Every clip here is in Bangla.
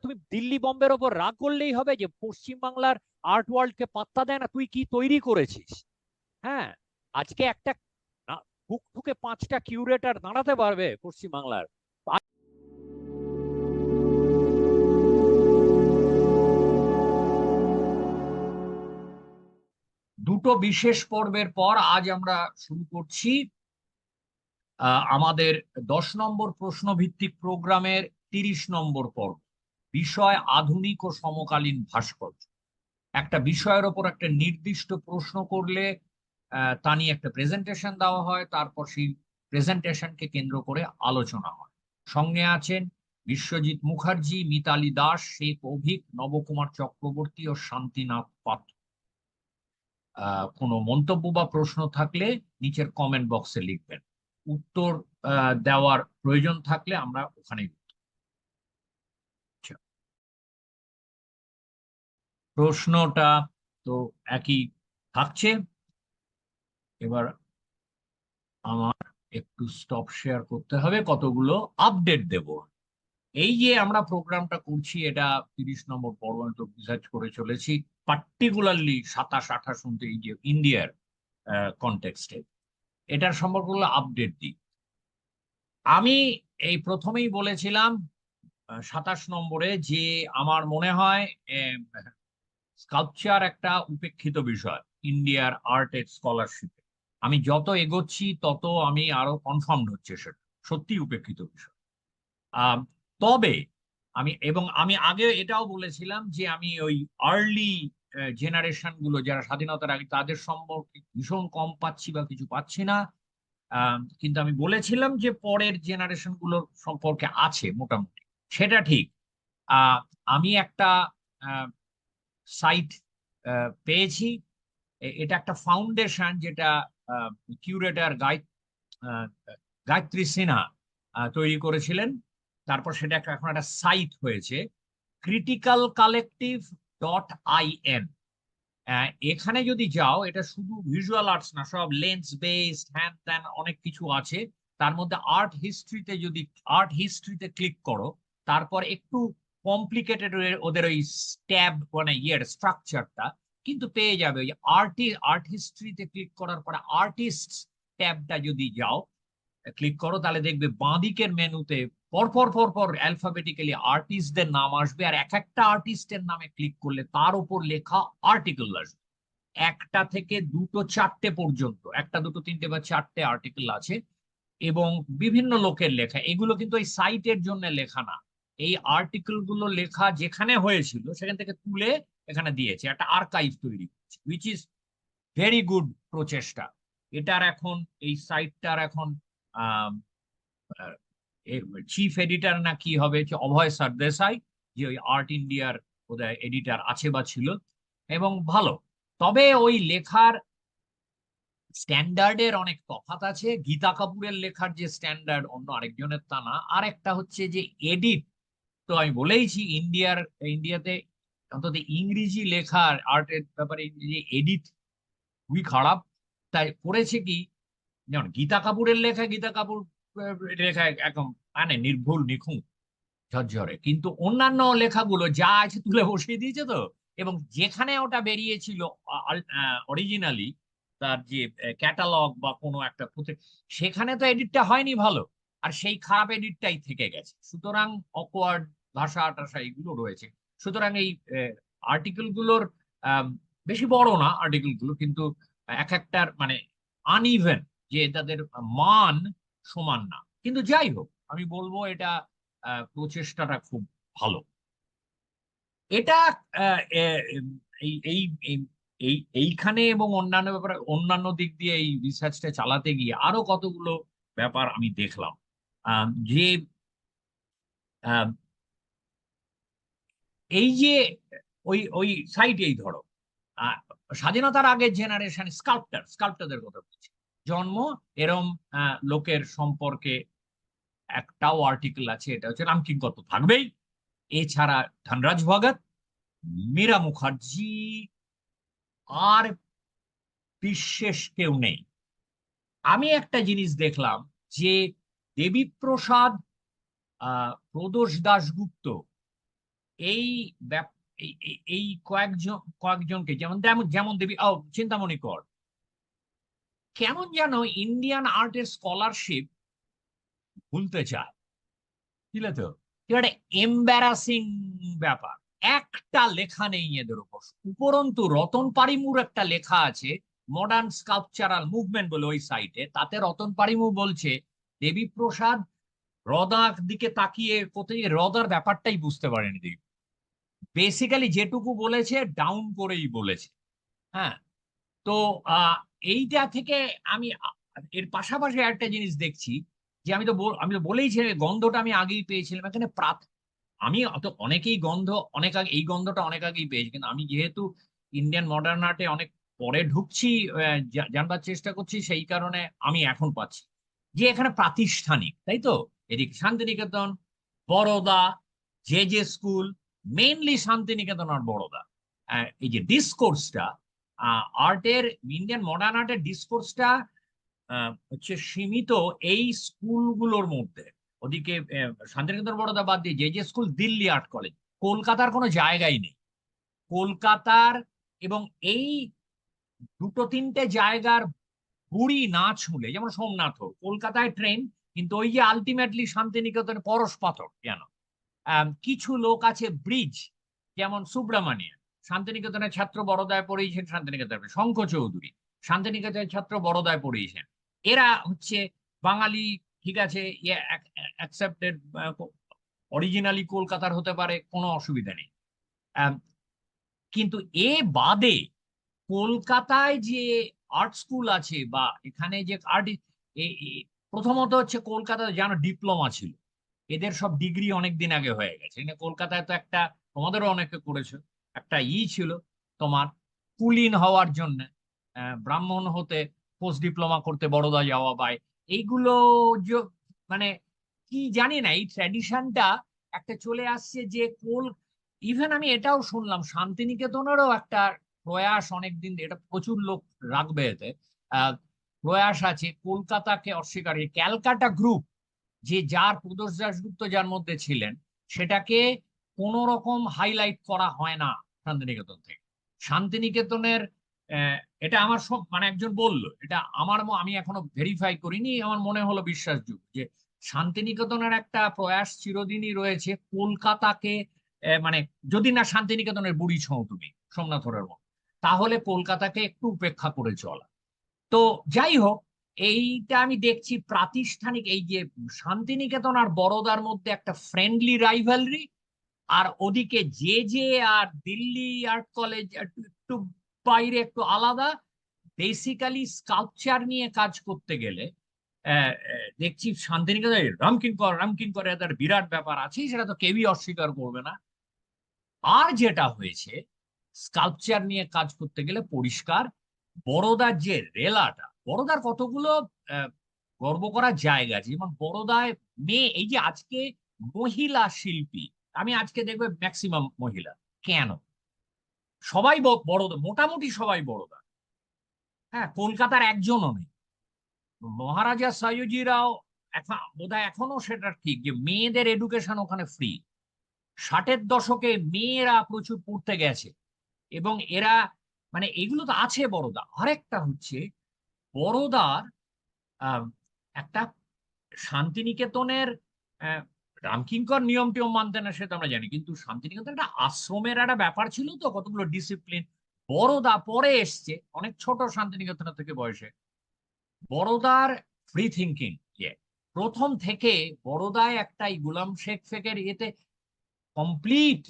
তুমি দিল্লি বম্বের ওপর রাগ করলেই হবে যে পশ্চিমবাংলার আর্ট ওয়ার্ল্ডকে পাত্তা দেয় না? তুই কি তৈরি করেছিস? হ্যাঁ, আজকে একটা বুক ঠুকে 5টা কিউরেটার দাঁড়াতে পারবে পশ্চিমবাংলার? দুটো বিশেষ পর্বের পর আজ আমরা শুরু করছি আমাদের 10 নম্বর প্রশ্নভিত্তিক প্রোগ্রামের 30 নম্বর পর্ব। বিষয় আধুনিক ও সমকালীন ভাস্কর্য। একটা বিষয়ের ওপর একটা নির্দিষ্ট প্রশ্ন করলে তা নিয়ে একটা প্রেজেন্টেশন দেওয়া হয়, তারপর সেই প্রেজেন্টেশনকে কেন্দ্র করে আলোচনা হয়। সঙ্গে আছেন বিশ্বজিৎ মুখার্জি, মিতালি দাস, শেখ অভিক, নবকুমার চক্রবর্তী ও শান্তিনাথ পাত্র। কোনো মন্তব্য বা প্রশ্ন থাকলে নিচের কমেন্ট বক্সে লিখবেন। উত্তর দেওয়ার প্রয়োজন থাকলে আমরা ওখানে। আচ্ছা, প্রশ্নটা তো একই থাকছে। এবার আমার একটু স্টপ শেয়ার করতে হবে, কতগুলো আপডেট দেব। এই যে আমরা প্রোগ্রামটা করছি, এটা 30 নম্বর পর্যন্ত রিসার্চ করে চলেছি, পার্টিকুলারলি 27-28 এই যে ইন্ডিয়ার কনটেক্সটে, এটার সম্পর্কে আপডেট দিই। আমি এই প্রথমেই বলেছিলাম 27 নম্বরে যে আমার মনে হয় স্কাল্পচার একটা উপেক্ষিত বিষয় ইন্ডিয়ার আর্ট এন্ড স্কলারশিপে। আমি যত এগোচ্ছি তত আমি আরো কনফার্ম হচ্ছে সেটা সত্যি উপেক্ষিত বিষয়। আহ, তবে আমি আগে এটাও বলেছিলাম যে আমি ওই আর্লি জেনারেশন গুলো যারা স্বাধীনতার আগে, তাদের সম্পর্কে ভীষণ কম পাচ্ছি বা কিছু পাচ্ছি না। কিন্তু আমি বলেছিলাম যে পরের জেনারেশন গুলোর সম্পর্কে আছে মোটামুটি, সেটা ঠিক। আহ, আমি একটা সাইট পেয়েছি। এটা একটা ফাউন্ডেশন যেটা কিউরেটর গায়ত্রী সিনহা তৈরি করেছিলেন। তারপর সেটা এখন একটা সাইট হয়েছে, criticalcollective.in। এখানে যদি যাও, এটা শুধু ভিজুয়াল আর্টস না, সব লেন্স বেসড হ্যান ত্যান অনেক কিছু আছে। তার মধ্যে আর্ট হিস্ট্রিতে ক্লিক করো, তারপর একটু কমপ্লিকেটেড ওদের ওই স্ট্যাব মানে স্ট্রাকচারটা, কিন্তু পেয়ে যাবে ওই আর্ট হিস্ট্রিতে ক্লিক করার পরে আর্টিস্ট ট্যাবটা যদি যাও, ক্লিক করো, তাহলে দেখবে বাঁদিকের মেনুতে পরপর পরপর অ্যালফাবেটিক্যালি আর্টিস্টদের নাম আসবে, আর এক একটা আর্টিস্টের নামে ক্লিক করলে তার উপর লেখা আর্টিকেল আসবে। একটা থেকে দুটো চারটে পর্যন্ত, একটা দুটো তিনটে বা চারটে আর্টিকেল আছে, এবং বিভিন্ন লোকের লেখা। এগুলো কিন্তু এই সাইটের জন্য লেখা না, এই আর্টিকেল গুলো লেখা যেখানে হয়েছিল সেখান থেকে তুলে এখানে দিয়েছে, একটা আর্কাইভ তৈরি করছে, উইচ ইজ ভেরি গুড প্রচেষ্টা। এটার এখন এই সাইটটার এখন চিফ এডিটর না কি হবে হচ্ছে অভয় সরদেশাই, যে ওই আর্ট ইন্ডিয়ার বোধহয় এডিটর আছে বা ছিল, এবং ভালো। তবে ওই লেখার স্ট্যান্ডার্ডের অনেক তফাৎ আছে। গীতা কাপুরের লেখার যে স্ট্যান্ডার্ড অন্য আরেকজনের তা না। আর একটা হচ্ছে যে এডিট, তো আমি বলেইছি ইন্ডিয়াতে অন্তত ইংরেজি লেখার আর্টের ব্যাপারে যে এডিট খুবই খারাপ। তাই করেছে কি, যেমন গীতা কাপুর লেখা একদম মানে নির্ভুল নিখুঁত ঝরঝরে, কিন্তু অন্যান্য লেখাগুলো যা আছে তুলে বসিয়ে দিয়েছে তো। এবং যেখানে ওটা বেরিয়েছিল অরিজিনালি, তার যে ক্যাটালগ বা কোনো একটা সেখানে তো এডিটটা হয়নি ভালো, আর সেই খারাপ এডিটটাই থেকে গেছে। সুতরাং অকওয়ার্ড ভাষা টাষা এগুলো রয়েছে। সুতরাং এই আর্টিকেল গুলোর বেশি বড় না আর্টিকেল গুলো, কিন্তু এক একটার মানে আনইভেন, যে তাদের মান সমান না। কিন্তু যাই হোক, আমি বলবো এটা প্রচেষ্টাটা খুব ভালো। এটা আহ, এ- এই এই এই- এই এইখানে এবং অন্যান্য ব্যাপারে অন্যান্য দিক দিয়ে এই রিসার্চটা চালাতে গিয়ে আরো কতগুলো ব্যাপার আমি দেখলাম। যে এই যে ওই ওই সাইটেই ধরো, আহ, স্বাধীনতার আগের জেনারেশন স্কাল্পটারদের কথা বলছি, জন্ম এরম লোকের সম্পর্কে একটাও আর্টিকেল আছে, এটা হচ্ছে রামকিঙ্কর তো থাকবেই। এছাড়া ধনরাজ ভগত, মীরা মুখার্জি, আর বিশেষ কেউ নেই। আমি একটা জিনিস দেখলাম যে দেবীপ্রসাদ, প্রদোষ দাশগুপ্ত, এই এই কয়েকজনকে যেমন যেমন দেবী চিন্তামণি কর কেমন যেন ইন্ডিয়ান আর্টের স্কলারশিপ ভুলতে চায়, বুঝলে তো? এটা একটা এম্বারাসিং ব্যাপার। একটা লেখা নেই এদের উপর। উপরন্তু রতন পারিমুর একটা লেখা আছে মডার্ন স্কাল্পচারাল মুভমেন্ট বলে ওই সাইটে, তাতে রতন পারিমু বলছে দেবীপ্রসাদ হ্রদার দিকে তাকিয়ে কোথায় হ্রদার ব্যাপারটাই বুঝতে পারেনি দেবী। বেসিক্যালি যেটুকু বলেছে ডাউন করেই বলেছে। হ্যাঁ, তো আহ এইটা থেকে আমি এর পাশাপাশি একটা জিনিস দেখছি যে আমি তো বলেইছি গন্ধটা আমি আগেই পেয়েছিলাম এখানে আমি অত অনেকেই গন্ধ অনেক আগে এই গন্ধটা অনেক আগেই পেয়েছি, কিন্তু আমি যেহেতু ইন্ডিয়ান মডার্ন আর্টে অনেক পরে ঢুকছি, জানবার চেষ্টা করছি, সেই কারণে আমি এখন পাচ্ছি যে এখানে প্রাতিষ্ঠানিক, তাই তো? এদিকে Santiniketan, Baroda, J school, mainly Santiniketan আর বরোদা। এই যে ডিসকোর্সটা আর্টের, ইন্ডিয়ান মডার্ন আর্টের ডিসকোর্সটা হচ্ছে সীমিত এই স্কুলগুলোর মধ্যে। ওদিকে শান্তিনিকেতন বরোদা বাদ দিয়ে যে স্কুল, দিল্লি আর্ট কলেজ, কলকাতার কোনো জায়গাই নেই। কলকাতার এবং এই দুটো তিনটে জায়গার বুড়ি না ছুঁলে, যেমন সোমনাথ কলকাতায় ট্রেন, কিন্তু ওই যে আলটিমেটলি শান্তিনিকেতনে পরশ পাথর কেন? কিছু লোক আছে ব্রিজ, যেমন সুব্রমণিয়া শান্তিনিকেতনের ছাত্র, বড়দায় পড়িয়েছেন শান্তিনিকেতনে, শঙ্খ চৌধুরী শান্তিনিকেতনের ছাত্র, বড়দায় পড়িয়েছেন। এরা হচ্ছে বাঙালি, ঠিক আছে, অ্যাকসেপ্টেড, অরিজিনালি কলকাতার হতে পারে, কোনো অসুবিধা নেই। আম, কিন্তু এ বাদে কলকাতায় যে আর্ট স্কুল আছে বা এখানে যে আর্ট, প্রথমত হচ্ছে কলকাতায় জানো ডিপ্লোমা ছিল, এদের সব ডিগ্রি অনেকদিন আগে হয়ে গেছে। কলকাতায় তো একটা, তোমাদেরও অনেকে করেছো, একটা ছিল তোমার কুলীন হওয়ার জন্য, ব্রাহ্মণ হতে পোস্ট ডিপ্লোমা করতে বড়দা যাওয়া, বা এইগুলো মানে কি জানি না, এই ট্র্যাডিশনটা একটা চলে আসছে যে ইভেন আমি এটাও শুনলাম শান্তিনিকেতনেরও একটা প্রয়াস অনেকদিন, এটা প্রচুর লোক রাখবে এতে, প্রয়াস আছে কলকাতাকে অস্বীকার, ক্যালকাটা গ্রুপ যে যার প্রদোষ দাশগুপ্ত যার মধ্যে ছিলেন, সেটাকে কোন রকম হাইলাইট করা হয় না শান্তিনিকেতন থেকে। শান্তিনিকেতনের এটা আমার সব মানে একজন বলল, এটা আমি এখনো ভেরিফাই করিনি, আমার মনে হলো বিশ্বাসযোগ্য যে শান্তিনিকেতনের একটা প্রয়াস চিরদিনই রয়েছে কলকাতাকে, মানে যদি না শান্তিনিকেতনের বুড়ি ছৌ তুমি সোমনাথরের মতো, তাহলে কলকাতাকে একটু উপেক্ষা করে চলা। তো যাই হোক, এইটা আমি দেখছি প্রাতিষ্ঠানিক, এই যে শান্তিনিকেতন আর বরোদার মধ্যে একটা ফ্রেন্ডলি রাইভালরি, আর ওদিকে আর দিল্লি আর্ট কলেজ একটু বাইরে, একটু আলাদা। বেসিক্যালি স্কাল্পচার নিয়ে কাজ করতে গেলে দেখছি শান্তিনিকেতনে রামকিঙ্কর এদের বিরাট ব্যাপার আছে, সেটা তো কেউই অস্বীকার করবে না। আর যেটা হয়েছে, স্কাল্পচার নিয়ে কাজ করতে গেলে পরিষ্কার বড়দার যে রেলাটা, বড়দার কতগুলো গর্ব করার জায়গা আছে, যেমন বড়দায় মেয়ে, এই যে আজকে মহিলা শিল্পী, আমি আজকে দেখবে ম্যাক্সিমাম মহিলা। কেন? সবাই বড়দা, মোটামুটি সবাই বড়দা। হ্যাঁ, কলকাতার একজনও নেই। মহারাজা সয়াজিরাও এখন বোধহয় এখনো সেটা ঠিক যে মেয়েদের এডুকেশন ওখানে ফ্রি। 60-এর দশকে মেয়েরা প্রচুর পড়তে গেছে, এবং এরা মানে এগুলো তো আছে বড়দা। আরেকটা হচ্ছে বড়দার আহ, একটা শান্তিনিকেতনের, আহ, রামকিঙ্কর নিয়ম টিয়ম মানতে না সেটা আমরা জানি, কিন্তু শান্তিনিকেতন একটা আশ্রমের একটা ব্যাপার ছিল, তো কতগুলো ডিসিপ্লিন। বড়দা পরে এসছে, অনেক ছোট শান্তিনিকেতনের থেকে বয়সে। বড়দার ফ্রি থিঙ্কিং, যে প্রথম থেকে বড়দায় একটাই গুলাম শেখ ফেকের ইয়েতে কমপ্লিট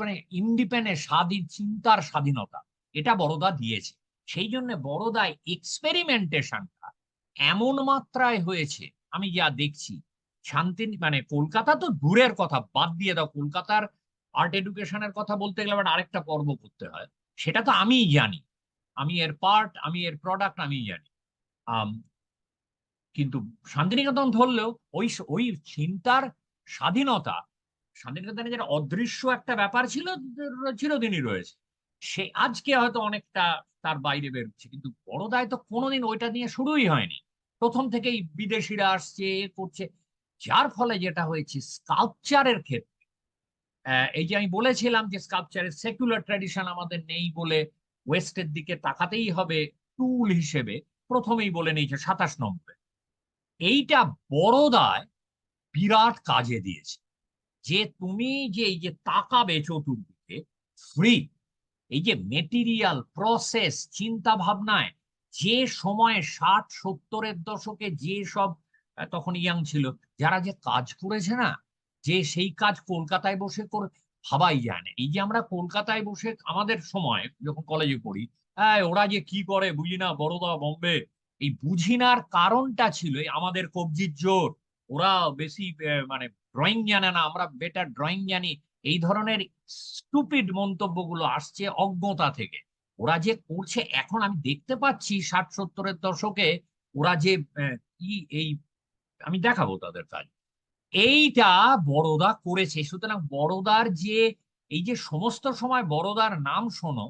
মানে ইন্ডিপেন্ডেন্ট, স্বাধীন চিন্তার স্বাধীনতা, এটা বড়দা দিয়েছে। সেই জন্য বড়দায় এক্সপেরিমেন্টেশনটা এমন মাত্রায় হয়েছে, আমি যা দেখছি। মানে কলকাতা তো দূরের কথা, বাদ দিয়ে দাও, কলকাতার আর্ট এডুকেশনের কথা বলতে গেলে আবার আরেকটা পর্ব করতে হয়, সেটা তো আমিই জানি, আমি এর পার্ট, আমি এর প্রোডাক্ট, আমিই জানি। আম, কিন্তু শান্তিনিকেতন ধরলেও ওই ওই চিন্তার স্বাধীনতা, শান্তিনিকেতনে যেটা অদৃশ্য একটা ব্যাপার ছিল, চিরদিনই রয়েছে। সে আজকে হয়তো অনেকটা তার বাইরে বেরোচ্ছে, কিন্তু বড়দায় তো কোনোদিন ওইটা নিয়ে শুরুই হয়নি। প্রথম থেকেই বিদেশিরা আসছে, এ করছে, যার ফলে যেটা হয়েছে স্কাল্পচারের ক্ষেত্রে এই যে আমি বলেছিলাম যে স্কাল্পচারের সেকুলার ট্র্যাডিশন আমাদের নেই বলে ওয়েস্টের দিকে তাকাতেই হবে টুল হিসেবে, প্রথমেই বলে নিয়েছে 27 নম্বরে। এইটা বড়দায় বিরাট কাজে দিয়েছে, যে তুমি যে এই যে তাকাবে চতুর্দিকে ফ্রি, এই যে মেটেরিয়াল প্রসেস চিন্তা ভাবনায়, যে সময়ে 60-70-এর দশকে যে সব তখন ইয়াং ছিল যারা যে কাজ করেছে না, যে সেই কাজ কলকাতায় বসে করে ভাবাই যায় না। এই যে আমরা কলকাতায় বসে আমাদের সময় যখন কলেজে পড়ি, হ্যাঁ ওরা যে কি করে বুঝি না, বড়োদা বোম্বে, এই বুঝি নার কারণটা ছিল এই আমাদের কবজির জোর। ওরা বেশি মানে ড্রয়িং জানে না, আমরা বেটার ড্রয়িং জানি, এই ধরনের স্টুপিড মন্তব্যগুলো আসছে অজ্ঞতা থেকে। ওরা যে করছে এখন আমি দেখতে পাচ্ছি 60-70-এর দশকে ওরা যে কি এই, আমি দেখাবো তাদের কাজ, এইটা বড়দা করেছে। সুতরাং বড়দার যে এই যে সমস্ত সময় বড়দার নাম শোনো,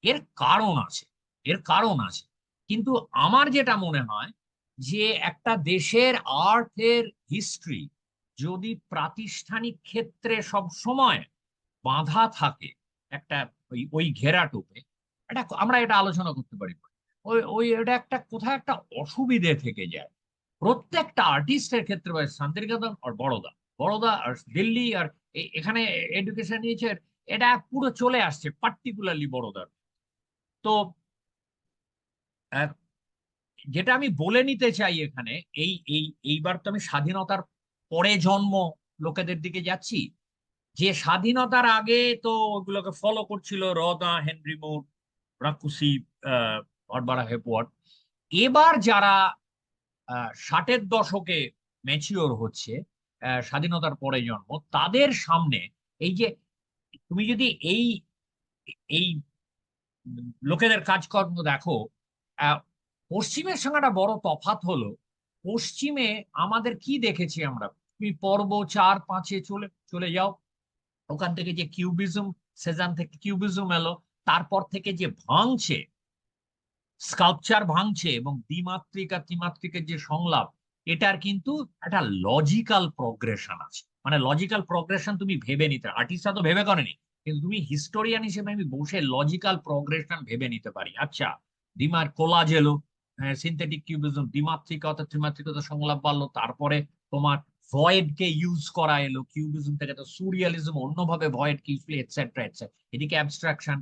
এর কারণ আছে, এর কারণ আছে। কিন্তু আমার যেটা মনে হয় যে একটা দেশের আর্টের হিস্ট্রি যদি প্রাতিষ্ঠানিক ক্ষেত্রে সব সময় বাঁধা থাকে একটা ওই ওই ঘেরাটোপে, এটা আমরা এটা আলোচনা করতে পারি। ওই ওই এটা একটা কোথায় একটা অসুবিধে থেকে যায় প্রত্যেকটা আর্টিস্টের ক্ষেত্রে, শান্তিনিকেতন আর বড়দা, বড়দা আর দিল্লি আর এখানে এডুকেশন নিয়েছে, এটা পুরো চলে আসছে পার্টিকুলারলি বড়দার। তো আহ, যেটা আমি বলে নিতে চাই এখানে, এই এই এইবার তো আমি স্বাধীনতার পরে জন্ম লোকেদের দিকে যাচ্ছি, যে স্বাধীনতার আগে তো ওগুলোকে ফলো করছিল রদা, হেনরি মুর, রাকুসি, বারবারা হেপওয়ার্ড। এবার যারা 60-এর দশকে ম্যাচিওর হচ্ছে, স্বাধীনতার পরে জন্ম, তাদের সামনে এই যে তুমি যদি এই এই লোকেদের কাজকর্ম দেখো, আহ, পশ্চিমের সঙ্গে একটা বড় তফাৎ হলো, পশ্চিমে আমাদের কি দেখেছি আমরা, তুমি পর্ব 4-5-এ চলে চলে যাও, ওখান থেকে যে কিউবিজম, সেজান থেকে কিউবিজম এলো, তারপর থেকে যে ভাঙছে, স্কাল্পচার ভাঙছে এবং দ্বিমাত্রিক আর ত্রিমাত্রিকের যে সংলাপ, এটার কিন্তু একটা লজিক্যাল প্রগ্রেশন আছে। মানে লজিক্যাল প্রগ্রেশন তুমি ভেবে নিতে, আর্টিস্টরা তো ভেবে করেনি, কিন্তু তুমি হিস্টোরিয়ান হিসেবে আমি বসে লজিক্যাল প্রগ্রেশন ভেবে নিতে পারি। আচ্ছা, ডিমার কোলাজ এলো, সিনথেটিক কিউবিজম, দ্বিমাত্রিক অর্থাৎ ত্রিমাত্রিকতা সংলাপ বাড়লো, তারপরে তোমার ভয়েড কে ইউজ করা এলো, কিউবিজম থেকে তো সুরিয়ালিজম অন্যভাবে ভয়েড কে ইউজ, এটসেট্রা এটসেট্রা, এদিকে অ্যাবস্ট্রাকশন।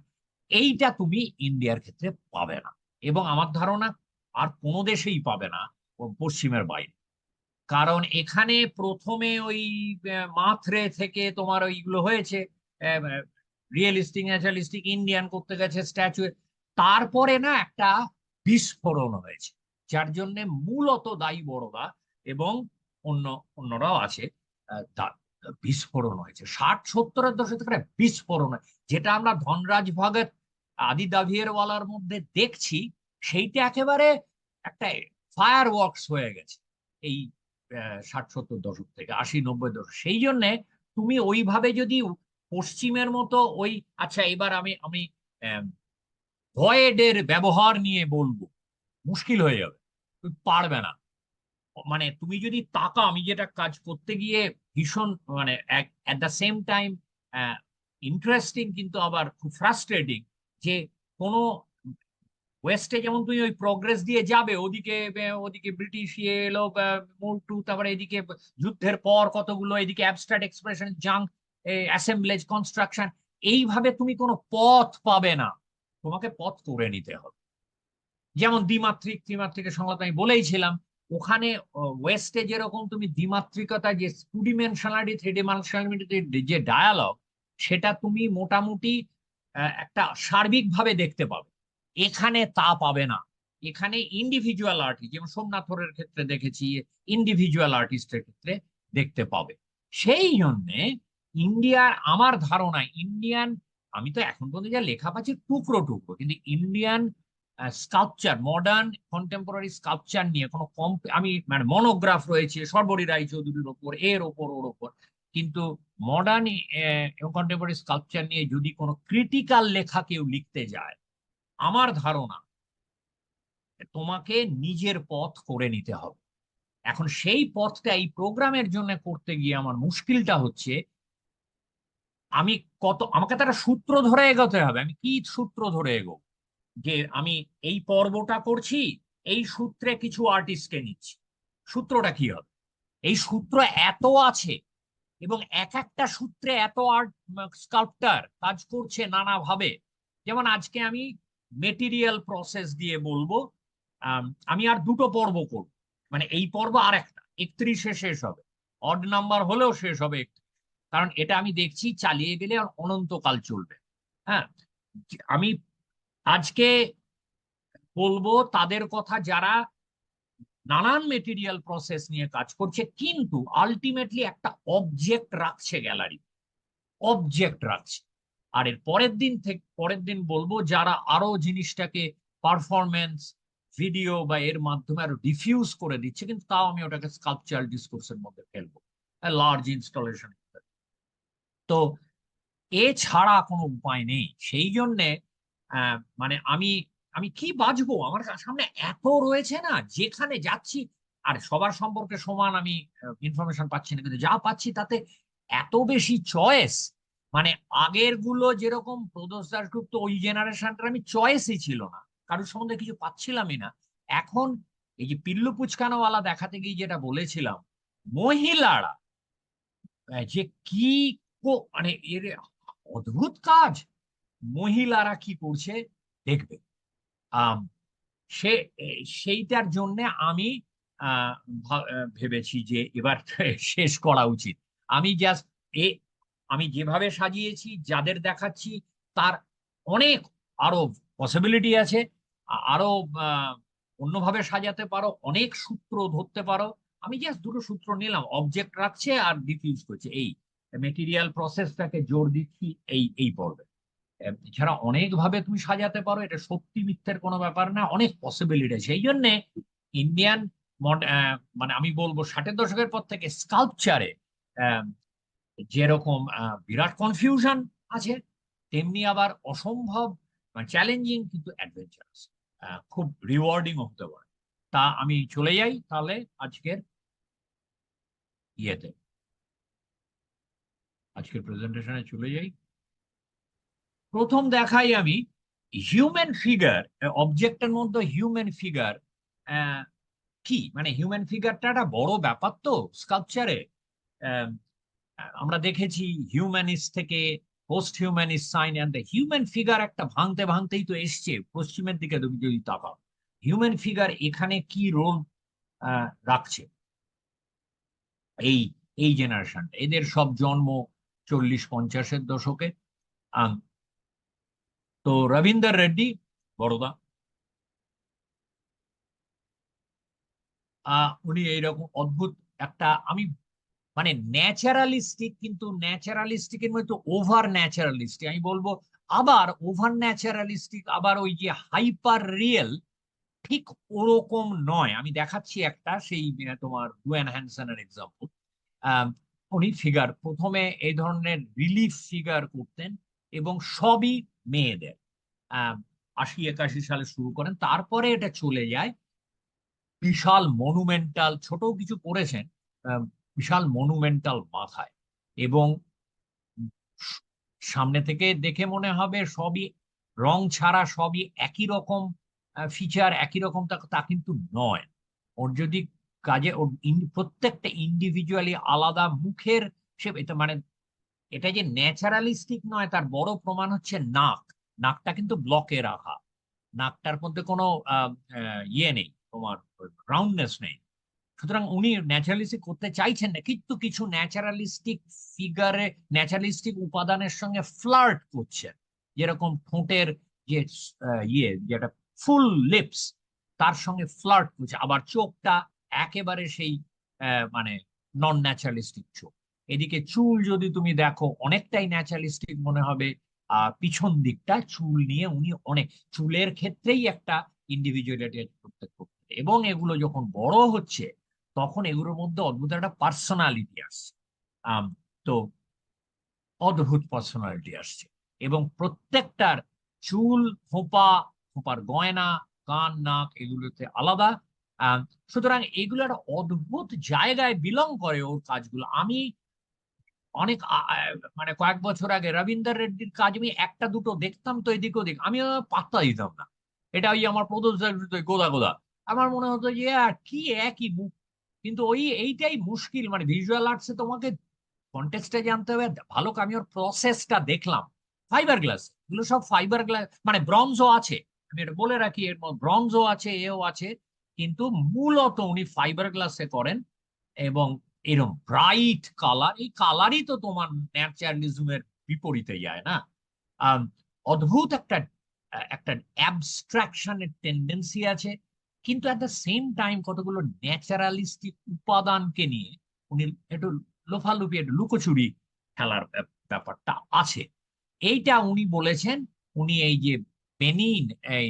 এইটা তুমি ইন্ডিয়ার ক্ষেত্রে পাবে না, এবং আমার ধারণা আর কোনো দেশেই পাবে না পশ্চিমের বাইরে। কারণ এখানে প্রথমে ওই মাথরে থেকে তোমার ওইগুলো হয়েছে, রিয়েলিস্টিক ন্যাচারালিস্টিক ইন্ডিয়ান করতে গেছে স্ট্যাচু, তারপরে না একটা বিস্ফোরণ হয়েছে, যার জন্য মূলত দায়ী বড়দা এবং অন্য অন্যরাও আছে। বিস্ফোরণ হয়েছে 60-70-এর দশক থেকে একটা বিস্ফোরণ হয়, যেটা আমরা ধনরাজ ভগত, আদি দাভিয়েরওয়ালার মধ্যে দেখছি, সেইটা একেবারে একটা ফায়ার ওয়ার্কস হয়ে গেছে এই 60-70 দশক থেকে 80-90 দশক। সেই জন্য তুমি ওইভাবে যদি পশ্চিমের মতো ওই, আচ্ছা এবার আমি আমি ভয়েডের ব্যবহার নিয়ে বলবো, মুশকিল হয়ে যাবে, তুমি পারবে না। মানে তুমি যদি তাকা, আমি যেটা কাজ করতে গিয়ে ভীষণ মানে at the same time interesting কিন্তু আবার খুব ফ্রাস্ট্রেটিং, যে কোনো ওয়েস্টে যেমন তুমি ওই প্রগ্রেস দিয়ে যাবে, ওদিকে ওদিকে ব্রিটিশ ইয়ে এলো, মোল্টু, তারপরে এদিকে যুদ্ধের পর কতগুলো, এদিকে অ্যাবস্ট্রাক্ট এক্সপ্রেশন, জাঙ্ক, অ্যাসেম্বলেজ, কনস্ট্রাকশন, এইভাবে তুমি কোনো পথ পাবে না, তোমাকে পথ করে নিতে হবে। যেমন দ্বিমাত্রিক ত্রিমাত্রিকের সংলাপ আমি বলেইছিলাম, ওখানে ওয়েস্টে যেরকম তুমি দ্বিমাত্রিকতা, যে টু ডিমেনশনালিটি, থ্রি ডিমেনশনালিটি যে ডায়ালগ, সেটা তুমি মোটামুটি একটা সার্বিকভাবে দেখতে পাবে। এখানে তা পাবে না। এখানে ইন্ডিভিজুয়াল আর্টিস্ট, যেমন সোমনাথ হরের ক্ষেত্রে দেখেছি, ইন্ডিভিজুয়াল আর্টিস্টের ক্ষেত্রে দেখতে পাবে। সেই জন্যে ইন্ডিয়ার, আমার ধারণা ইন্ডিয়ান, আমি তো এখন পর্যন্ত যা লেখা পাচ্ছি টুকরো টুকরো, কিন্তু Indian sculpture, modern contemporary sculpture নিয়ে কোনো কম, আমি মানে মনোগ্রাফ রয়েছে সর্বরী রায়চৌধুরীর ওপর, এর ওপর, ওর ওপর, কিন্তু মডার্ন এবং কন্টেম্পোরারি স্কাল্পচার নিয়ে যদি কোনো ক্রিটিক্যাল লেখা কেউ লিখতে যায়, আমার ধারণা তোমাকে নিজের পথ করে নিতে হবে। এখন সেই পথটা এই প্রোগ্রামের জন্য করতে গিয়ে আমার মুশকিলটা হচ্ছে, আমি আমাকে তারা সূত্র ধরে এগোতে হবে। আমি কি সূত্র ধরে এগোবো? যে আমি এই পর্বটা করছি, এই সূত্রে কিছু আর্টিস্টকে নিচ্ছি, সূত্রটা কি হবে? এই সূত্র এত আছে, এবং এক একটা সূত্রে এত আর্ট স্কাল্পটার কাজ করছে নানাভাবে। যেমন আজকে আমি মেটেরিয়াল প্রসেস দিয়ে বলবো, আমি আর দুটো পর্ব করব, মানে এই পর্ব আর একটা 31-এ শেষ হবে, অড নাম্বার হলেও শেষ হবে 31, কারণ এটা আমি দেখছি চালিয়ে গেলে আর অনন্তকাল চলবে। হ্যাঁ, আমি আজকে বলবো তাদের কথা যারা নানান মেটেরিয়াল প্রসেস নিয়ে কাজ করছে, কিন্তু আলটিমেটলি একটা অবজেক্ট রাখছে গ্যালারি, অবজেক্ট রাখছে। আর এর পরের দিন বলবো যারা আরো জিনিসটাকে পারফরমেন্স ভিডিও বা এর মাধ্যমে আরো ডিফিউজ করে দিচ্ছে, কিন্তু তাও আমি ওটাকে স্কাল্পচারাল ডিসকোর্সের মধ্যে ফেলবো, লার্জ ইনস্টলেশন। তো এছাড়া কোনো উপায় নেই। সেই জন্যে মানে আমি আমি কি বাঁচবো, আমার সামনে এত রয়েছে না, যেখানে যাচ্ছি। আর সবার সম্পর্কে সমান আমি ইনফরমেশন পাচ্ছি না, কিন্তু যা পাচ্ছি তাতে এত বেশি চয়েস। মানে আগের গুলো যেরকম প্রদোষ দাশগুপ্ত ওই জেনারেশনটার আমি চয়েসই ছিল না, কারোর সম্বন্ধে কিছু পাচ্ছিলামই না। এখন এই যে পিল্লু পুচকানোওয়ালা দেখাতে গিয়ে যেটা বলেছিলাম, মহিলারা যে কি মানে এর অদ্ভুত কাজ, মহিলারা কি করছে দেখবে। আম, সে সেইটার জন্য আমি ভেবেছি যে এবার শেষ করা উচিত। আমি জাস্ট এ আমি যেভাবে সাজিয়েছি, যাদের দেখাচ্ছি, তার অনেক আরো পসিবিলিটি আছে। আরো আহ, অন্যভাবে সাজাতে পারো, অনেক সূত্র ধরতে পারো। আমি জাস্ট দুটো সূত্র নিলাম, অবজেক্ট রাখছে আর ডিফিউজ করছে, এই মেটেরিয়াল প্রসেসটাকে জোর দিচ্ছি এই পর্বে। এছাড়া অনেক ভাবে তুমি সাজাতে পারো, এটা সত্যি মিথ্যের কোনো ব্যাপার না, অনেক পসিবিলিটি। সেই জন্য ইন্ডিয়ান মানে আমি বলবো 60-এর দশকের পর থেকে স্কাল্পচারে যেরকম বিরাট কনফিউশন আছে, তেমনি আবার অসম্ভব চ্যালেঞ্জিং কিন্তু অ্যাডভেঞ্চারাস, খুব রিওয়ার্ডিং হতে পারে। তা আমি চলে যাই তাহলে আজকের ইয়েতে, আজকের প্রেজেন্টেশনে চলে যাই। প্রথম দেখাই আমি হিউম্যান ফিগার, অবজেক্টের মধ্যে হিউম্যান ফিগার কি, মানে হিউম্যান ফিগারটা একটা বড় ব্যাপার তো স্কাল্পচারে। আমরা দেখেছি হিউম্যানিস্ট থেকে post humanist sign and the human figure একটা ভাঙতে ভাঙতেই তো এসছে পশ্চিমের দিকে। তুমি যদি তাকাও হিউম্যান ফিগার এখানে কি রোল রাখছে, এই এই জেনারেশনটা, এদের সব জন্ম 40-50-এর দশকে। আম, তো রবীন্দ্র রেড্ডি বড়দা, উনি এইরকম অদ্ভুত একটা, আমি মানে ন্যাচারালিস্টিক, কিন্তু ন্যাচারালিস্টিকের মধ্যে ওভার ন্যাচারালিস্টিক আমি বলবো, আবার ওভার ন্যাচারালিস্টিক, আবার ওই যে হাইপার রিয়েল, ঠিক ওরকম নয়। আমি দেখাচ্ছি একটা সেই তোমার ডুয়ান হ্যানসনের এক্সাম্পল। উনি ফিগার প্রথমে এই ধরনের রিলিফ ফিগার করতেন, এবং সবই মেয়েদের। 80-81 সালে শুরু করেন, তারপরে এটা চলে যায় বিশাল মনুমেন্টাল, ছোট কিছু করেছেন, বিশাল মনুমেন্টাল মাথায়, এবং সামনে থেকে দেখে মনে হবে সবই রং ছাড়া, সবই একই রকম ফিচার, একই রকম, তা তা কিন্তু নয়। ওর যদি কাজে ওর প্রত্যেকটা ইন্ডিভিজুয়ালি আলাদা মুখের, সে এটা মানে এটা যে ন্যাচারালিস্টিক নয় তার বড় প্রমাণ হচ্ছে নাক। নাকটা কিন্তু ব্লকে রাখা, নাকটার মধ্যে কোনো ইয়ে নেই, তোমার রাউন্ডনেস নেই। সুতরাং উনি ন্যাচারালিস্টিক করতে চাইছেন না, কিন্তু কিছু ন্যাচারালিস্টিক ফিগারে, ন্যাচারালিস্টিক উপাদানের সঙ্গে ফ্লার্ট করছেন। যেরকম ঠোঁটের যে ইয়ে, যেটা ফুল লিপস, তার সঙ্গে ফ্লার্ট করছে। আবার চোখটা একেবারে সেই মানে নন ন্যাচারালিস্টিক চোখ। এদিকে চুল যদি তুমি দেখো অনেকটাই ন্যাচারালিস্টিক মনে হবে, পিছন দিকটা চুল নিয়ে উনি অনেক, চুলের ক্ষেত্রেই একটা ইন্ডিভিজুয়ালিটি প্রত্যেক করতে। এবং এগুলো যখন বড় হচ্ছে তখন এগুলোর মধ্যে অদ্ভুত একটা পার্সোনালিটি আসছে। তো অদ্ভুত পার্সোনালিটি আসছে, এবং প্রত্যেকটার চুল, খোঁপা, খোঁপার গয়না, কান, নাক এগুলোতে আলাদা। সুতরাং এগুলো একটা অদ্ভুত জায়গায় বিলং করে ওর কাজগুলো। আমি অনেক মানে কয়েক বছর আগে রবীন্দ্র রেড্ডির কাজ আমি একটা দুটো দেখতাম তো এদিক ওদিক, আমি পাত্তা দিতাম না। এটা ওই আমার প্রদর্শন গোদা গোদা, আমার মনে হতো যে কি একই মুখ। কিন্তু এইটাই মুশকিল, মানে ভিজুয়াল আর্টসে তোমাকে কন্টেক্সটটা জানতে হবে, ভালো আমি ওর প্রসেসটা দেখলাম। ফাইবার গ্লাস, এগুলো সব ফাইবার গ্লাস, মানে ব্রঞ্জও আছে, আমি এটা বলে রাখি, এর মধ্যে ব্রঞ্জও আছে, এও আছে, কিন্তু মূলত উনি ফাইবার গ্লাসে করেন। এবং এরকম ব্রাইট কালার, এই কালারই তো তোমার ন্যাচারালিজমের বিপরীতে যায় না? আম, অদ্ভুত একটা একটা অ্যাবস্ট্রাকশনের টেন্ডেন্সি আছে, কিন্তু অ্যাট দ্য সেম টাইম কতগুলো ন্যাচারালিস্টিক উপাদানকে নিয়ে উনি একটু লোফালুপি, একটু লুকোচুরি খেলার ব্যাপারটা আছে। এইটা উনি বলেছেন। উনি এই যে বেনিন, এই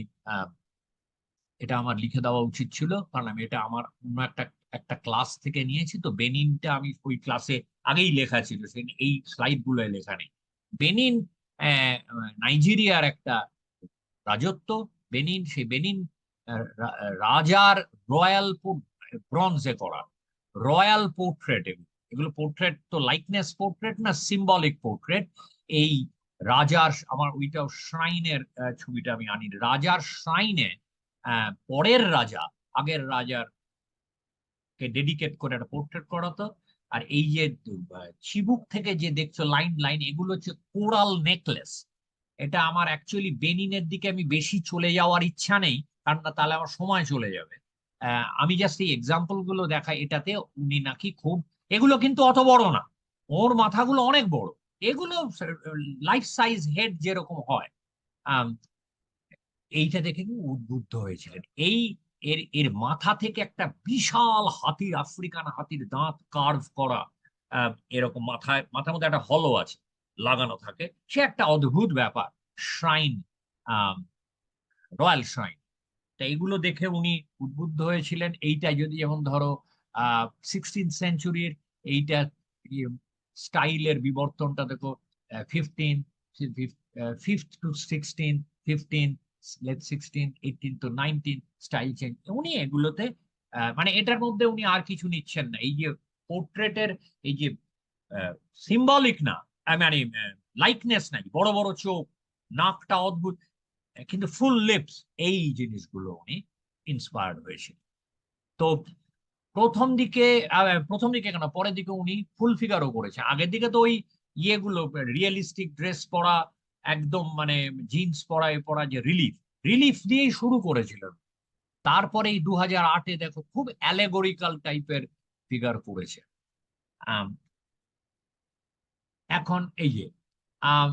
এটা আমার লিখে দেওয়া উচিত ছিল, কারণ আমি এটা আমার অন্য একটা একটা ক্লাস থেকে নিয়েছি, তো বেনিনটা আমি ওই ক্লাসে আগেই লেখা ছিল, এই স্লাইড গুলোয় লেখা নেই। বেনিন নাইজেরিয়ার একটা রাজত্ব। বেনিন, সেই বেনিন রাজার রয়্যাল ব্রঞ্জে করা রয়্যাল পোর্ট্রেট, এগুলো পোর্ট্রেট তো লাইকনেস পোর্ট্রেট না, সিম্বলিক পোর্ট্রেট। এই রাজার, আমার ওইটাও শ্রাইনের ছবিটা আমি আনি, রাজার শ্রাইনে পরের রাজা, আগের রাজার কে ডেডিকেট করে একটা পোর্ট্রেট করাতো। আর এই যে চিবুক থেকে যে দেখছো লাইন লাইন, এগুলো হচ্ছে কোরাল নেকলেস। এটা আমার অ্যাকচুয়ালি বেনিনের দিকে আমি বেশি চলে যাওয়ার ইচ্ছা নেই, কারণ না তাহলে আমার সময় চলে যাবে। আমি জাস্ট এই এক্সাম্পল গুলো দেখাই, এটাতে উনি নাকি খুব, এগুলো কিন্তু অত বড় না, ওর মাথাগুলো অনেক বড়, এগুলো লাইফ সাইজ হেড যেরকম হয়। আম, এইটা দেখে কিন্তু উদ্বুদ্ধ হয়েছিলেন। এর এর মাথা থেকে একটা বিশাল হাতির, আফ্রিকান হাতির দাঁত কার্ভ করা, এরকম মাথার মধ্যে একটা হলো আছে, লাগানো থাকে, সে একটা অদ্ভুত ব্যাপার। শ্রাইন, রয়্যাল শ্রাইন, তা এইগুলো দেখে উনি উদ্বুদ্ধ হয়েছিলেন। এইটা যদি যেমন ধরো 16th সেঞ্চুরির এইটা স্টাইলের বিবর্তনটা দেখো, 15, 5th to 16, 15, late 16, 18 to 19 style change, উনি এগুলোতে মানে এটার মধ্যে উনি আর কিছু নিচ্ছেন না। এই যে পোর্ট্রেটের এই যে সিম্বলিক না, মানে লাইকনেস নাই, বড় বড় চোখ, নাকটা অদ্ভুত, কিন্তু ফুল লিপস, এই জিনিসগুলো উনি ইন্সপায়ার্ড হয়েছিল। তো প্রথম দিকে কেন, পরের দিকে উনি ফুল ফিগারও করেছে। আগের দিকে তো ওই ইয়েগুলো রিয়েলিস্টিক ড্রেস পরা, একদম মানে জিন্স পরা, এ পরা, যে রিলিফ রিলিফ দিয়েই শুরু করেছিলেন। তারপরে এই 2008-এ দেখো খুব অ্যালেগোরিক্যাল টাইপের ফিগার করেছে। আম, এখন এই যে আম,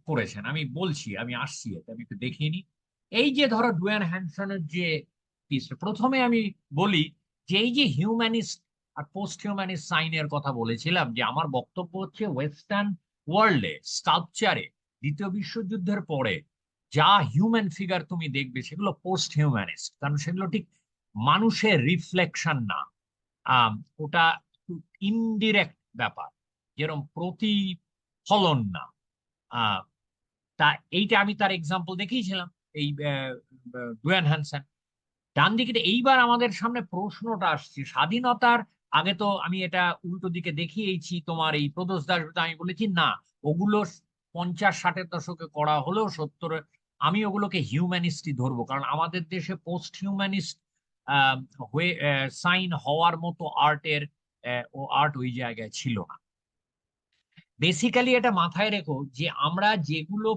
করেছেন, আমি বলছি, আমি আসছি, এতে আমি একটু দেখিয়ে নিই। এই যে ধরো ডুয়ান হ্যানসনের যে পিস, প্রথমে আমি বলি যে এই যে হিউম্যানিস্ট আর পোস্ট হিউম্যানিস্ট সাইনের কথা বলেছিলাম, যে আমার বক্তব্য হচ্ছে ওয়েস্টার্ন ওয়ার্ল্ডে স্কাল্পচারে দ্বিতীয় বিশ্বযুদ্ধের পরে যা হিউম্যান ফিগার তুমি দেখবে সেগুলো পোস্ট হিউম্যানিস্ট, কারণ সেগুলো ঠিক মানুষের রিফ্লেকশন না। আহ ওটা ইনডিরেক্ট ব্যাপার, যেরকম প্রতিফলন না। আহ তা এইটা আমি তার এক্সাম্পল দেখিয়েছিলাম, এই ডুয়ান হ্যানসন। ডান দিকে এইবার আমাদের সামনে প্রশ্নটা আসছে স্বাধীনতার আগে, তো আমি এটা উল্টো দিকে দেখিয়েছি, তোমার এই প্রদোষ দাস, আমি বলেছি না, ওগুলো 50-60-এর দশকে করা হলেও 70-এ, আমি ওগুলোকে হিউম্যানিস্টই ধরবো, কারণ আমাদের দেশে পোস্ট হিউম্যানিস্ট হয়ে সাইন হওয়ার মতো আর্টের ও আর্ট ওই জায়গায় ছিল না। বেসিক্যালি এটা মাথায় রেখো যে আমরা যেগুলো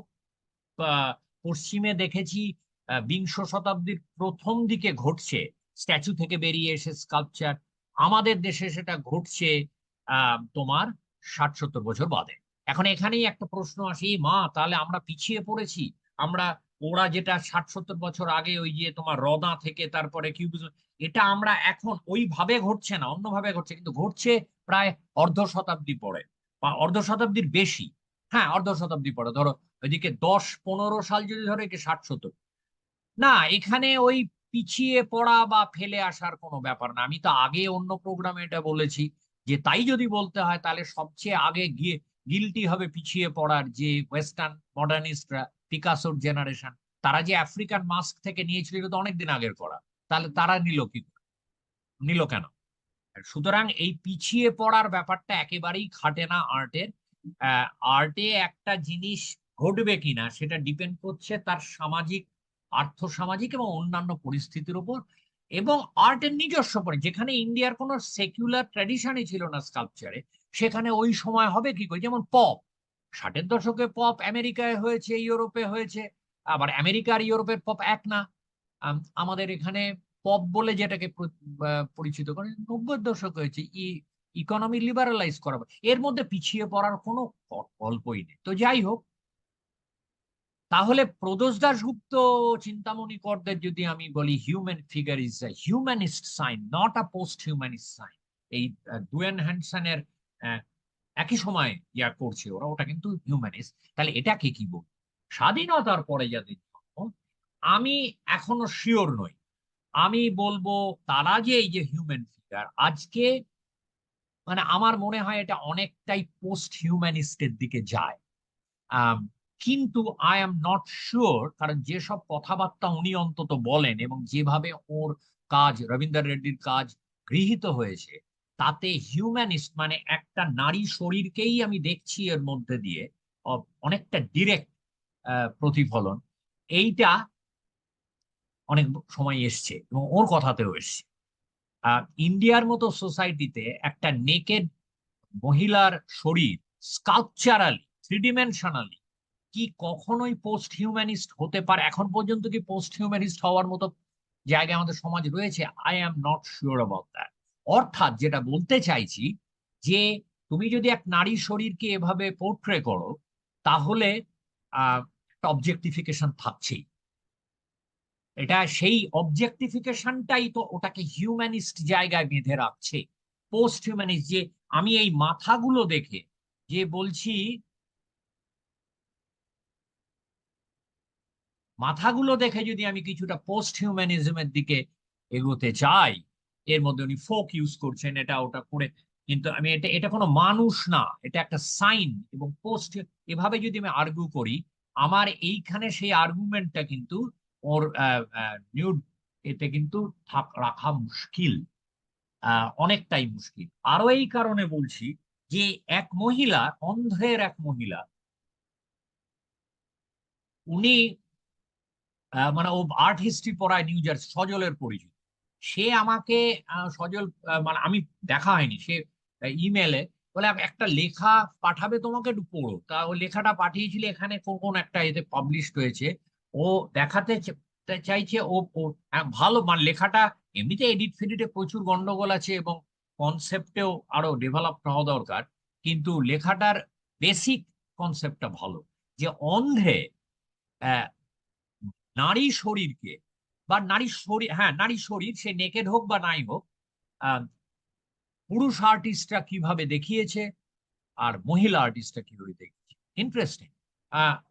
পশ্চিমে দেখেছি বিংশ শতাব্দীর প্রথম দিকে ঘটছে, স্ট্যাচু থেকে বেরিয়ে এসে স্কাল্পচার, আমাদের দেশে সেটা ঘটছে তোমার 60-70 বছর বাদে। এখন এখানেই একটা প্রশ্ন আসে, "এই মা, তাহলে আমরা পিছিয়ে পড়েছি? আমরা, ওরা যেটা 60-70 বছর আগে ওই যে তোমার রদা থেকে তারপরে কিউবিজম, এটা আমরা এখন ওইভাবে ঘটছে না, অন্যভাবে ঘটছে, কিন্তু ঘটছে প্রায় অর্ধ শতাব্দী পরে বা অর্ধ শতাব্দীর বেশি। হ্যাঁ, অর্ধ শতাব্দী পরে ধরো, ওইদিকে 10-15 সাল যদি ধরো, একে 60-70। না, এখানে ওই পিছিয়ে পড়া বা ফেলে আসার কোনো ব্যাপার না। আমি তো আগে অন্য প্রোগ্রামে এটা বলেছি যে তাই যদি বলতে হয় তাহলে সবচেয়ে আগে গিয়ে গিলটি হবে পিছিয়ে পড়ার যে ওয়েস্টার্ন মডার্নিস্টরা, পিকাসোর জেনারেশন, তারা যে আফ্রিকান মাস্ক থেকে নিয়েছিল, এটা তো অনেকদিন আগের করা, তাহলে তারা নিল কি, নিল কেন? সুতরাং এই পিছিয়ে পড়ার ব্যাপারটা একেবারেই খাটে না আর্টের। আর্টে একটা জিনিস ঘটবে কিনা সেটা ডিপেন্ড করছে তার সামাজিক, আর্থসামাজিক এবং অন্যান্য পরিস্থিতির উপর, এবং আর্টের নিজস্ব পরে। যেখানে ইন্ডিয়ার কোনো সেকুলার ট্র্যাডিশনই ছিল না স্কাল্পচারে, সেখানে ওই সময় হবে কি করে? যেমন পপ, 60-এর দশকে পপ আমেরিকায় হয়েছে, ইউরোপে হয়েছে। আবার আমেরিকা আর ইউরোপের পপ এক না। আমাদের এখানে পপ বলে যেটাকে পরিচিত করে 90-এর দশক হয়েছে। ইকোনমি লিবারালাইজ করা, এর মধ্যে পিছিয়ে পড়ার কোনো গল্পই নেই। তো যাই হোক, তাহলে প্রদোষ দাশগুপ্ত চিন্তামণি করদের যদি আমি বলি, human figure is a humanist sign, not a post humanist sign. এই ডুয়েন হ্যান্ডসনের একই সময় ইয়া করছে ওরা, ওটা কিন্তু হিউম্যানিস্ট। তাহলে এটাকে কি বল? স্বাধীনতার পরে যাদের জন্ম, আমি এখনো শিওর নই। আমি বলবো তারা যে এই যে হিউম্যান ফিগার আজকে, মানে আমার মনে হয় এটা অনেকটাই পোস্ট হিউম্যানিস্টের দিকে যায়। আম, কিন্তু আই এম নট শিওর, কারণ যেসব কথাবার্তা উনি অন্তত বলেন এবং যেভাবে ওর কাজ, রবীন্দ্র রেড্ডির কাজ গৃহীত হয়েছে, তাতে হিউম্যানিস্ট মানে একটা নারী শরীরকেই আমি দেখছি এর মধ্যে দিয়ে অনেকটা ডিরেক্ট প্রতিফলন। এইটা অনেক সময় এসছে এবং ওর কথাতেও এসছে। ইন্ডিয়ার মতো সোসাইটিতে একটা নেকেড মহিলার শরীর স্কাল্পচারালি, থ্রি ডিমেনশনালি কি কখনোই পোস্ট হিউম্যানিস্ট হতে পারে? এখন পর্যন্ত কি পোস্ট হিউম্যানিস্ট হওয়ার মতো জায়গায় আমাদের সমাজ রয়েছে? I am not sure about that. অর্থাৎ যেটা বলতে চাইছি, যে তুমি যদি এক নারী শরীরকে এভাবে পোর্ট্রে করো, তাহলে একটা অবজেক্টিফিকেশন থাকছেই। এটা সেই অবজেক্টিফিকেশনটাই তো ওটাকে হিউম্যানিস্ট জায়গায় বেঁধে রাখছে। পোস্ট হিউম্যানিস্ট যে আমি এই মাথাগুলো দেখে যে বলছি, মাথাগুলো দেখে যদি আমি কিছুটা পোস্ট হিউম্যানিজমের দিকে এগোতে চাই, এর মধ্যে উনি ফোক ইউজ করছেন, এটা ওটা করে, কিন্তু আমি এটা এটা কোনো মানুষ না, এটা একটা সাইন। এবং পোস্ট এভাবে যদি আমি আর্গু করি, আমার এইখানে সেই আর্গুমেন্টটা কিন্তু ওর নিউড এতে কিন্তু রাখা মুশকিল, অনেকটাই মুশকিল। আরো এই কারণে বলছি যে এক মহিলা, অন্ধ্রের এক মহিলা, উনি মানে ও আর্ট হিস্ট্রি পড়ায় নিউ জার্সি, সজলের পরিচিত। সে আমাকে সজল মানে আমি দেখা হয়নি, সে ইমেলে বলে একটা লেখা পাঠাবে তোমাকে, একটু পড়ো। তা ওই লেখাটা পাঠিয়েছিল, এখানে কোন কোন একটা এতে পাবলিশড হয়েছে। ও দেখাতে চাইছে ও ও ভালো, মানে লেখাটা এমনিতে এডিট ফেডিটে প্রচুর গন্ডগোল আছে এবং কনসেপ্টেও আরো ডেভেলপ হওয়া দরকার, কিন্তু লেখাটার বেসিক কনসেপ্টটা ভালো। যে অন্ধে নারী শরীরকে, বা নারী শরীর, হ্যাঁ নারী শরীর, সে নেকেড হোক বা নাই হোক, আহ, পুরুষ আর্টিস্টরা কিভাবে দেখিয়েছে আর মহিলা আর্টিস্টরা কিভাবে দেখিয়েছে। ইন্টারেস্টিং।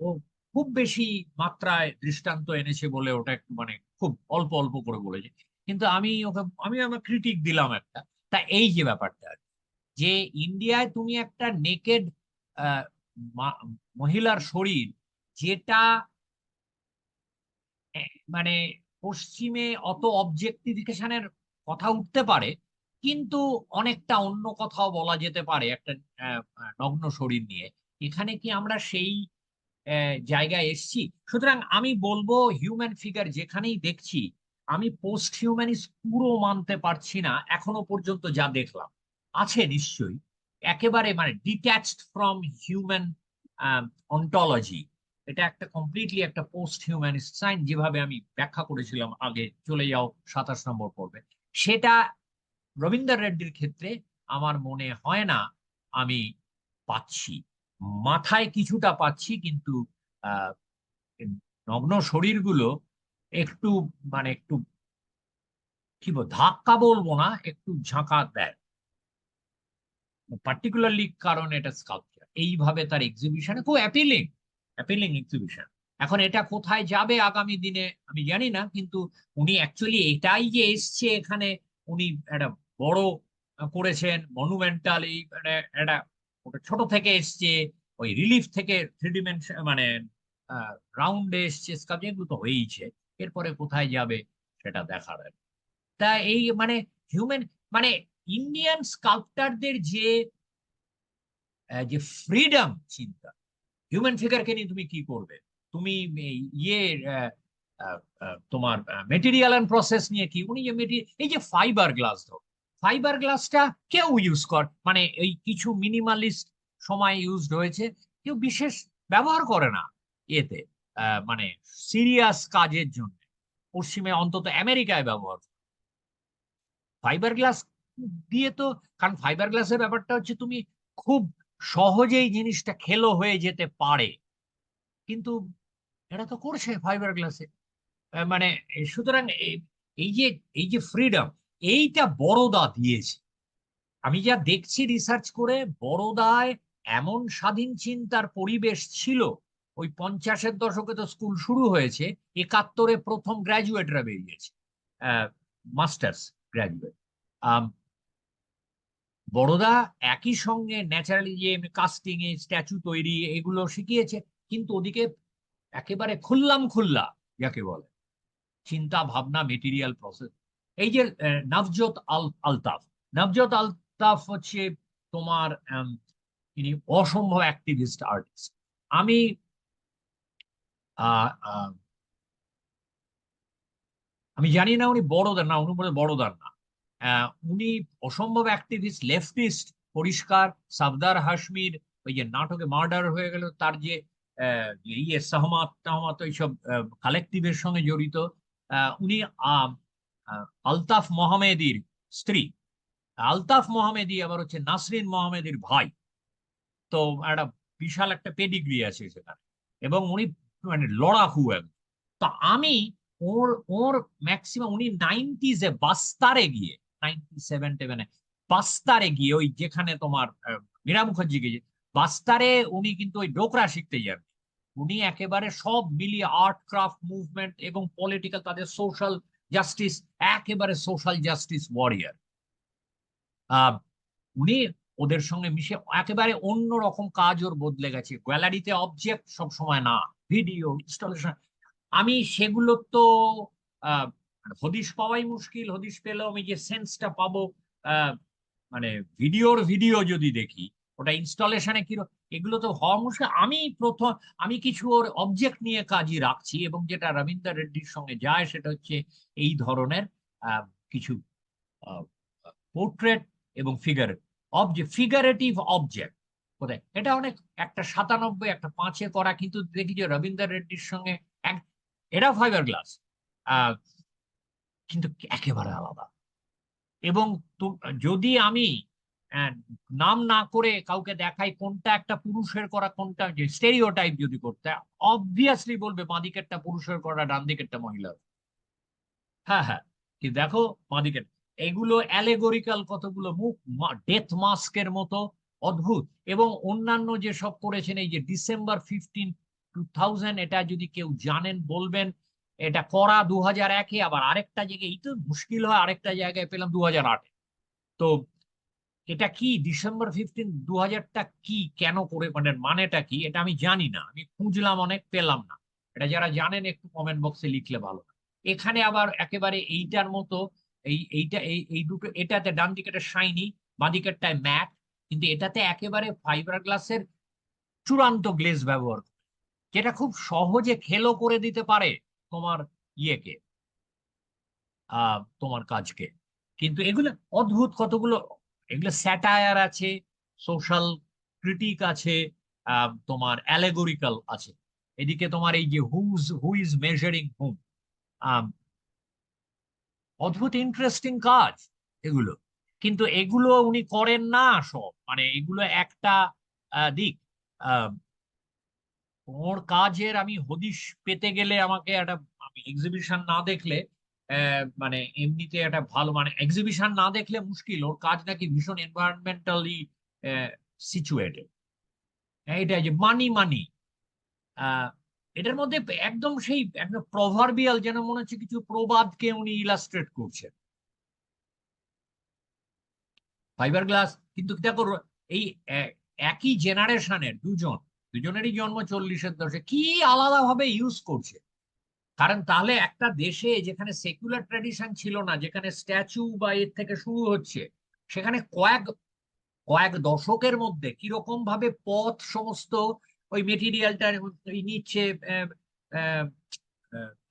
ও খুব বেশি মাত্রায় দৃষ্টান্ত এনেছে বলে ওটা একটু মানে খুব অল্প অল্প করে বলেছে, কিন্তু আমি আমার ক্রিটিক দিলাম একটা। তা এই যে ব্যাপারটা আর কি, যে ইন্ডিয়ায় তুমি একটা নেকেড মহিলার শরীর, যেটা মানে পশ্চিমে অত অবজেক্টিফিকেশনের কথা উঠতে পারে, কিন্তু অনেকটা অন্য কথাও বলা যেতে পারে একটা নগ্ন শরীর নিয়ে। এখানে কি আমরা সেই জায়গায় এসছি? সুতরাং আমি বলবো হিউম্যান ফিগার যেখানেই দেখছি, আমি পোস্ট হিউম্যানিস্ট পুরো মানতে পারছি না এখনো পর্যন্ত যা দেখলাম। আছে নিশ্চয়ই, একেবারে মানে ডিট্যাচড ফ্রম হিউম্যান অন্টোলজি। এটা একটা কমপ্লিটলি একটা পোস্ট হিউম্যানিস্ট সাইন, যেভাবে আমি ব্যাখ্যা করেছিলাম আগে, চলে যাও 27 নম্বর পর্বে। সেটা রবীন্দ্র রেড্ডির ক্ষেত্রে আমার মনে হয় না আমি পাচ্ছি। মাথায় কিছুটা পাচ্ছি, কিন্তু আহ নগ্ন শরীরগুলো একটু মানে একটু কি বল, ধাক্কা বলবো না, একটু ঝাঁকা দেয়, পার্টিকুলারলি কারণ এটা স্কাল্পচার। এইভাবে তার এক্সিবিশনে খুব অ্যাপিলিং, অ্যাপিলিং এক্সিবিশন। এখন এটা কোথায় যাবে আগামী দিনে আমি জানি না, কিন্তু উনি অ্যাকচুয়ালি এটাই যে এসছে এখানে, উনি একটা বড় করেছেন মনুমেন্টাল, এই মানে একটা ওটা ছোট থেকে এসছে, ওই রিলিফ থেকে থ্রি ডিমেনশন মানে রাউন্ডে এসছে, স্কাল্পচার এগুলো তো হয়েইছে। এরপরে কোথায় যাবে সেটা দেখার আর কি। তা এই মানে হিউম্যান মানে ইন্ডিয়ান স্কাল্পটারদের যে ফ্রিডম চিন্তা, হিউম্যান ফিগারকে নিয়ে তুমি কি করবে, তুমি ইয়ে আহ, তোমার মেটেরিয়াল এন্ড প্রসেস নিয়ে কি, উনি যে এই যে ফাইবার গ্লাস, ধর ফাইবার গ্লাসটা কেউ ইউজ মানে এই কিছু মিনিমালিস্ট সময় ইউজড হয়েছে, কেউ বিশেষ ব্যবহার করে না এতে, মানে সিরিয়াস কাজের জন্য পশ্চিমে অন্তত আমেরিকায় ব্যবহার ফাইবার গ্লাস দিয়ে। তো কারণ ফাইবার গ্লাসের ব্যাপারটা হচ্ছে তুমি খুব সহজেই জিনিসটা খেলো হয়ে যেতে পারে, কিন্তু এটা তো করছে ফাইবার গ্লাসে। মানে সুতরাং এই যে ফ্রিডম, এইটা বড়দা দিয়েছে। আমি যা দেখছি রিসার্চ করে, বড়দায় এমন স্বাধীন চিন্তার পরিবেশ ছিল। ওই 50-এর দশকে তো স্কুল শুরু হয়েছে, 71-এ প্রথম গ্র্যাজুয়েটরা বেরিয়েছে, মাস্টার্স গ্র্যাজুয়েট। বড়দা একই সঙ্গে ন্যাচারালি যে কাস্টিং এ স্ট্যাচু তৈরি এগুলো শিখিয়েছে, কিন্তু ওদিকে একেবারে খুল্লা যাকে বলে চিন্তা ভাবনা, মেটেরিয়াল প্রসেস। এই যে আলতাফ নভজোত আলতাফ হচ্ছে তোমার তিনি অসম্ভব অ্যাক্টিভিস্ট আর্টিস্ট। আমি আহ, আহ, আমি জানি না উনি বড়দার না, উনি বলে বড়দার না, উনি অসম্ভব অ্যাক্টিভিস্ট, লেফটিস্ট পরিষ্কার। সাফদার হাশমির ওই যে নাটকে মার্ডার হয়ে গেল, তার যে ইয়ে সহমত টহমত এইসব কালেকটিভের সঙ্গে জড়িত। উনি আলতাফ মোহামেদির স্ত্রী। আলতাফ মোহামেদি আবার হচ্ছে নাসরিন মোহামেদির ভাই। তো একটা বিশাল একটা পেডিগ্রি আছে সেখানে, এবং উনি মানে লড়াকু একদম। তো আমি ওর ওর ম্যাক্সিমাম উনি 90s-এ বাস্তারে গিয়ে, 97-টেনে বাস্তারে গিয়ে, ওই যেখানে তোমার মীরা মুখার্জি গিয়ে বাস্তারে, উনি কিন্তু ওই ডোকরা শিখতে যান। উনি একেবারে সব মিলিয়ে আর্ট ক্রাফট মুভমেন্ট এবং পলিটিক্যাল, তাদের সোশ্যাল জাস্টিস, একেবারে সোশ্যাল জাস্টিস ওয়ারিয়ার। উনি ওদের সঙ্গে মিশে একেবারে অন্য রকম কাজ ওর বদলে গেছে। গ্যালারিতে অবজেক্ট সব সময় না, ভিডিও ইনস্টলেশন। আমি সেগুলো তো আহ, হদিশ পাওয়াই মুশকিল। হদিশ পেলেও আমি যে সেন্সটা পাবো, মানে ভিডিও যদি দেখি, ওটা ইনস্টলেশনে কি এগুলো তো হওয়া মুশকিল। আমি কিছু ওর অবজেক্ট নিয়ে কাজই রাখছি, এবং যেটা রবীন্দ্র রেড্ডির সঙ্গে যায় সেটা হচ্ছে এই ধরনের কিছু পোর্ট্রেট এবং ফিগারেটিভ অবজেক্ট। কোথায় এটা অনেক, একটা 97 একটা 5-এ করা, কিন্তু দেখি যে রবীন্দ্র রেড্ডির সঙ্গে এক, এটা ফাইবার গ্লাস, কিন্তু একেবারে আলাদা। এবং যদি আমি আহ, নাম না করে কাউকে দেখাই কোনটা একটা পুরুষের করা, কোনটা যে স্টেরিওটাইপ যদি করতে, অবভিয়াসলি বলবে বাঁ দিকেরটা পুরুষের করা, ডান দিকেরটা মহিলার। হ্যাঁ হ্যাঁ, কি দেখো বাঁদিকে এগুলো অ্যালেগোরিক্যাল কতগুলো মুখ, ডেথ মাস্কের মতো অদ্ভুত। এবং অন্যান্য যে সব করেছেন, এই যে ডিসেম্বর 15, 2000, এটা যদি কেউ জানেন বলবেন। এটা করা 2001-এ, আবার আরেকটা জায়গায়, এই তো মুশকিল হয়, আরেকটা জায়গায় পেলাম 2008-এ। তো এটা কি ডিসেম্বর 15, 2000টা কি, কেন করে, মানে মানেটা কি, এটা আমি জানি না, আমি খুঁজলাম অনেক, পেলাম না। এটা যারা জানেন একটু কমেন্ট বক্সে লিখলে ভালো হয়। এখানে আবার একেবারে এইটার মতো, এইটা এই দুটো, এটাতে ডান দিকেটা শাইনি, বাঁ দিকেরটায় ম্যাট, কিন্তু এটাতে একেবারে ফাইবার গ্লাসের চূড়ান্ত গ্লেজ ব্যবহার করে, যেটা খুব সহজে খেলো করে দিতে পারে তোমার ইয়েকে, তোমার কাজকে। কিন্তু এগুলো অদ্ভুত কতগুলো, এগুলো স্যাটায়ার আছে, সোশ্যাল ক্রিটিক আছে, তোমার অ্যালেগোরিক্যাল আছে। এদিকে তোমার এই যে হু ইজ মেজারিং হুম, অদ্ভুত ইন্টারেস্টিং কাজ এগুলো। কিন্তু এগুলো উনি করেন না সব, মানে এগুলো একটা দিক। আহ, ওর কাজের আমি হদিশ পেতে গেলে আমাকে একটা, আমি এক্সিবিশন না দেখলে, মানে এমনিতে একটা ভালো, মানে এক্সিবিশন না দেখলে মুশকিল। ওর কাজ নাকি ভীষণ এনভায়রনমেন্টালি সিচুয়েটেড। এটা যে মানি মানি, এটার মধ্যে একদম সেই একদম প্রভার্বিয়াল, যেন মনে হচ্ছে কিছু প্রবাদকে উনি ইলাস্ট্রেট করছেন। ফাইবার গ্লাস কিন্তু দেখো, এই একই জেনারেশনের দুজনেরই জন্ম 40-এর দশকে, কি আলাদাভাবে ইউজ করছে। কারণ তাহলে একটা দেশে যেখানে সেকুলার ট্র্যাডিশন ছিল না, যেখানে স্ট্যাচু বা এর থেকে শুরু হচ্ছে, সেখানে কয়েক কয়েক দশকের মধ্যে কিরকম ভাবে পথ সমস্ত ওই মেটেরিয়ালটা নিচ্ছে,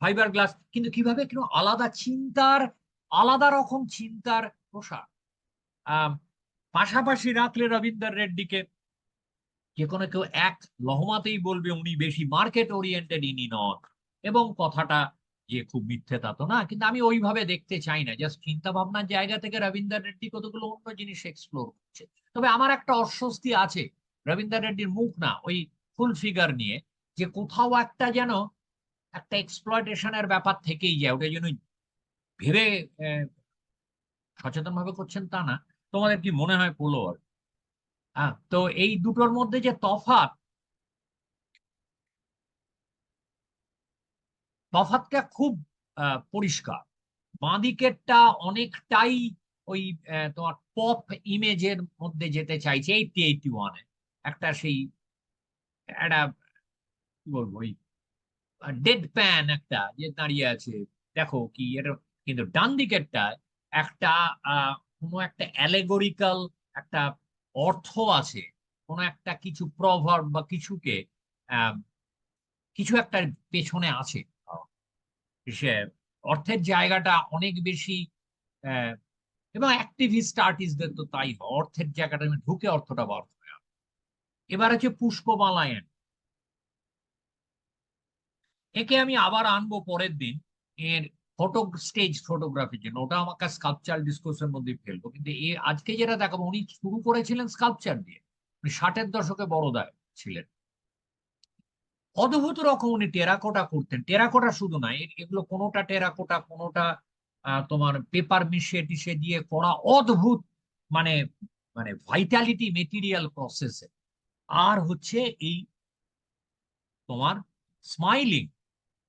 ফাইবার গ্লাস, কিন্তু কিভাবে কেন আলাদা চিন্তার, আলাদা রকম চিন্তার প্রসার। আহ পাশাপাশি রাখলে রবীন্দ্র রেড্ডিকে যে কোনো কেউ এক লহমাতেই বলবে উনি বেশি মার্কেট ওরিয়েন্টেড, ইনি নন। এবং কথাটা যে খুব মিথ্যে তা তো না, কিন্তু আমি ওইভাবে দেখতে চাই না। জাস্ট চিন্তা ভাবনার জায়গা থেকে রবীন্দ্র রেড্ডি কতগুলো অন্য জিনিস এক্সপ্লোর করছে। তবে আমার একটা অস্বস্তি আছে রবীন্দ্র রেড্ডির মুখ না ওই ফুল ফিগার নিয়ে, যে কোথাও একটা যেন একটা এক্সপ্লয়টেশনের ব্যাপার থেকেই যায়। ওটা যেন ভেবে সচেতন ভাবে করছেন তা না। তোমাদের কি মনে হয় পোলোয়ার? হ্যাঁ, তো এই দুটোর মধ্যে যে তফাৎ, তফাৎটা খুব পরিষ্কার। বাঁ দিকেরটা অনেকটাই ওই তোমার পপ ইমেজের মধ্যে যেতে চাইছে 80-81-এ, একটা সেই একটা কি বলবো ওই ডেড প্যান একটা যে দাঁড়িয়ে আছে, দেখো কি এটা। কিন্তু ডান দিকেরটা একটা কোনো একটা অ্যালেগোরিক্যাল একটা অর্থ আছে, কোনো একটা কিছু প্রভার্ব বা কিছুকে আহ, কিছু একটা পেছনে আছে। সে অর্থের জায়গাটা অনেক বেশি, আহ, এবং অ্যাক্টিভিস্ট আর্টিস্টদের তো তাই হয়, অর্থের জায়গাটা ঢুকে অর্থটা বার করে আনে। এবার হচ্ছে পুষ্পমালায়ন, একে আমি আবার আনবো পরের দিন এর ফটো স্টেজ ফটোগ্রাফির জন্য। ওটা আমাকে স্কাল্পচার ডিসকোর্সের মধ্যে ফেলবো, কিন্তু আজকে যেটা দেখাবো, উনি শুরু করেছিলেন স্কাল্পচার দিয়ে। উনি 60-এর দশকে বড়দায় ছিলেন। অদ্ভুত রকম উনি টেরাকোটা করতেন। টেরাকোটা শুধু নয়, এগুলো কোনোটা টেরাকোটা, কোনোটা তোমার পেপার মিশিয়ে টিশে দিয়ে করা অদ্ভুত, মানে মানে ভাইটালিটি মেটেরিয়াল প্রসেসে। আর হচ্ছে এই তোমার স্মাইলিং,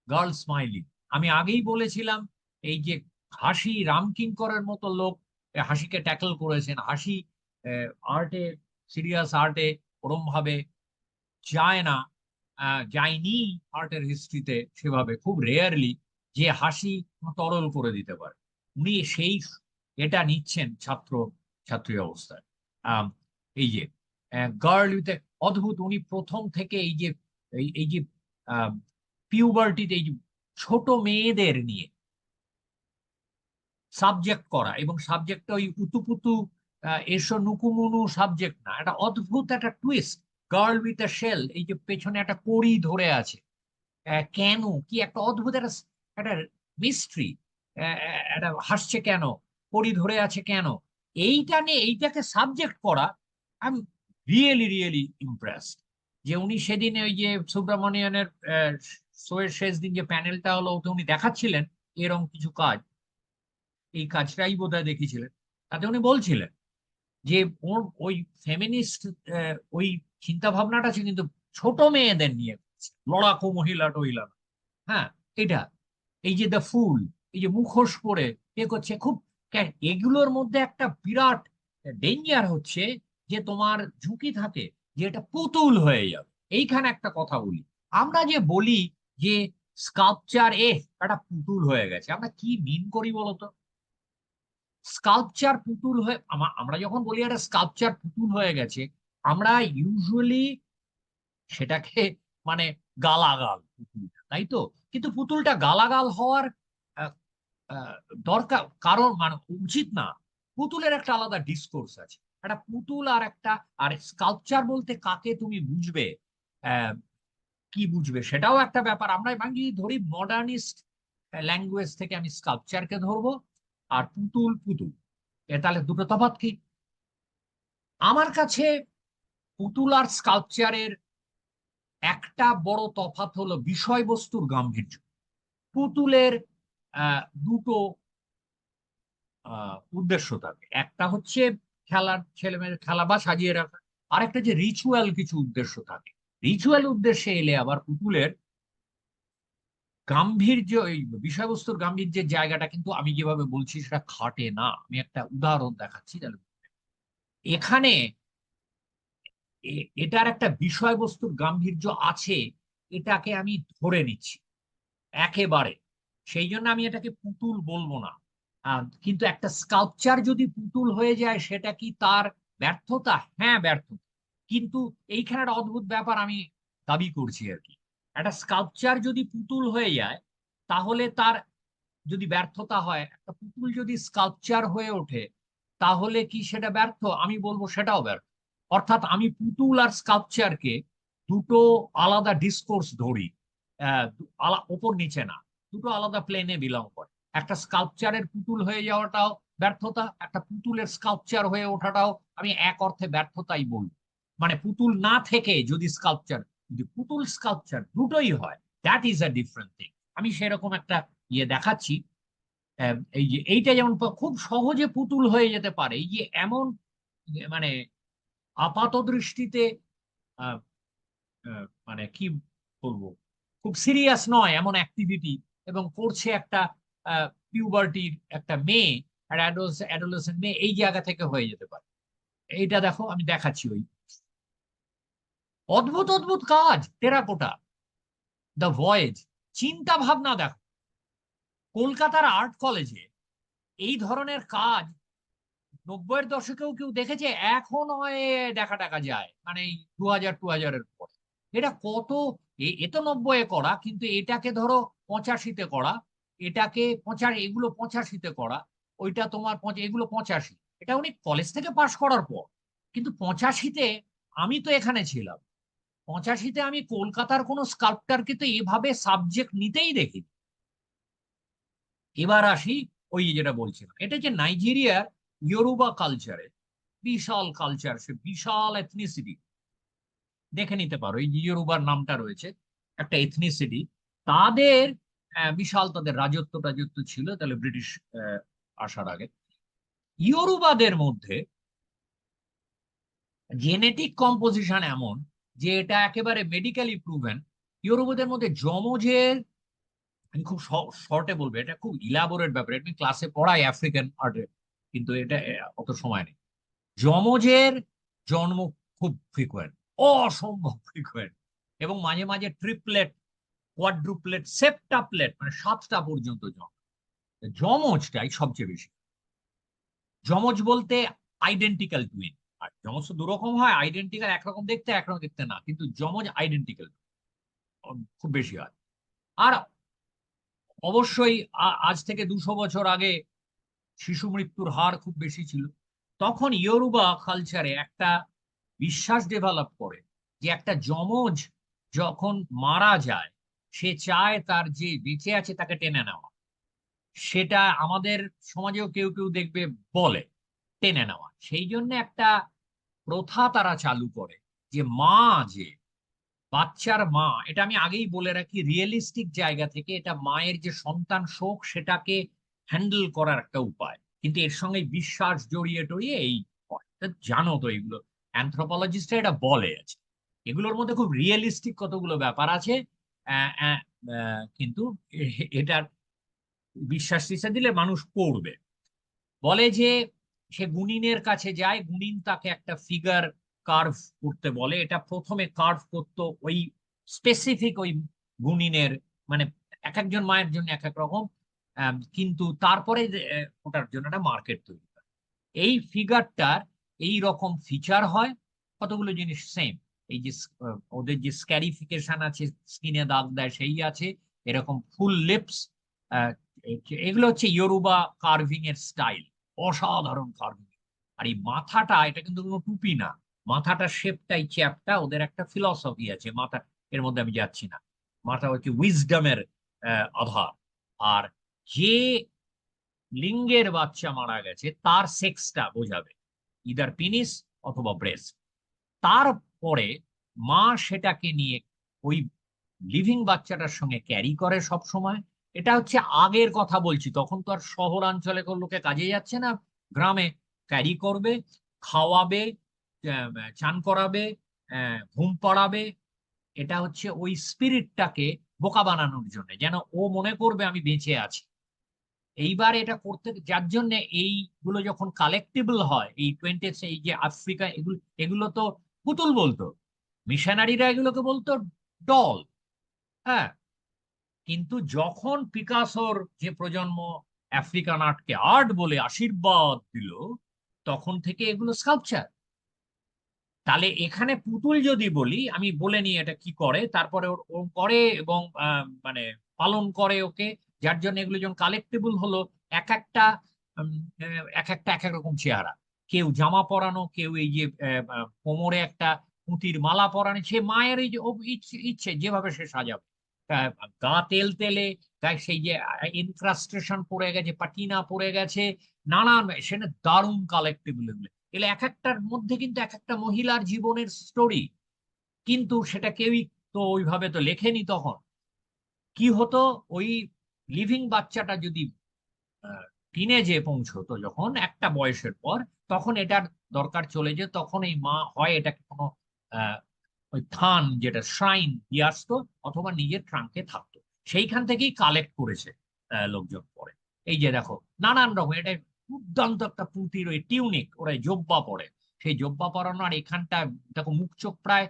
গার্ল স্মাইলিং। আমি আগেই বলেছিলাম এই যে হাসি রামকিঙ্করের মতো লোক হাসিকে ট্যাকল করেছেন। হাসি আর্টে, সিরিয়াস আর্টে ওরম ভাবে যায় না, যায়নি আর্টের হিস্ট্রিতে সেভাবে, খুব রেয়ারলি যে হাসি তরল করে দিতে পারে। উনি সেই এটা নিচ্ছেন ছাত্রী অবস্থায়। আম, এই যে গার্ল উইথ, অদ্ভুত। উনি প্রথম থেকে এই যে এই যে পিউবার্টিতে এই যে ছোট মেয়েদের নিয়ে সাবজেক্ট করা, এবং সাবজেক্টটা ওই উতুপুতু এসো নুকুমুনু সাবজেক্ট না, একটা অদ্ভুত একটা twist. Girl with a shell, এই যে পেছনে একটা কড়ি ধরে আছে, কেন কি একটা অদ্ভুত একটা একটা মিস্ট্রি, একটা হাসছে কেন, কড়ি ধরে আছে কেন, এইটা নিয়ে এইটাকে সাবজেক্ট করা। I am really really impressed যে উনি সেদিন ওই যে সুব্রমণিয়ানের শোয়ের শেষ দিন যে প্যানেলটা হলো, ওতে উনি দেখাচ্ছিলেন এরকম কিছু কাজ, এই কাজটাই বোধহয় দেখিয়েছিলেন। তাতে উনি বলছিলেন যে ওর ওই ফেমিনিস্ট ওই চিন্তা ভাবনাটা আছে, কিন্তু ছোট মেয়েদের নিয়ে করছে, লড়াকু মহিলা টহিলা না। হ্যাঁ, এটা এই যে দ্য ফুল, এই যে মুখোশ পরে এ করছে খুব, এগুলোর মধ্যে একটা বিরাট ডেঞ্জার হচ্ছে যে তোমার ঝুঁকি থাকে যে এটা পুতুল হয়ে যাবে। এইখানে একটা কথা বলি, আমরা যে বলি যে স্কাল্পচার একটা পুতুল হয়ে গেছে, আমরা কি মিন করি বলতো? স্কাল্পচার পুতুল হয়ে আমরা যখন বলি একটা স্কাল্পচার পুতুল হয়ে গেছে, আমরা ইউজুয়ালি সেটাকে মানে গালাগাল পুতুলটা, তাই তো? কিন্তু পুতুলটা গালাগাল হওয়ার আহ, আহ, দরকার কারণ মানে উচিত না। পুতুলের একটা আলাদা ডিসকোর্স আছে, একটা পুতুল আর একটা, আর স্কাল্পচার বলতে কাকে তুমি বুঝবে, আহ, কি বুঝবে সেটাও একটা ব্যাপার। আমরা যদি ধরি মডার্নিস্ট ল্যাঙ্গুয়েজ থেকে আমি স্কাল্পচারকে ধরবো, আর পুতুল পুতুল, তাহলে দুটো তফাৎ কি? আমার কাছে পুতুল আর স্কাল্পচারের একটা বড় তফাৎ হলো বিষয়বস্তুর গাম্ভীর্য। পুতুলের দুটো উদ্দেশ্য থাকে, একটা হচ্ছে খেলার, ছেলেমেয়ের খেলা বা সাজিয়ে রাখা, আরেকটা যে রিচুয়াল কিছু উদ্দেশ্য থাকে। রিচুয়াল উদ্দেশ্যে এলে আবার পুতুলের গাম্ভীর্য, এই বিষয়বস্তুর গাম্ভীর্যের জায়গাটা কিন্তু আমি যেভাবে বলছি সেটা খাটে না। আমি একটা উদাহরণ দেখাচ্ছি তাহলে। এখানে এটার একটা বিষয়বস্তুর গাম্ভীর্য আছে, এটাকে আমি ধরে নিচ্ছি একেবারে, সেই জন্য আমি এটাকে পুতুল বলবো না। কিন্তু একটা স্কাল্পচার যদি পুতুল হয়ে যায় সেটা কি তার ব্যর্থতা? হ্যাঁ, ব্যর্থতা। কিন্তু এইখানে একটা অদ্ভুত ব্যাপার আমি দাবি করছি আর কি, একটা স্কাল্পচার যদি পুতুল হয়ে যায় তাহলে তার যদি ব্যর্থতা হয়, একটা পুতুল যদি স্কাল্পচার হয়ে ওঠে তাহলে কি সেটা ব্যর্থ? আমি বলবো সেটাও ব্যর্থ। অর্থাৎ আমি পুতুল আর স্কাল্পচারকে দুটো আলাদা ডিসকোর্স ধরি, ওপর নিচে না, দুটো আলাদা প্লেনে বিলং করে। একটা স্কাল্পচারের পুতুল হয়ে যাওয়াটাও ব্যর্থতা, একটা পুতুলের স্কাল্পচার হয়ে ওঠাটাও আমি এক অর্থে ব্যর্থতাই বলবো। মানে পুতুল না থেকে যদি স্কাল্পচার, যদি পুতুল স্কাল্পচার দুটোই হয়, that is a different thing. আমি সেরকম একটা দেখাচ্ছি। এই যে এইটা যেমন খুব সহজে পুতুল হয়ে যেতে পারে, এই যে এমন মানে আপাত দৃষ্টিতে আহ, মানে কি বলবো, খুব সিরিয়াস নয় এমন অ্যাক্টিভিটি, এবং করছে একটা পিউবার্টির একটা মেয়ে, আর অ্যাডোলেসেন্ট মেয়ে, এই জায়গা থেকে হয়ে যেতে পারে। এইটা দেখো, আমি দেখাচ্ছি ওই অদ্ভুত অদ্ভুত কাজ, টেরাকোটা, দ্য ভয়েজ, চিন্তা ভাবনা দেখো। কলকাতার আর্ট কলেজে এই ধরনের কাজ 90-এর দশকেও কেউ দেখেছে? এখন হয় দেখা টাকা যায়, মানে এই 2000-2000-এর পর। এটা কত, এ তো 90-এ করা, কিন্তু এটাকে ধরো 85-তে করা, এটাকে এগুলো 85-তে করা, ওইটা তোমার এগুলো 85। এটা উনি কলেজ থেকে পাশ করার পর, কিন্তু 85-তে আমি তো এখানে ছিলাম, 85-তে আমি কলকাতার কোনো স্কাল্পটারকে তো এভাবে সাবজেক্ট নিতেই দেখিনি। এবার আসি ওই যেটা বলছিলাম, এটা যে নাইজেরিয়ার ইয়োরুবা কালচারে বিশাল কালচার, সে বিশাল এথনিসিটি, দেখে নিতে পারো এই যে ইয়োরুবার নামটা রয়েছে, একটা এথনিসিটি। তাদের বিশাল তাদের রাজত্ব টাজত্ব ছিল তাহলে ব্রিটিশ আসার আগে। ইয়োরুবাদের মধ্যে জেনেটিক কম্পোজিশন এমন যে এটা একেবারে মেডিকেলি প্রুভেন। ইয়োরুবাদের মধ্যে যমজের, আমি খুব শর্টে বলবো, এটা খুব ইলাবোরেট ব্যাপার, এটা ক্লাসে পড়াই আফ্রিকান আর্টে, কিন্তু এটা অত সময় নেই। যমজের জন্ম খুব ফ্রিকোয়েন্ট, অসম্ভব ফ্রিকোয়েন্ট, এবং মাঝে মাঝে ট্রিপলেট, কোয়াড্রুপ্লেট, সেপ্টাপ্লেট, মানে 7টা পর্যন্ত জন্ম। যমজটাই সবচেয়ে বেশি। যমজ বলতে আইডেন্টিক্যাল টুইন। আর যমজ তো দুরকম হয়, আইডেন্টিক্যাল একরকম দেখতে একরকম দেখতে না, কিন্তু যমজ আইডেন্টিক্যাল খুব বেশি হয়। আর অবশ্যই আজ থেকে 200 বছর আগে শিশু মৃত্যুর হার খুব বেশি ছিল। তখন ইয়োরুবা কালচারে একটা বিশ্বাস ডেভেলপ করে যে একটা যমজ যখন মারা যায়, সে চায় তার যে বেঁচে আছে তাকে টেনে নেওয়া। সেটা আমাদের সমাজেও কেউ কেউ দেখবে বলে টেনে নেওয়া। সেই জন্য একটা প্রথা তারা চালু করে যে মা, যে বাচ্চার মা, এটা আমি আগেই বলে রাখি, রিয়েলিস্টিক জায়গা থেকে এটা মায়ের যে সন্তান শোক সেটাকে হ্যান্ডেল করার একটা উপায়, কিন্তু এর সঙ্গে বিশ্বাস জড়িয়ে টড়িয়ে এই হয়। তা জানো তো এগুলো, অ্যানথ্রোপোলজিস্টরা এটা বলে আছে, এগুলোর মধ্যে খুব রিয়েলিস্টিক কতগুলো ব্যাপার আছে। কিন্তু এটার বিশ্বাস টিসা দিলে মানুষ করবে। বলে যে সে গুনিনের কাছে যায়, গুনিন তাকে একটা ফিগার কার্ভ করতে বলে। এটা প্রথমে কার্ভ করতো ওই স্পেসিফিক ওই গুনিনের, মানে এক একজন মায়ের জন্য এক এক রকম, কিন্তু তারপরে ওটার জন্য একটা মার্কেট তৈরি করে। এই ফিগারটার এই রকম ফিচার হয়, কতগুলো জিনিস সেম, এই যে ওদের যে স্ক্যারিফিকেশন আছে, স্কিনে দাগ দেয় সেই আছে, এরকম ফুল লিপস, এগুলো হচ্ছে ইয়োরুবা কার্ভিং এর স্টাইল, অসাধারণ কার্ভিং। আর এই মাথাটা, এটা কিন্তু কোনো টুপি না, মাথাটা শেপটাই চ্যাপটা, ওদের একটা ফিলসফি আছে মাথা, এর মধ্যে আমি যাচ্ছি না। মাথা হচ্ছে উইজডমের আধার। আর যে লিঙ্গের বাচ্চা মারা গেছে তার সেক্সটা বোঝাবে, ইদার পিনিস অথবা ব্রেস্ট। তারপরে মা সেটাকে নিয়ে ওই লিভিং বাচ্চাটার সঙ্গে ক্যারি করে সব সময়। এটা হচ্ছে আগের কথা বলছি, তখন তো আর শহরাঞ্চলে কোনো লোকে কাজে যাচ্ছে না, গ্রামে ক্যারি করবে, খাওয়াবে, চান করাবে, ঘুম পাড়াবে। এটা হচ্ছে ওই স্পিরিটটাকে বোকা বানানোর জন্য, যেন ও মনে করবে আমি বেঁচে আছি। এইবার এটা করতে, যার জন্য এইগুলো যখন কালেক্টেবল হয়, এই 20, এই যে আফ্রিকা, এগুলো এগুলো তো পুতুল বলতো, মিশনারিরা এগুলোকে বলতো ডল। হ্যাঁ, কিন্তু যখন পিকাসোর যে প্রজন্ম আফ্রিকান আর্টকে আর্ট বলে আশীর্বাদ দিল, তখন থেকে এগুলো স্কাল্পচার। তাহলে এখানে পুতুল যদি বলি, আমি বলে নিই এটা কি করে, তারপরে ও করে এবং মানে পালন করে ওকে, যার জন্য এগুলো যখন কালেক্টেবল হলো, এক একটা এক এক রকম চেহারা। কেউ জামা পরানো, কেউ এই যে কোমরে একটা পুঁতির মালা পরানো, সে মায়ের এই যে ইচ্ছে যেভাবে সে সাজাবে। আহ, গা তেল তেলে, গায়ে সেই যে ইনক্রাস্টেশন পড়ে গেছে, পাটিনা পড়ে গেছে, নানান সেটা দারুণ কালেক্টেবল এগুলো। এগুলো এক একটার মধ্যে কিন্তু এক একটা মহিলার জীবনের স্টোরি। কিন্তু সেটা কেউই তো ওইভাবে তো লেখেনি তখন। কি হতো, ওই লিভিং বাচ্চাটা যদি টিনেজে পৌঁছতো যখন একটা বয়সের পর, তখন এটার দরকার চলে যেত, তখন এই মা হয় এটাকে কোনো আহ, ওই থান যেটা শ্রাইন দিয়ে আসতো, অথবা নিজের ট্রাঙ্কে থাকতো। সেইখান থেকেই কালেক্ট করেছে লোকজন পরে। এই যে দেখো নানান রকম, এটা দুর্দান্ত একটা পুঁতির ওই টিউনিক, ওরা জোব্বা পরে, সেই জোব্বা পরানো। আর এখানটা দেখো মুখ চোখ প্রায়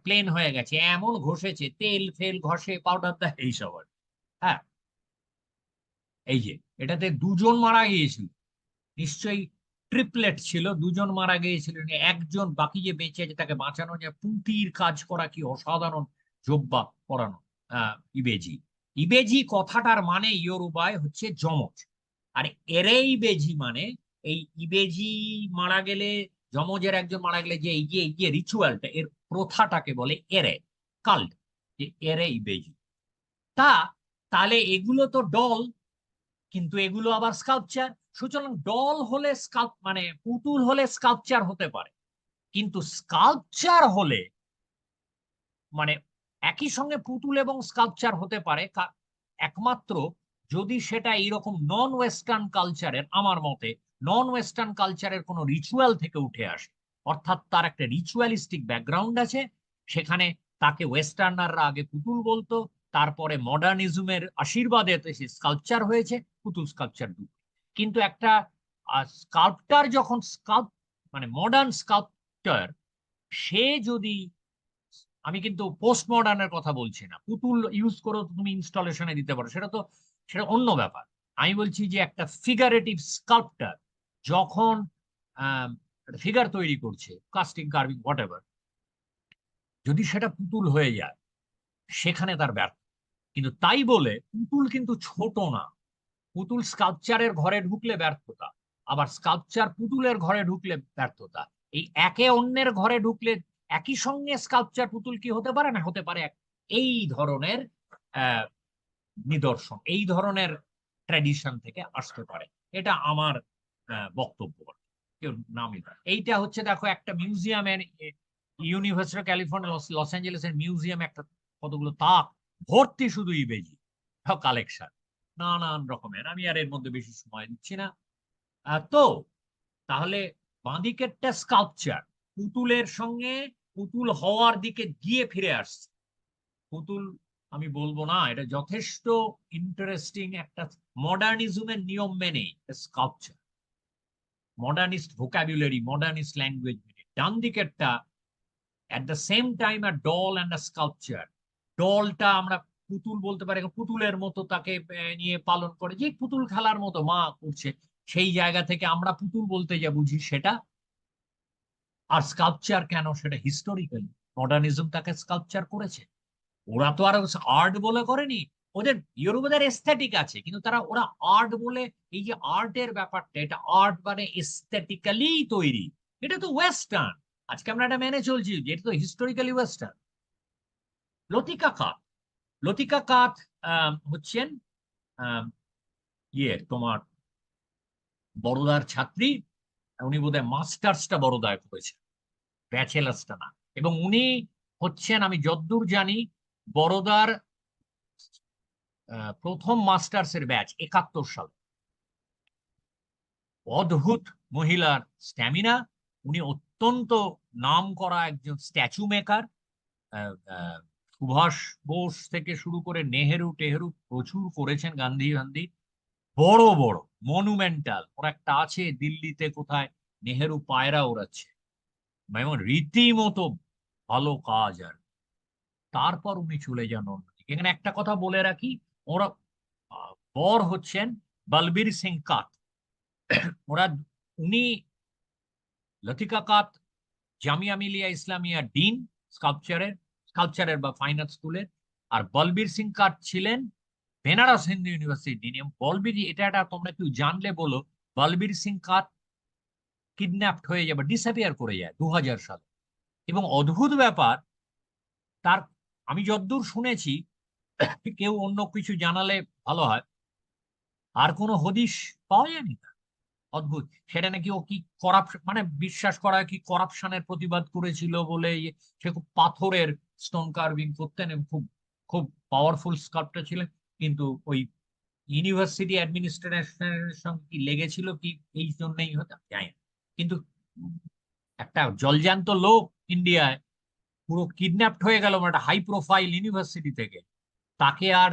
প্লেন হয়ে গেছে, এমন ঘষেছে, তেল ফেল ঘষে, পাউডার দেয়, এইসব আর কি। হ্যাঁ, এই যে এটাতে দুজন মারা গিয়েছিল, নিশ্চয়ই ট্রিপলেট ছিল, দুজন মারা গিয়েছিল, একজন বাকি যে বেঁচে আছে তাকে বাঁচানো যায়। পুঁতির কাজ করা কি অসাধারণ, জোব্বা পরানো। ইবেজি, ইবেজি কথাটার মানে ইয়োরুবায় হচ্ছে যমজ। আর এরে ইবেজি মানে, এই ইবেজি মারা গেলে, যমজের একজন মারা গেলে যে এই যে রিচুয়ালটা, এর প্রথাটাকে বলে এরে কাল্ট, যে এরে ইবেজি। তা তাহলে এগুলো তো ডল, কিন্তু এগুলো আবার স্কাল্পচার। সুতরাং ডল হলে মানে পুতুল হলে স্কাল্পচার হতে পারে, কিন্তু স্কাল্পচার হলে মানে একই সঙ্গে পুতুল এবং স্কাল্পচার হতে পারে একমাত্র যদি সেটা এইরকম নন ওয়েস্টার্ন কালচারের, আমার মতে নন ওয়েস্টার্ন কালচারের কোনো রিচুয়াল থেকে উঠে আসে। অর্থাৎ তার একটা রিচুয়ালিস্টিক ব্যাকগ্রাউন্ড আছে, সেখানে তাকে ওয়েস্টার্নাররা আগে পুতুল বলতো, তারপরে মডার্নিজমের আশীর্বাদে সে স্কাল্পচার হয়েছে, পুতুল স্কাল্পচার দুটো। কিন্তু একটা স্কাল্পটার যখন মানে মডার্ন স্কাল্পচার, সে যদি, আমি কিন্তু পোস্ট মডার্নের কথা বলছি না, পুতুল ইউজ করে তুমি ইনস্টলেশনে দিতে পারো, সেটা অন্য ব্যাপার। আমি বলছি যে একটা ফিগারেটিভ স্কাল্পটার যখন ফিগার তৈরি করছে, কাস্টিং কার্ভিং হোয়াট এভার, যদি সেটা পুতুল হয়ে যায়, সেখানে তার ব্যর্থ। কিন্তু তাই বলে পুতুল কিন্তু ছোট না। পুতুল স্কাল্পচারের ঘরে ঢুকলে ব্যর্থতা, আবার স্কাল্পচার পুতুলের ঘরে ঢুকলে ব্যর্থতা। এই একে অন্যের ঘরে ঢুকলে, একই সঙ্গে স্কাল্পচার পুতুল কি হতে পারে না, হতে পারে। এই ধরনের আহ নিদর্শন, এই ধরনের ট্র্যাডিশন থেকে আসতে পারে, এটা আমার বক্তব্য। কেউ নামই না। এইটা হচ্ছে দেখো একটা মিউজিয়ামের, ইউনিভার্সিটি অফ ক্যালিফোর্নিয়া লস অ্যাঞ্জেলেসের মিউজিয়াম, একটা কতগুলো তাক ভর্তি শুধু ইবেজি কালেকশন, নানান রকমের। আমি আর এর মধ্যে বেশি সময় দিচ্ছি না। তো তাহলে বাঁদিকেরটা স্কাল্পচার, পুতুলের সঙ্গে পুতুল হওয়ার দিকে গিয়ে ফিরে আসছে। পুতুল আমি বলবো না, এটা যথেষ্ট ইন্টারেস্টিং একটা মডার্নিজমের নিয়ম মেনে sculpture, modernist vocabulary, modernist language মেনে। ডান দিকেরটা at the same time a doll and a sculpture. ডলটা আমরা পুতুল বলতে পারি, পুতুলের মতো তাকে নিয়ে পালন করে, যে পুতুল খেলার মতো মা করছে, সেই জায়গা থেকে আমরা পুতুল বলতে যা বুঝি সেটা। আর স্কাল্পচার কেন, সেটা হিস্টোরিক্যালি মডার্নিজম তাকে স্কাল্পচার করেছে। ওরা তো আর আর্ট বলে করেনি, ওদের ইউরোপের এস্থেটিক আছে, কিন্তু ওরা আর্ট বলে, এই যে আর্টের ব্যাপারটা, এটা আর্ট মানে এস্থেটিক্যালি তৈরি, এটা তো ওয়েস্টার্ন। আজকে আমরা এটা মেনে চলছি যে এটা তো হিস্টোরিক্যালি ওয়েস্টার্ন। লতিকা কাত, লতিকা কাত হচ্ছেন আহ, তোমার বড়োদার ছাত্রী। উনি বোধহয় মাস্টার্সটা বড়োদায় করেছেন, ব্যাচেলার্সটা না। এবং উনি হচ্ছেন, আমি যদ্দূর জানি, বড়োদার প্রথম মাস্টার্সের ব্যাচ 71 সাল। অদ্ভুত মহিলার স্ট্যামিনা, উনি অত্যন্ত নাম করা একজন স্ট্যাচু মেকার। সুভাষ বোস থেকে শুরু করে নেহেরু টেহেরু প্রচুর করেছেন, গান্ধী গান্ধী, বড় বড় মনুমেন্টাল। ওর একটা আছে দিল্লিতে কোথায়, নেহেরু পায়রা ওড়াচ্ছে, এবং রীতিমতো ভালো কাজ। আর তারপর উনি চলে যান অন্যদিকে। এখানে একটা কথা বলে রাখি, ওরা বর হচ্ছেন বলবীর সিং কাত। ওরা উনি লতিকা কাত জামিয়া মিলিয়া ইসলামিয়া ডিন স্কাল্পচারের বা ফাইন আর্ট স্কুলের, আর বলবীর সিং কাত ছিলেন বেনারস হিন্দু ইউনিভার্সিটি ডিন। এবং বলবীর, এটা একটা তোমরা কেউ জানলে বলো, বলবীর সিং কাত কিডন্যাপড হয়ে যাবে, ডিসঅ্যাপিয়ার করে যায় 2000 সালে। এবং অদ্ভুত ব্যাপার, তার, আমি যতদূর শুনেছি, কেউ অন্য কিছু জানালে ভালো হয়, আর কোনো হদিশ পাওয়া যায়নি তার। অদ্ভুত। সেটা নাকি ও কি করাপশন, মানে বিশ্বাস করা হয় কি করাপশনের প্রতিবাদ করেছিল বলে সে খুব পাথরের স্টোন কার্ভিং করতেন এবং খুব খুব পাওয়ারফুল স্কাল্পচার ছিলেন। কিন্তু ওই ইউনিভার্সিটি অ্যাডমিনিস্ট্রেশনের সঙ্গে কি লেগেছিল কি, এই জন্যই হতো জানি না। কিন্তু একটা জলজান্ত লোক ইন্ডিয়ায় পুরো কিডন্যাপড হয়ে গেল, একটা হাই প্রোফাইল ইউনিভার্সিটি থেকে, তাকে আর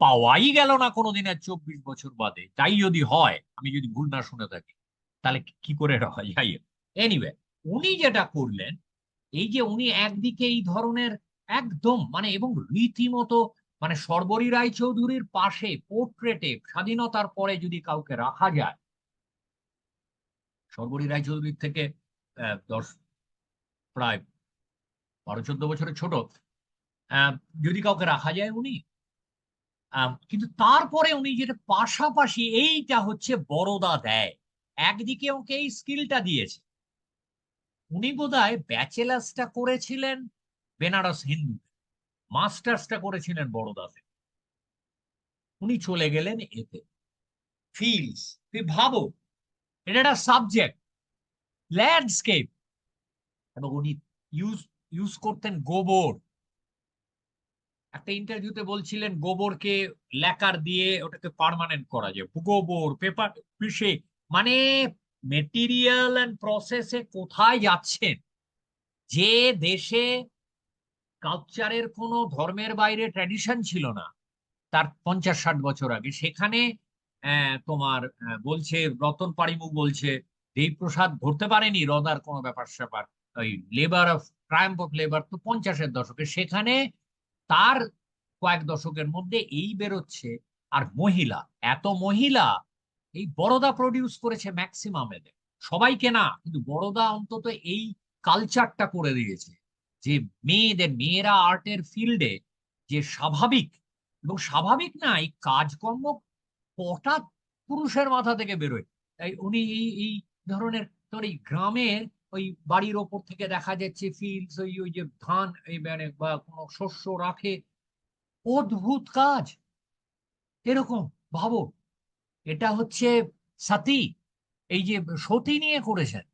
পাওয়াই গেল না কোনোদিনের 24 বছর বাদে। তাই যদি হয়, আমি যদি ভুল না শুনে থাকি, তাহলে কি করে হয়, যাই হোক। এনিওয়ে, উনি যেটা করলেন, এই যে উনি একদিকে এই ধরনের একদম মানে, এবং রীতিমতো মানে সর্বরী রায়চৌধুরীর পাশে পোর্ট্রেটে স্বাধীনতার পরে যদি কাউকে রাখা যায়, সর্বরী রায়চৌধুরীর থেকে 10, প্রায় 12-14 বছরের ছোট, আহ, যদি কাউকে রাখা যায় উনি। কিন্তু তারপরে উনি যেটা পাশাপাশি, এইটা হচ্ছে বড়দা দেয়, একদিকে ওকে এই স্কিলটা দিয়েছে। উনি বোধহয় ব্যাচেলার্সটা করেছিলেন বেনারস হিন্দু, মাস্টার্সটা করেছিলেন বড়দাতে। উনি চলে গেলেন এতে ফিল্ডস। তুই ভাবো, এটা একটা সাবজেক্ট, ল্যান্ডস্কেপ, এবং উনি ইউজ ইউজ করতেন গোবর। একটা ইন্টারভিউতে বলছিলেন গোবরকে ল্যাকার দিয়ে ওটাকে পার্মানেন্ট করা যায়, গোবর পেপার পিষে, মানে মেটেরিয়াল এন্ড প্রসেসে কোথায় যাচ্ছেন। যে দেশে কালচারের কোনো ধর্মের বাইরে ট্র্যাডিশন ছিল না তার 50-60 বছর আগে, সেখানে তোমার বলছে রতন পাড়িমুখ বলছে, দেবপ্রসাদ ধরতে পারেনি রদার কোনো ব্যাপার স্যাপার, ওই labour of Triumf of labour তো 50-এর দশকে, সেখানে তার কয়েক দশকের মধ্যে এই বেরোচ্ছে। আর মহিলা, এত মহিলা এই বড়দা প্রডিউস করেছে ম্যাক্সিমাম এদের, সবাইকে না কিন্তু বড়দা অন্তত এই কালচারটা করে দিয়েছে যে মেয়েরা আর্টের ফিল্ডে যে স্বাভাবিক, এবং স্বাভাবিক না এই কাজকর্ম কটা পুরুষের মাথা থেকে বেরোয়। তাই উনি এই ধরনের, তোর এই গ্রামের ওই বাড়ির ওপর থেকে দেখা যাচ্ছে ফিল্ডস, ওই ওই যে ধান এই মানে বা কোনো শস্য রাখে, অদ্ভুত কাজ এরকম। ভাবো, এটা হচ্ছে সতী, এই যে সতী নিয়ে করেছেন।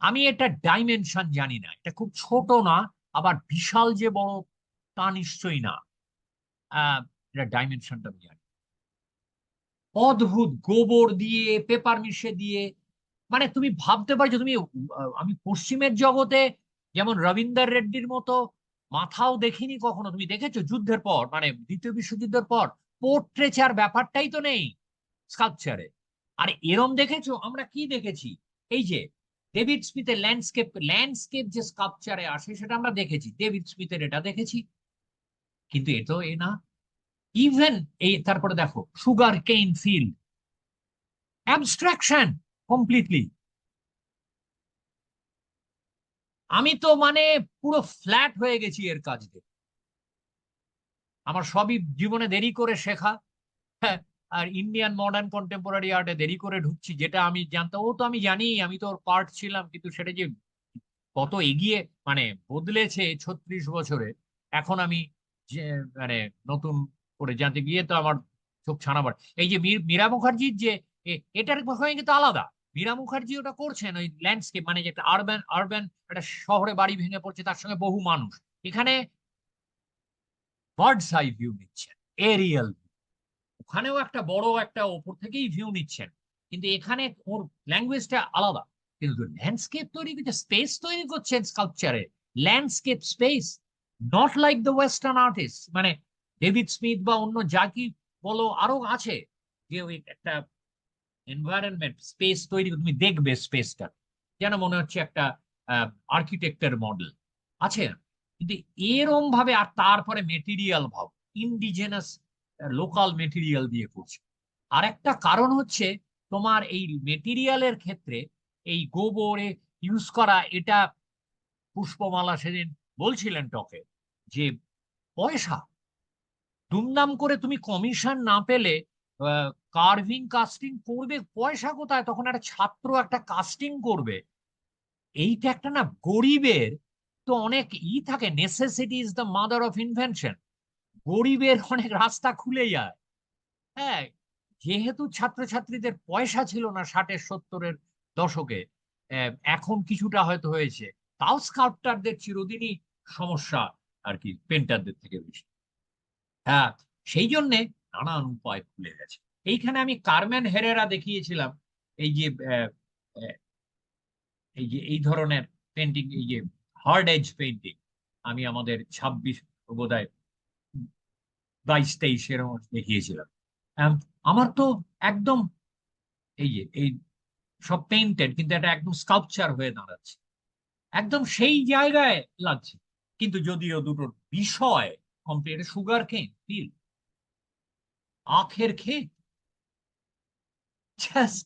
আমি এটা ডাইমেনশন জানি না, এটা খুব ছোট না, আবার বিশাল যে বড় তা নিশ্চয়ই না। এটা ডাইমেনশনটা আমি জানি। অদ্ভুত, গোবর দিয়ে পেপার মিশে দিয়ে, মানে তুমি ভাবতে পারছো তুমি, আমি পশ্চিমের জগতে যেমন রবীন্দ্র রেড্ডির মতো মাথাও দেখিনি কখনো। তুমি দেখেছো যুদ্ধের পর, মানে দ্বিতীয় বিশ্বযুদ্ধের পর পোর্ট্রেচার ব্যাপারটাই তো নেই স্কাল্পচারে। আর এরম দেখেছো, আমরা কি দেখেছি, এই যে ডেভিড স্মিথের ল্যান্ডস্কেপ যে স্কাল্পচারে আসে সেটা আমরা দেখেছি, ডেভিড স্মিথের এটা দেখেছি। কিন্তু এ তো এ না। ইভেন এই তারপরে দেখো sugar Kane field, abstraction completely. আমি তো মানে পুরো ফ্ল্যাট হয়ে গেছি এর কাজ দেখে। আমার সবই জীবনে দেরি করে শেখা। হ্যাঁ, আর ইন্ডিয়ান মডার্ন কন্টেম্পোরারি আর্টে দেরি করে ঢুকছি, যেটা আমি জানতাম, ও তো আমি জানি, আমি তো ওর পার্ট ছিলাম, কিন্তু সেটা যে কত এগিয়ে মানে বদলেছে 36 বছরে, এখন আমি যে মানে নতুন করে জানতে গিয়ে তো আমার চোখ ছানাবার। এই যে মীরা মুখার্জির যে এটার সঙ্গে কিন্তু আলাদা। মীরা মুখার্জি ওটা করছেন ওই ল্যান্ডস্কেপ, মানে যে একটা আরবান আরবান একটা শহরে বাড়ি ভেঙে পড়ছে, তার সঙ্গে বহু মানুষ, এখানে বার্ডস আই ভিউ নিচ্ছেন, এরিয়াল। ওখানেও একটা বড় একটা ওপর থেকেই ভিউ নিচ্ছেন, কিন্তু এখানে ওর ল্যাঙ্গুয়েজটা আলাদা। কিন্তু ল্যান্ডস্কেপ তৈরি করছে, স্পেস তৈরি করছেন স্কাল্পচারে, landscape space, not like the western artist, মানে ডেভিড স্মিথ বা অন্য যা কি বলো আরো আছে, যে ওই একটা এনভায়রনমেন্ট স্পেস তৈরি, তুমি দেখবে স্পেসটা যেন মনে হচ্ছে একটা আর্কিটেক্টের মডেল আছে। কিন্তু এরম ভাবে, আর তারপরে মেটেরিয়াল ভাব, ইন্ডিজেনাস লোকাল মেটেরিয়াল দিয়ে করছে। আর একটা কারণ হচ্ছে তোমার এই মেটেরিয়ালের ক্ষেত্রে এই গোবরে ইউজ করা, এটা পুষ্পমালা সেদিন বলছিলেন টকে, যে পয়সা দুমদাম করে তুমি কমিশন না পেলে কার্ভিং কাস্টিং করবে, পয়সা কোথায়? তখন একটা ছাত্র একটা কাস্টিং করবে, এইটা একটা না গরিবের তো অনেক থাকে, necessity is the mother of invention. গরিবের অনেক রাস্তা খুলে যায়। হ্যাঁ, যেহেতু ছাত্রছাত্রীদের পয়সা ছিল না 60-70-এর দশকে, এখন কিছুটা হয়তো হয়েছে, তাও স্কাল্পটারদের চিরদিনই সমস্যা আর কি, পেন্টারদের থেকে বেশি। হ্যাঁ, সেই জন্যে নানান উপায় খুলে গেছে। এইখানে আমি কারমেন হেরেরা দেখিয়েছিলাম, এই যে এই যে এই ধরনের পেন্টিং, এই যে হার্ড এজ পেন্টিং, আমি আমাদের 26 বোধহয় 22-23 এরকম দেখিয়েছিলাম। আমার তো একদম এই সব পেইন্টেড, কিন্তু এটা একদম স্কাল্পচার হয়ে দাঁড়াচ্ছে, একদম সেই জায়গায় লাগছে। কিন্তু যদিও দুটোর বিষয় কমপ্লিট, সুগার কেন ফিল, আখের ক্ষেত, জাস্ট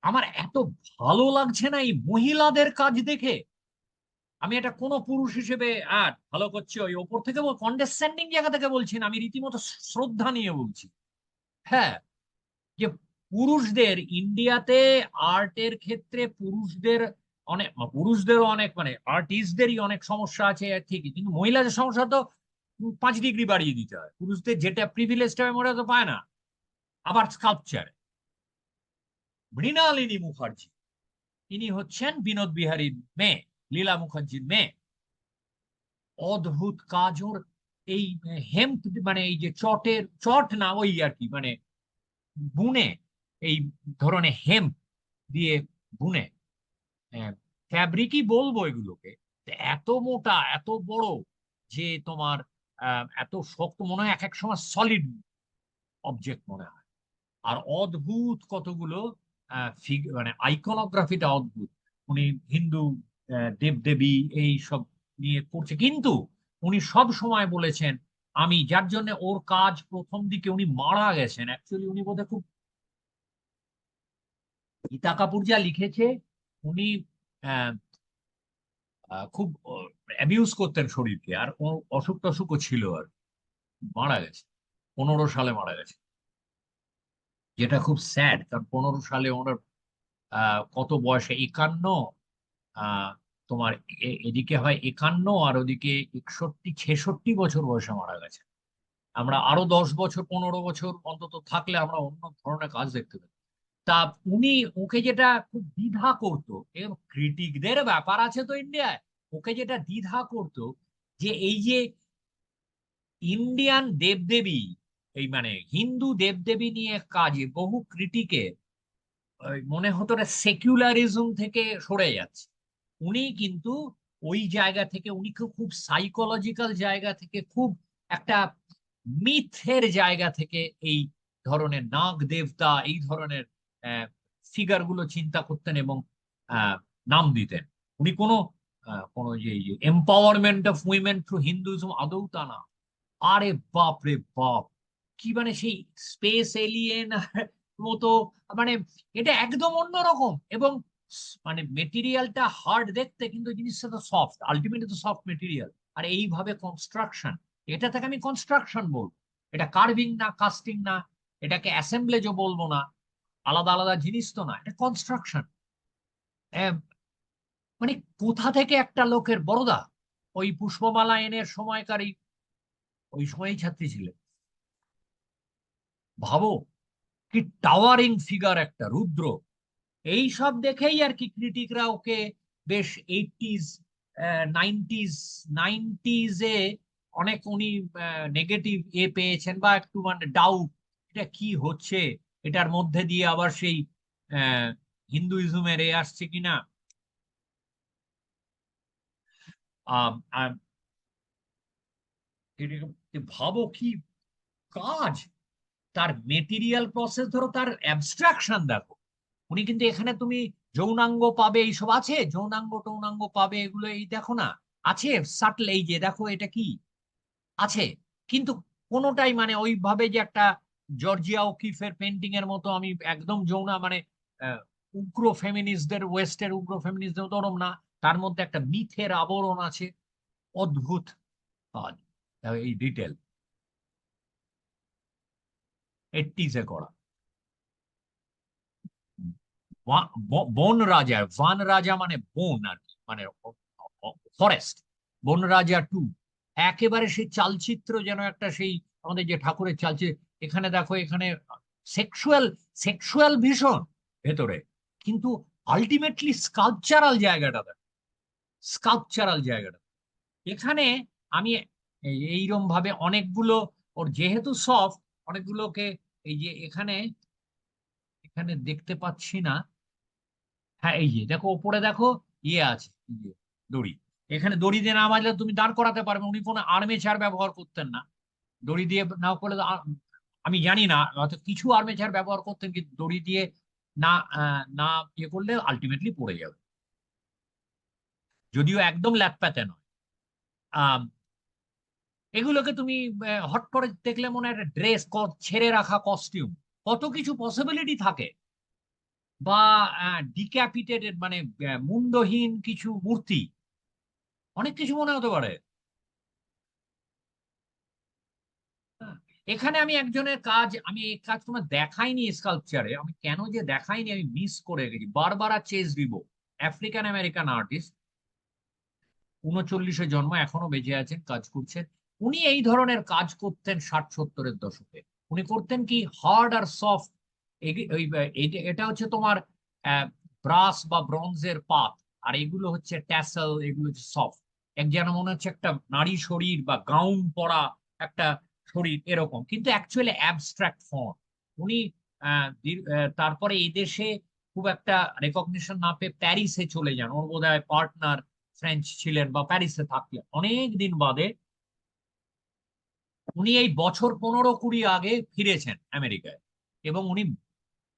আমার এত ভালো লাগছে না এই মহিলাদের কাজ দেখে। আমি এটা কোনো পুরুষ হিসেবে আর ভালো করছে ওই ওপর থেকে কন্ডেসেন্ডিং জায়গা থেকে বলছি না, আমি রীতিমতো শ্রদ্ধা নিয়ে বলছি। হ্যাঁ, যে পুরুষদের ইন্ডিয়াতে আর্টের ক্ষেত্রে পুরুষদেরও অনেক মানে আর্টিস্টদেরই অনেক সমস্যা আছে ঠিকই, কিন্তু মহিলাদের সমস্যা তো 5 ডিগ্রি বাড়িয়ে দিতে হয়। পুরুষদের যেটা প্রিভিলেজটা হয় ওরা তো পায় না। আবার স্কাল্পচার, মৃণালিনী মুখার্জি, ইনি হচ্ছেন বিনোদ বিহারীর মেয়ে, লীলা মুখার্জির মেয়ে। অদ্ভুত কাজ ওর। এই হেম্প মানে এই যে চট না ওই আর কি, মানে বুনে, এই ধরনের হেম্প দিয়ে বুনে, ফ্যাব্রিকই বলবো এগুলোকে। তো এত মোটা এত বড় যে তোমার এত শক্ত মনে হয়, এক এক সময় সলিড অবজেক্ট মনে হয়। আর অদ্ভুত কতগুলো মানে আইকনোগ্রাফিটা অদ্ভুত। উনি হিন্দু দেবদেবী এই সব নিয়ে করছে, কিন্তু উনি সব সময় বলেছেন, আমি যার জন্য ওর কাজ প্রথম দিকে উনি মারা গেছেন, অ্যাকচুয়ালি উনি বোধহয় খুব, গীতা কাপুর যা লিখেছে, উনি আহ, খুব অ্যাবিউজ করতেন শরীরকে, আর ও অসুখ টসুখও ছিল, আর মারা গেছে 15 সালে মারা গেছে, যেটা খুব স্যাড। কারণ 15 সালে ওনার কত বয়সে, 51, আহ তোমার এদিকে হয় 51 আর ওদিকে 61-66 বছর মারা গেছে। আমরা আরো 10 বছর 15 বছর অন্তত থাকলে আমরা অন্য ধরনের কাজ দেখতে পেতাম। তা উনি, ওকে যেটা খুব দ্বিধা করতো, ক্রিটিকদের ব্যাপার আছে তো ইন্ডিয়ায়, ওকে যেটা দ্বিধা করতো, যে এই যে ইন্ডিয়ান দেবদেবী, এই মানে হিন্দু দেবদেবী নিয়ে কাজে বহু ক্রিটিকের মনে হতো সেকুলারিজম থেকে সরে যাচ্ছে। উনি কিন্তু ওই জায়গা থেকে, উনি খুব সাইকোলজিক্যাল জায়গা থেকে, খুব একটা মিথের জায়গা থেকে এই ধরনের নাগ দেবতা, এই ধরনের ফিগার গুলো চিন্তা করতেন এবং নাম দিতেন। উনি কোনো যে empowerment of women through Hinduism, আদৌ তা না। আরে বাপ রে বাপ, কি মানে সেই স্পেস এলিয়েন মতো, মানে এটা একদম অন্যরকম। এবং মানে মেটেরিয়ালটা হার্ড দেখতে, কিন্তু জিনিসটা তো সফট, আলটিমেটলি তো সফট মেটেরিয়াল। আর এইভাবে কনস্ট্রাকশন, এটা থেকে আমি কনস্ট্রাকশন বলবো, এটা কার্ভিং না, কাস্টিং না, এটাকে অ্যাসেম্বলেজও বলবো না, আলাদা আলাদা জিনিস তো না, এটা কনস্ট্রাকশন। মানে কোথা থেকে একটা লোকের বড়দা, ওই পুষ্পমালা এনের সময়কারী, ওই সময়ই ছাত্রী ছিলেন, ভাবো কি টাওয়ারিং ফিগার একটা রুদ্র। এই সব দেখেই আর কি ক্রিটিকরা ওকে বেশ 80s 90s 90s-এ অনেক উনি নেগেটিভ পেয়েছেন, বা একটু মানে ডাউট, এটা কি হচ্ছে, এটার মধ্যে দিয়ে আবার সেই হিন্দুইজমের আসছে কিনা। আম, আম, ভাবো কি কাজ, তার মেটেরিয়াল প্রসেস ধরো, তার অ্যাবস্ট্রাকশন দেখো। উনি কিন্তু এখানে তুমি যৌনাঙ্গ পাবে, এইসব আছে, যৌনাঙ্গ টৌনাঙ্গ পাবে, এগুলো এই দেখো না, আছে সাটল, এই যে দেখো এটা কি আছে, কিন্তু কোনোটাই মানে ওইভাবে যে একটা জর্জিয়া ওকিফের পেন্টিং এর মতো আমি একদম যৌনা মানে উগ্র ফেমিনিস্টদের ওয়েস্টের উগ্র ফেমিনিস্টদের মতো ওরম না, তার মধ্যে একটা মিথের আবরণ আছে। অদ্ভুত কাজ। এই ডিটেল 80s করা। বন রাজা, ভান রাজা মানে বন আর কি, মানে ফরেস্ট। বন রাজা 2 একেবারে সেই চালচিত্র, যেন একটা সেই আমাদের যে ঠাকুরের চালচিত্র। এখানে দেখো, এখানে সেক্সুয়াল সেক্সুয়াল ভীষণ ভেতরে, কিন্তু আলটিমেটলি স্কাল্পচারাল জায়গাটা দেখো, স্কাল্পচারাল জায়গাটা এখানে। আমি এইরকম ভাবে অনেকগুলো, ওর যেহেতু সফট, অনেকগুলোকে এই যে এখানে এখানে দেখতে পাচ্ছি না। হ্যাঁ, এই যে দেখো ওপরে দেখো ইয়ে আছে, এই যে দড়ি। এখানে দড়ি দিয়ে না বাজলে তুমি দাঁড় করাতে পারবে। উনি কোনো আর্মেচার ব্যবহার করতেন না। দড়ি দিয়ে না করলে আমি জানি না, হয়তো কিছু আর্মেচার ব্যবহার করতেন, কিন্তু দড়ি দিয়ে না না ইয়ে করলে আলটিমেটলি পড়ে যাবে, যদিও একদম ল্যাপপ্যাতে নয়। আম, এগুলোকে তুমি হট করে দেখলে মনে হয় একটা ড্রেস, ছেড়ে রাখা কস্টিউম, কত কিছু পসিবিলিটি থাকে। বা ডিক্যাপিটেটেড মানে মুন্ডহীন কিছু মূর্তি, অনেক কিছু মনে হতে পারে। হ্যাঁ। এখানে আমি একজনের কাজ, আমি এই কাজ তোমার দেখাইনি স্কাল্পচারে, আমি কেন যে দেখাইনি আমি মিস করে গেছি। Barbara Chase Riboud, African American artist, 39-এ জন্ম, এখনো বেঁচে আছেন, কাজ করছেন। উনি এই ধরনের কাজ করতেন 60-70-এর দশকে। উনি করতেন কি হার্ড আর সফট। এটা হচ্ছে তোমার ব্রাস বা ব্রোঞ্জের পাত, আর এগুলো হচ্ছে ট্যাসেল, এগুলো হচ্ছে সফট। এক যেন মনে হচ্ছে একটা নারী শরীর বা গাউন পরা একটা শরীর এরকম, কিন্তু অ্যাকচুয়ালি অ্যাবস্ট্রাক্ট ফর্ম। উনি তারপরে এই দেশে খুব একটা রেকগনিশন না পেয়ে প্যারিসে চলে যান। ওর বোধহয় পার্টনার ফ্রেঞ্চ ছিলেন, বা প্যারিসে থাকলেন অনেক দিন বাদে। উনি এই বছর 15-20 আগে ফিরেছেন আমেরিকায়, এবং উনি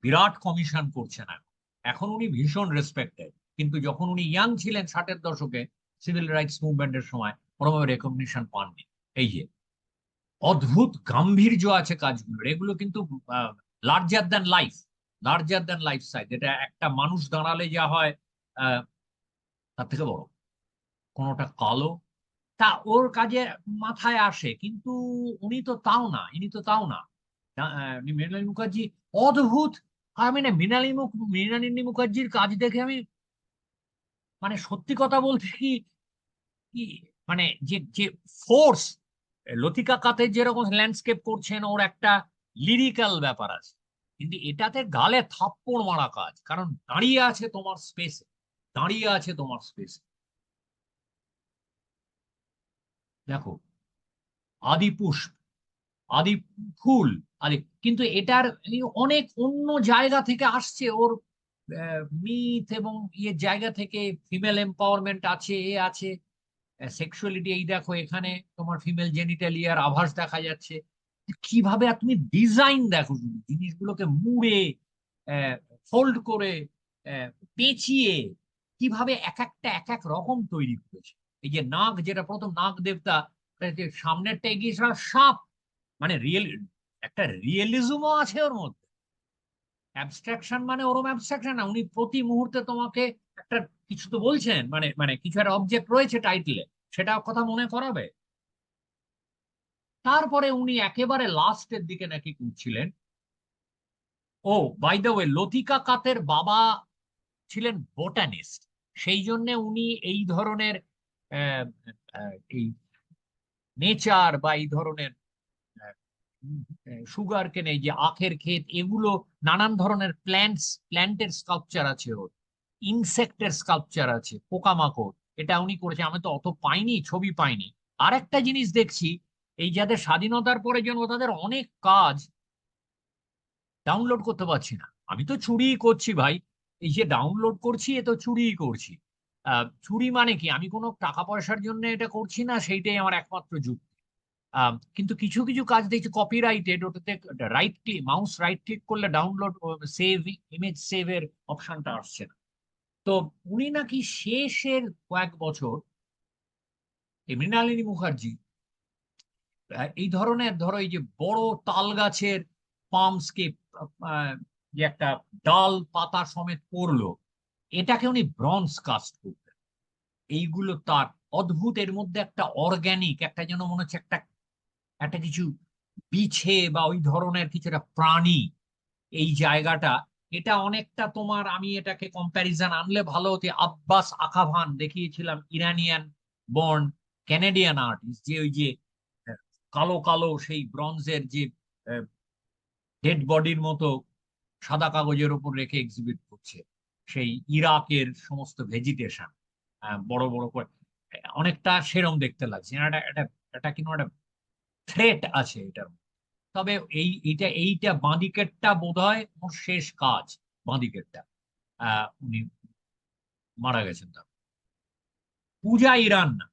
বিরাট কমিশন করছেন এখন। এখন উনি ভীষণ রেসপেক্টেড, কিন্তু যখন উনি ইয়াং ছিলেন 60-এর দশকে, সিভিল রাইটস মুভমেন্টের সময়, ওরকম রেকগনিশন পাননি। এই যে অদ্ভুত গাম্ভীর্য আছে কাজগুলোর, এগুলো কিন্তু larger than life, larger than life size, এটা একটা মানুষ দাঁড়ালে যা হয় আহ তার থেকে বড়। কোনোটা কালো, তা ওর কাজে মাথায় আসে, কিন্তু উনি তো তাও না, ইনি তো তাও না। মৃণালিনী মুখার্জি অদ্ভুত। আমি না মৃণালিনী মুখার্জির কাজ দেখে আমি মানে সত্যি কথা বলতে কি, কি মানে যে যে ফোর্স, লতিকা কাতের যেরকম ল্যান্ডস্কেপ করছেন, ওর একটা লিরিক্যাল ব্যাপার আছে। কিন্তু এটাতে গালে থাপ্পড় মারা কাজ, কারণ দাঁড়িয়ে আছে তোমার স্পেসে, দাঁড়িয়ে আছে তোমার স্পেসে। দেখো, আদিপুষ্প, আদি ফুল, আদি, কিন্তু এটার অনেক অন্য জায়গা থেকে আসছে। ওর মিথ এবং ইয়ে জায়গা থেকে ফিমেল এম্পাওয়ারমেন্ট আছে, এ আছে, সেক্সুয়ালিটি। এই দেখো এখানে তোমার ফিমেল জেনিটালিয়ার আভাস দেখা যাচ্ছে। কিভাবে, আর তুমি ডিজাইন দেখো শুধু, জিনিসগুলোকে মুড়ে, ফোল্ড করে, পেঁচিয়ে, কিভাবে এক একটা এক এক রকম তৈরি করেছে। এই যে নাগ, যেটা প্রথম নাগ দেবতা, যে সামনেরটা এগিয়ে সাপ, মানে রিয়েল, একটা রিয়েলিজমও আছে ওর মধ্যে। অ্যাবস্ট্রাকশন মানে ওরম অ্যাবস্ট্রাকশন না, উনি প্রতি মুহূর্তে তোমাকে একটা কিছু তো বলছেন, মানে মানে কিছু একটা অবজেক্ট রয়েছে টাইটেলে, সেটা কথা মনে করাবে। তারপরে উনি একেবারে লাস্টের দিকে নাকি করছিলেন। ও, বাই দ্য ওয়ে, লতিকা কাতের বাবা ছিলেন বোটানিস্ট, সেই জন্য উনি এই ধরনের এই নেচার বা এই ধরনের সুগার কেনে, যে আখের ক্ষেত, এগুলো নানান ধরনের প্ল্যান্টের স্কাল্পচার আছে ওর, ইনসেক্টের স্কাল্পচার আছে, পোকামাকড়, এটা উনি করেছে। আমি তো অত পাইনি, ছবি পাইনি। আর একটা জিনিস দেখছি, এই যাদের স্বাধীনতার পরে জন্য, তাদের অনেক কাজ ডাউনলোড করতে পারছি না। আমি তো চুরিই করছি ভাই, এই যে ডাউনলোড করছি, এ তো চুরিই করছি। চুরি মানে কি, আমি কোনো টাকা পয়সার জন্য এটা করছি না, সেইটাই আমার একমাত্র যুক্তি। কিন্তু কিছু কিছু কাজ দেখছি কপিরাইটেড, ওটাতে right click, mouse right click করলে ডাউনলোড সেভ, ইমেজ সেভের অপশনটা আসছে না। তো উনি নাকি শেষের কয়েক বছর, এই মৃণালিনী মুখার্জি এই ধরনের ধরো এই যে বড় তাল গাছের পামসকে যে একটা ডাল পাতা সমেত পড়লো, এটাকে উনি ব্রঞ্জ কাস্ট করতেন। এইগুলো তার অদ্ভুত, এর মধ্যে একটা অর্গানিক একটা যেন মনে হচ্ছে একটা একটা কিছু বিছে বা ওই ধরনের কিছু একটা প্রাণী এই জায়গাটা। এটা অনেকটা তোমার, আমি এটাকে কম্প্যারিজন আনলে ভালো হতো, আব্বাস আকাভান দেখিয়েছিলাম, ইরানিয়ান বর্ন ক্যানাডিয়ান আর্টিস্ট, যে ওই যে আহ, কালো কালো সেই ব্রঞ্জের যে ডেড বডির মতো সাদা কাগজের উপর রেখে এক্সিবিট করছে সেই ইরাকের সমস্ত ভেজিটেশন, বড় বড় করে, অনেকটা সেরম দেখতে লাগছে। এটা এটা এটা কিন্তু একটা থ্রেট আছে এটার মধ্যে। তবে এইটা বাঁদিকেরটা বোধহয় ওর শেষ কাজ, বাঁদিকেরটা উনি মারা গেছেন। তার পূজা ইরান না,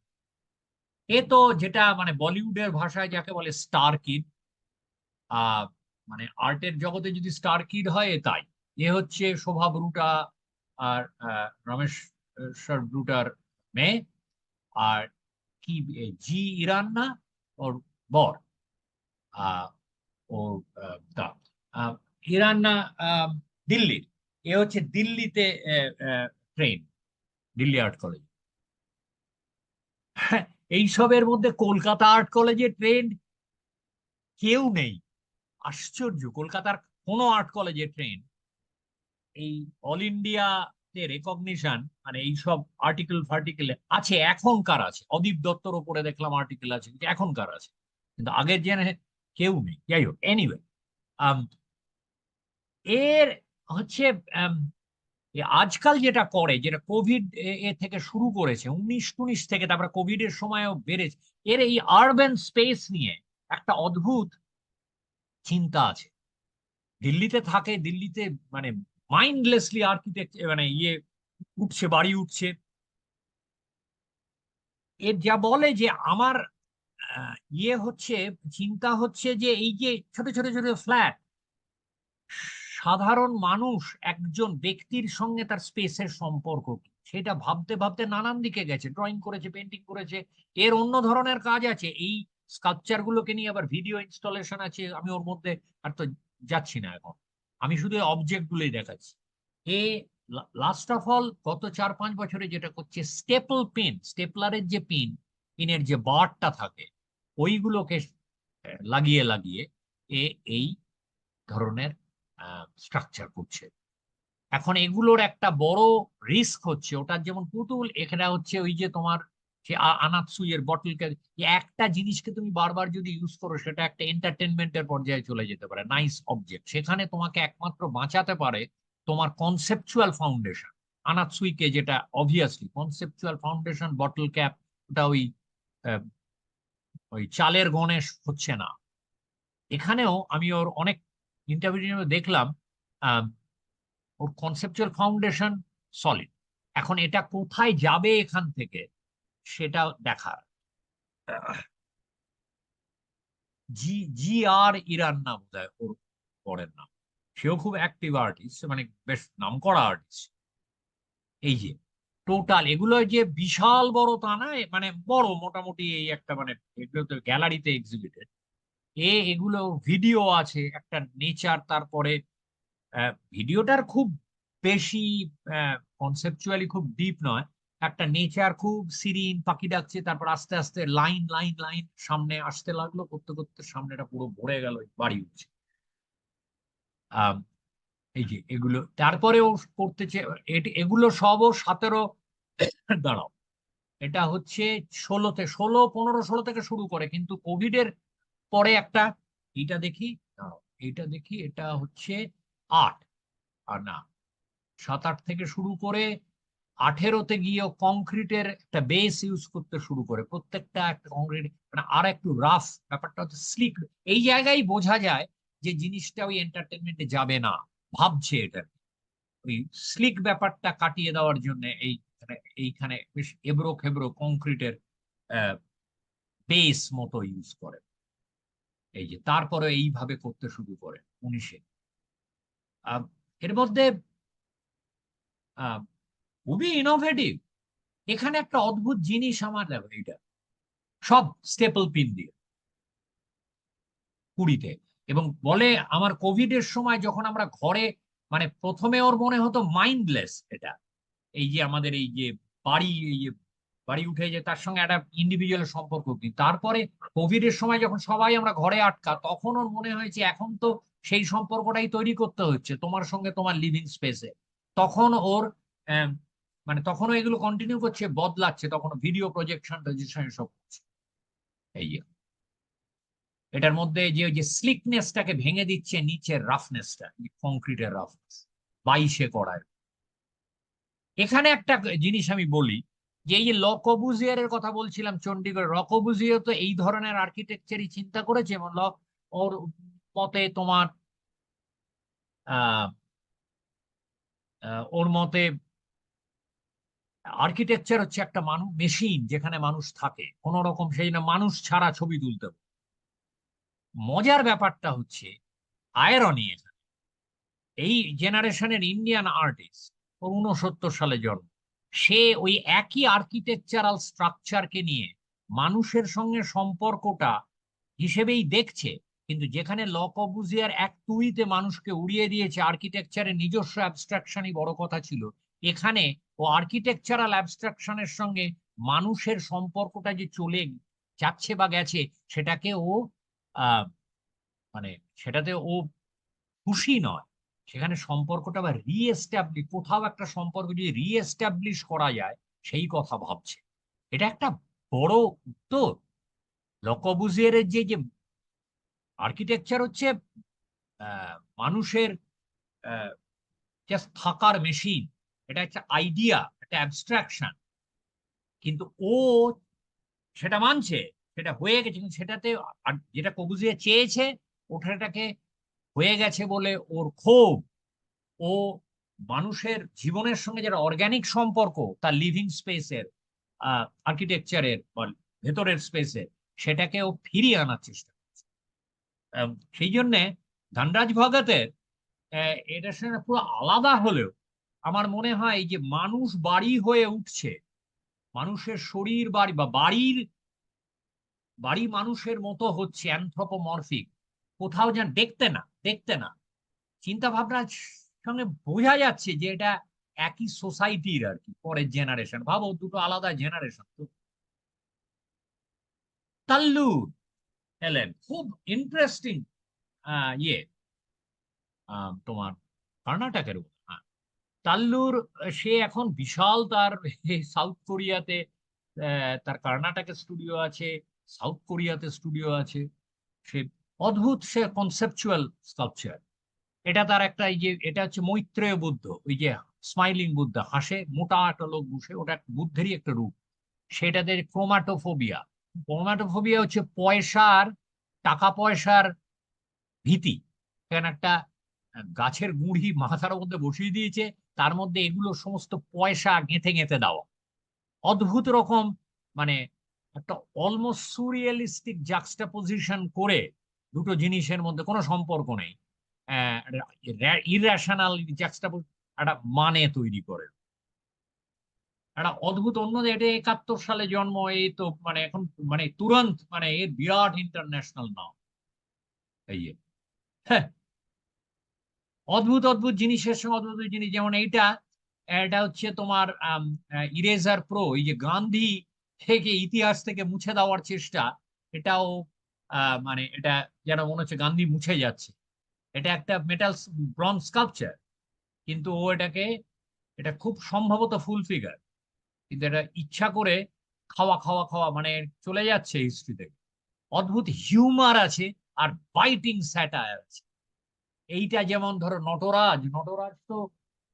এ তো যেটা মানে বলিউডের ভাষায় যাকে বলে স্টার কিড, আহ মানে আর্টের জগতে যদি স্টার কিড হয় এ তাই। এ হচ্ছে শোভা ব্রুটা আর রমেশ্বর ব্রুটার মেয়ে। আর কি জি ইরান না ওর বর, আহ ওর তা আহ, ইরান না, দিল্লির। এ হচ্ছে দিল্লিতে ট্রেন, দিল্লি আর্ট কলেজ। এইসবের মধ্যে কলকাতা আর্ট কলেজে ট্রেন্ড কেউ নেই। আশ্চর্য, কলকাতার কোনো আর্ট কলেজে ট্রেন এই অল ইন্ডিয়াতে রেকগনিশন মানে এইসব আর্টিকেল ফার্টিকেলে আছে, এখনকার আছে। অদীপ দত্তর ওপরে দেখলাম আর্টিকেল আছে, কিন্তু এখনকার আছে, কিন্তু আগের জেনে কেউ নেই। যাই হোক, এনিওয়ে, এর হচ্ছে আম, আজকাল যেটা করে, যেটা কোভিড এ থেকে শুরু করেছে, 19-19 থেকে, তারপরে কোভিড এর সময়ও বেড়েছে, এর এই আরবান স্পেস নিয়ে একটা অদ্ভুত চিন্তা আছে। দিল্লিতে থাকে, দিল্লিতে মানে মাইন্ডলেসলি আর্কিটেক্ট মানে উঠছে, বাড়ি উঠছে। এর যা বলে যে আমার হচ্ছে, চিন্তা হচ্ছে যে এই যে ছোট ছোট ছোট ফ্ল্যাট, সাধারণ মানুষ একজন ব্যক্তির সঙ্গে তার স্পেসের সম্পর্ক কি সেটা ভাবতে ভাবতে নানান দিকে গেছে, ড্রয়িং করেছে, পেন্টিং করেছে। এর অন্য ধরনের কাজ আছে, এই স্কাল্পচার গুলোকে নিয়ে আবার ভিডিও ইনস্টলেশন আছে। আমি ওর মধ্যে আর তো যাচ্ছি না এখন, আমি শুধু অবজেক্ট গুলোই দেখাচ্ছি। এ লাস্ট অফ অল গত 4-5 বছরে যেটা করছে, স্টেপল পিন, স্টেপলারের যে পিনের যে বারটা থাকে, ওইগুলোকে লাগিয়ে লাগিয়ে এই ধরনের স্ট্রাকচার করছে। এখন এগুলোর একটা বড় রিস্ক হচ্ছে, ওটার যেমন পুতুল, এখানে হচ্ছে ওই যে তোমার সে আনাতসুইয়ের বটলকে, একটা জিনিসকে তুমি বারবার যদি ইউজ করো, সেটা একটা এন্টারটেনমেন্টের পর্যায়ে চলে যেতে পারে, নাইস অবজেক্ট। সেখানে তোমাকে একমাত্র বাঁচাতে পারে তোমার কনসেপচুয়াল ফাউন্ডেশন। আনাতসুইকে যেটা obviously conceptual foundation, bottle cap, ওটা আহ, ওই চালের গণেশ হচ্ছে না। এখানেও আমি ওর অনেক ইন্টারভিউ দেখলাম, ওর কনসেপচুয়াল ফাউন্ডেশন সলিড। এখন এটা কোথায় যাবে এখান থেকে সেটা দেখার। জি জি আর ইরান নাম বোধহয় ওর পরের নাম। সেও খুব অ্যাক্টিভ আর্টিস্ট, মানে বেশ নামকরা আর্টিস্ট। এই যে টোটাল এগুলো যে বিশাল বড় তা না, মানে বড় মোটামুটি এই একটা মানে, এগুলো তো গ্যালারিতে এক্সিবিটেড। এগুলো ভিডিও আছে, একটা নেচার, তারপরে ভিডিওটার খুব বেশি কনসেপচুয়ালি খুব ডিপ নয়, একটা নেচার খুব সিরিন, পাখি ডাকছে, তারপর আস্তে আস্তে লাইন লাইন লাইন সামনে আসতে লাগলো, করতে করতে সামনেটা পুরো ভরে গেল, বাড়ি উঠছে। আহ এই যে এগুলো তারপরেও করতেছে, এগুলো সবও 17, দাঁড়াও, এটা হচ্ছে 15-16 থেকে শুরু করে, কিন্তু কোভিড এর পরে একটা, এইটা দেখি, দাঁড়াও, এইটা দেখি, এটা হচ্ছে 8, আর না 7-8 থেকে শুরু করে 18তে গিয়েও কংক্রিটের একটা বেস ইউজ করতে শুরু করে, প্রত্যেকটা একটা কংক্রিট মানে আর একটু রাফ, ব্যাপারটা হচ্ছে স্লিক। এই জায়গায় বোঝা যায় যে জিনিসটা ওই এন্টারটেনমেন্টে যাবে না, ভাবছে এটা। ওই স্লিক ব্যাপারটা কাটিয়ে দেওয়ার জন্য এইখানে বেশ এবড়ো খেবড়ো কংক্রিটের বেস মতো ইউজ করে। এই যে তারপরে এইভাবে করতে শুরু করে 19-এ। এর মধ্যে খুবই ইনোভেটিভ। এখানে একটা অদ্ভুত জিনিস আমার দেখো, এটা সব স্টেপল পিন দিয়ে, 20 এবং বলে আমার কোভিড এর সময় যখন আমরা ঘরে মানে প্রথমে ওর মনে হতো মাইন্ডলেস এটা, এই যে আমাদের এই যে বাড়ি এই যে বাড়ি উঠে যে তার সঙ্গে একটা ইন্ডিভিজুয়াল সম্পর্ক কি, তারপরে কোভিড এর সময় যখন সবাই আমরা ঘরে আটকা তখন ওর মনে হয়েছে এখন তো সেই সম্পর্কটাই তৈরি করতে হচ্ছে তোমার সঙ্গে তোমার লিভিং স্পেসে। তখন ওর আহ, মানে তখনও এগুলো কন্টিনিউ করছে, বদলাচ্ছে, তখন ভিডিও প্রজেকশন টজেকশন সব করছে। এই যে এটার মধ্যে যে ওই যে স্লিকনেসটাকে ভেঙে দিচ্ছে, নিচের রাফনেসটা, কংক্রিটের রাফনেস 22-এ করায়। এখানে একটা জিনিস আমি বলি যে এই যে ল কবুজিয়ারের কথা বলছিলাম চণ্ডীগড়, ল কবুজিয়ার তো এই ধরনের আর্কিটেকচারই চিন্তা করেছে এবং ওর মতে তোমার আহ ওর মতে আর্কিটেকচার হচ্ছে একটা মানুষ মেশিন যেখানে মানুষ থাকে কোন রকম, সেই জন্য মানুষ ছাড়া ছবি তুলতে হবে। মজার ব্যাপারটা হচ্ছে আয়রনি, এই জেনারেশনের ইন্ডিয়ান আর্টিস্ট, ওর 69 সালে জন্ম, সে ওই একই আর্কিটেকচারাল স্ট্রাকচারকে নিয়ে মানুষের সঙ্গে সম্পর্কটা হিসেবেই দেখছে, কিন্তু যেখানে ল কবুজিয়ার এক তুইতে মানুষকে উড়িয়ে দিয়েছে, আর্কিটেকচারের নিজস্ব অ্যাবস্ট্রাকশনই বড় কথা ছিল, এখানে ও আর্কিটেকচারাল অ্যাবস্ট্রাকশনের সঙ্গে মানুষের সম্পর্কটা যে চলে যাচ্ছে বা গেছে সেটাকে ও আহ মানে সেটাতে ও খুশি নয়। সেখানে সম্পর্কটা বা রিএস্টাবলিশ, কোথাও একটা সম্পর্ক যদি রিএস্টাবলিশ করা যায় সেই কথা ভাবছে। এটা একটা বড় উত্তর। ল কবুজিয়ারের যে যে আর্কিটেকচার হচ্ছে মানুষের জাস্ট থাকার মেশিন, এটা একটা আইডিয়া, একটা অ্যাবস্ট্রাকশন, কিন্তু ও সেটা মানছে, সেটা হয়ে গেছে, কিন্তু সেটাতে যেটা কবুজিয়া চেয়েছে ওটাকে হয়ে গেছে বলে ওর ক্ষোভ। ও মানুষের জীবনের সঙ্গে যারা অর্গানিক সম্পর্ক তার লিভিং স্পেসের আর্কিটেকচারের বা ভেতরের স্পেসে, সেটাকে ও ফিরিয়ে আনার চেষ্টা করছে। সেই জন্যে ধনরাজ ভগতের এটার সঙ্গে পুরো আলাদা হলেও আমার মনে হয় এই যে মানুষ বাড়ি হয়ে উঠছে, মানুষের শরীর বাড়ি বা বাড়ির বাড়ি মানুষের মতো হচ্ছে, অ্যানথ্রোপোমরফিক, কোথাও যেন দেখতে না চিন্তা ভাবনার সঙ্গে বোঝা যাচ্ছে যে এটা একই সোসাইটির আর কি পরের জেনারেশন। ভাবো দুটো আলাদা জেনারেশন। তো তাল্লুর এলেন, খুব ইন্টারেস্টিং ইয়ে তোমার কর্ণাটকের উপর। হ্যাঁ, তাল্লুর সে এখন বিশাল তার সাউথ কোরিয়াতে তার কর্ণাটকের স্টুডিও আছে, সাউথ কোরিয়াতে স্টুডিও আছে। সে অদ্ভুত, সে কনসেপচুয়াল স্কাল্পচার। এটা তার একটা, এই যে এটা হচ্ছে মৈত্রেয় বুদ্ধ, ওই যে স্মাইলিং বুদ্ধ, হাসে, মোটা একটা লোক বসে, ওটা বুদ্ধেরই একটা রূপ। সেটাতে ক্রোমাটোফোবিয়া, ক্রোমাটোফোবিয়া হচ্ছে পয়সার, টাকা পয়সার ভীতি। এখানে একটা গাছের গুঁড়ি মাথার মধ্যে বসিয়ে দিয়েছে, তার মধ্যে এগুলো সমস্ত পয়সা গেঁথে গেঁথে দেওয়া, অদ্ভুত রকম, মানে একটা অলমোস্ট সুরিয়ালিস্টিক জাক্সটাপোজিশন করে দুটো জিনিসের মধ্যে কোনো সম্পর্ক নেই, ইররেশনাল জাক্সটাপোজ একটা মানে তৈরি করে। একটা অদ্ভুত অন্য, এটা 71 সালে জন্ম, এই তো মানে এখন মানে তুরন্ত মানে এর বিরাট ইন্টারন্যাশনাল নাম। এই যে, হ্যাঁ, অদ্ভুত অদ্ভুত জিনিসের সঙ্গে অদ্ভুত জিনিস, যেমন এইটা, এটা হচ্ছে তোমার ইরেজার প্রো, এই যে গান্ধী থেকে ইতিহাস থেকে মুছে দেওয়ার চেষ্টা, এটাও মানে এটা যেন মনে হচ্ছে গান্ধী মুছে যাচ্ছে। এটা একটা মেটাল ব্রঞ্জ স্কাল্পচার, কিন্তু ও এটাকে, এটা খুব সম্ভবত ফুল ফিগার, কিন্তু এটা ইচ্ছা করে খাওয়া খাওয়া খাওয়া মানে চলে যাচ্ছে হিস্ট্রি থেকে। অদ্ভুত হিউমার আছে আর বাইটিং স্যাটায়ার আছে। এইটা যেমন ধরো নটরাজ, নটরাজ তো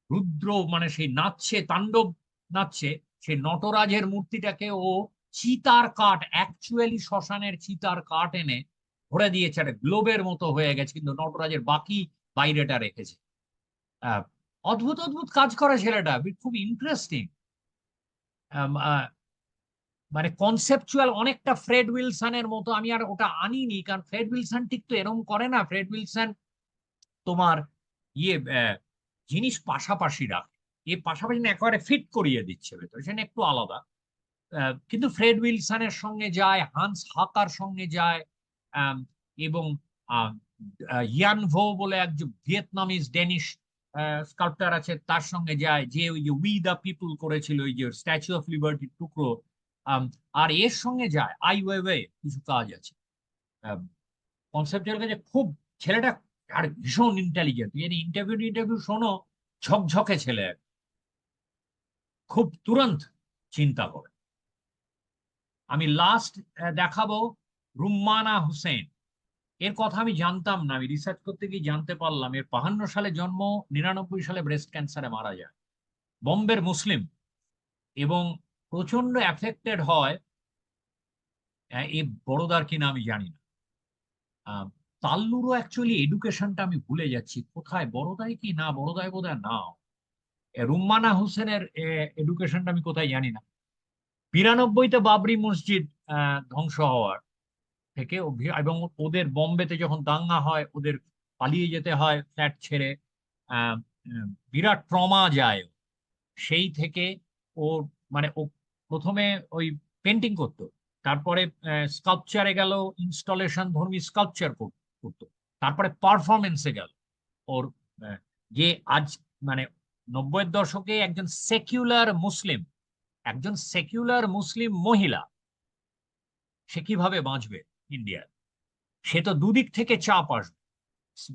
রুদ্র, মানে সেই নাচছে, তাণ্ডব নাচছে, সেই নটরাজের মূর্তিটাকে ও চিতার কাঠ, অ্যাকচুয়ালি শ্মশানের চিতার কাঠ এনে ভরে দিয়েছে, একটা গ্লোবের মতো হয়ে গেছে, কিন্তু নটরাজের বাকি বাইরেটা রেখেছে। আহ, অদ্ভুত অদ্ভুত কাজ করে ছেলেটা, খুব ইন্টারেস্টিং। মানে কনসেপচুয়াল, অনেকটা ফ্রেড উইলসনের মতো। আমি আর ওটা আনিনি কারণ ফ্রেড উইলসন ঠিক তো এরকম করে না। ফ্রেড উইলসন তোমার ইয়ে জিনিস পাশাপাশি রাখে, এই পাশাপাশি না একেবারে ফিট করিয়ে দিচ্ছে ভেতরে, সেটা একটু আলাদা। কিন্তু ফ্রেড উইলসনের সঙ্গে যায়, হান্স হাকার সঙ্গে যায়, এবং ইয়ান ভো বলে একজন ভিয়েতনামিজ ডেনিশ স্কাল্পচার আছে, তার সঙ্গে যায়, যে ওই যে উই দা পিপল করেছিল, ওই যে স্ট্যাচু অফ লিবার্টির টুকরো। আর এর সঙ্গে যায় আই ওয়ে কিছু কাজ আছে। কনসেপ্টের কাছে খুব, ছেলেটা আর ভীষণ ইন্টেলিজেন্ট। ইন্টারভিউ শোনো, ঝকঝকে ছেলে, খুব তুরন্ত চিন্তা করে। আমি লাস্ট দেখাবো রুম্মানা হোসেন। এর কথা আমি জানতাম না, আমি রিসার্চ করতে গিয়ে জানতে পারলাম এর 52 সালে জন্ম, 99 সালে ব্রেস্ট ক্যান্সারে মারা যায়। বম্বের মুসলিম, এবং প্রচন্ড অ্যাফেক্টেড হয়। এই বড়দার কিনা আমি জানি না। তাল্লুরও অ্যাকচুয়ালি এডুকেশনটা আমি ভুলে যাচ্ছি, কোথায়, বড়দায় কি না, বড়দায় বোধহয় না। রুম্মানা হোসেনের এডুকেশনটা আমি কোথায় জানি না। 92-তে বাবরি মসজিদ ধ্বংস হওয়ার থেকে, এবং ওদের বোম্বেতে যখন দাঙ্গা হয়, ওদের পালিয়ে যেতে হয় ফ্ল্যাট ছেড়ে, আহ, বিরাট ট্রমা যায়। সেই থেকে ও, মানে ও প্রথমে ওই পেন্টিং করতো, তারপরে স্কাল্পচারে গেল, ইনস্টলেশন ধর্মী স্কাল্পচার করতো, তারপরে পারফরমেন্সে গেল। ওর যে আজ, মানে 90-এর দশকে একজন সেকুলার মুসলিম মহিলা, সে কিভাবে বাঁচবে ইন্ডিয়ার? সে তো দুদিক থেকে চাপ আসবে,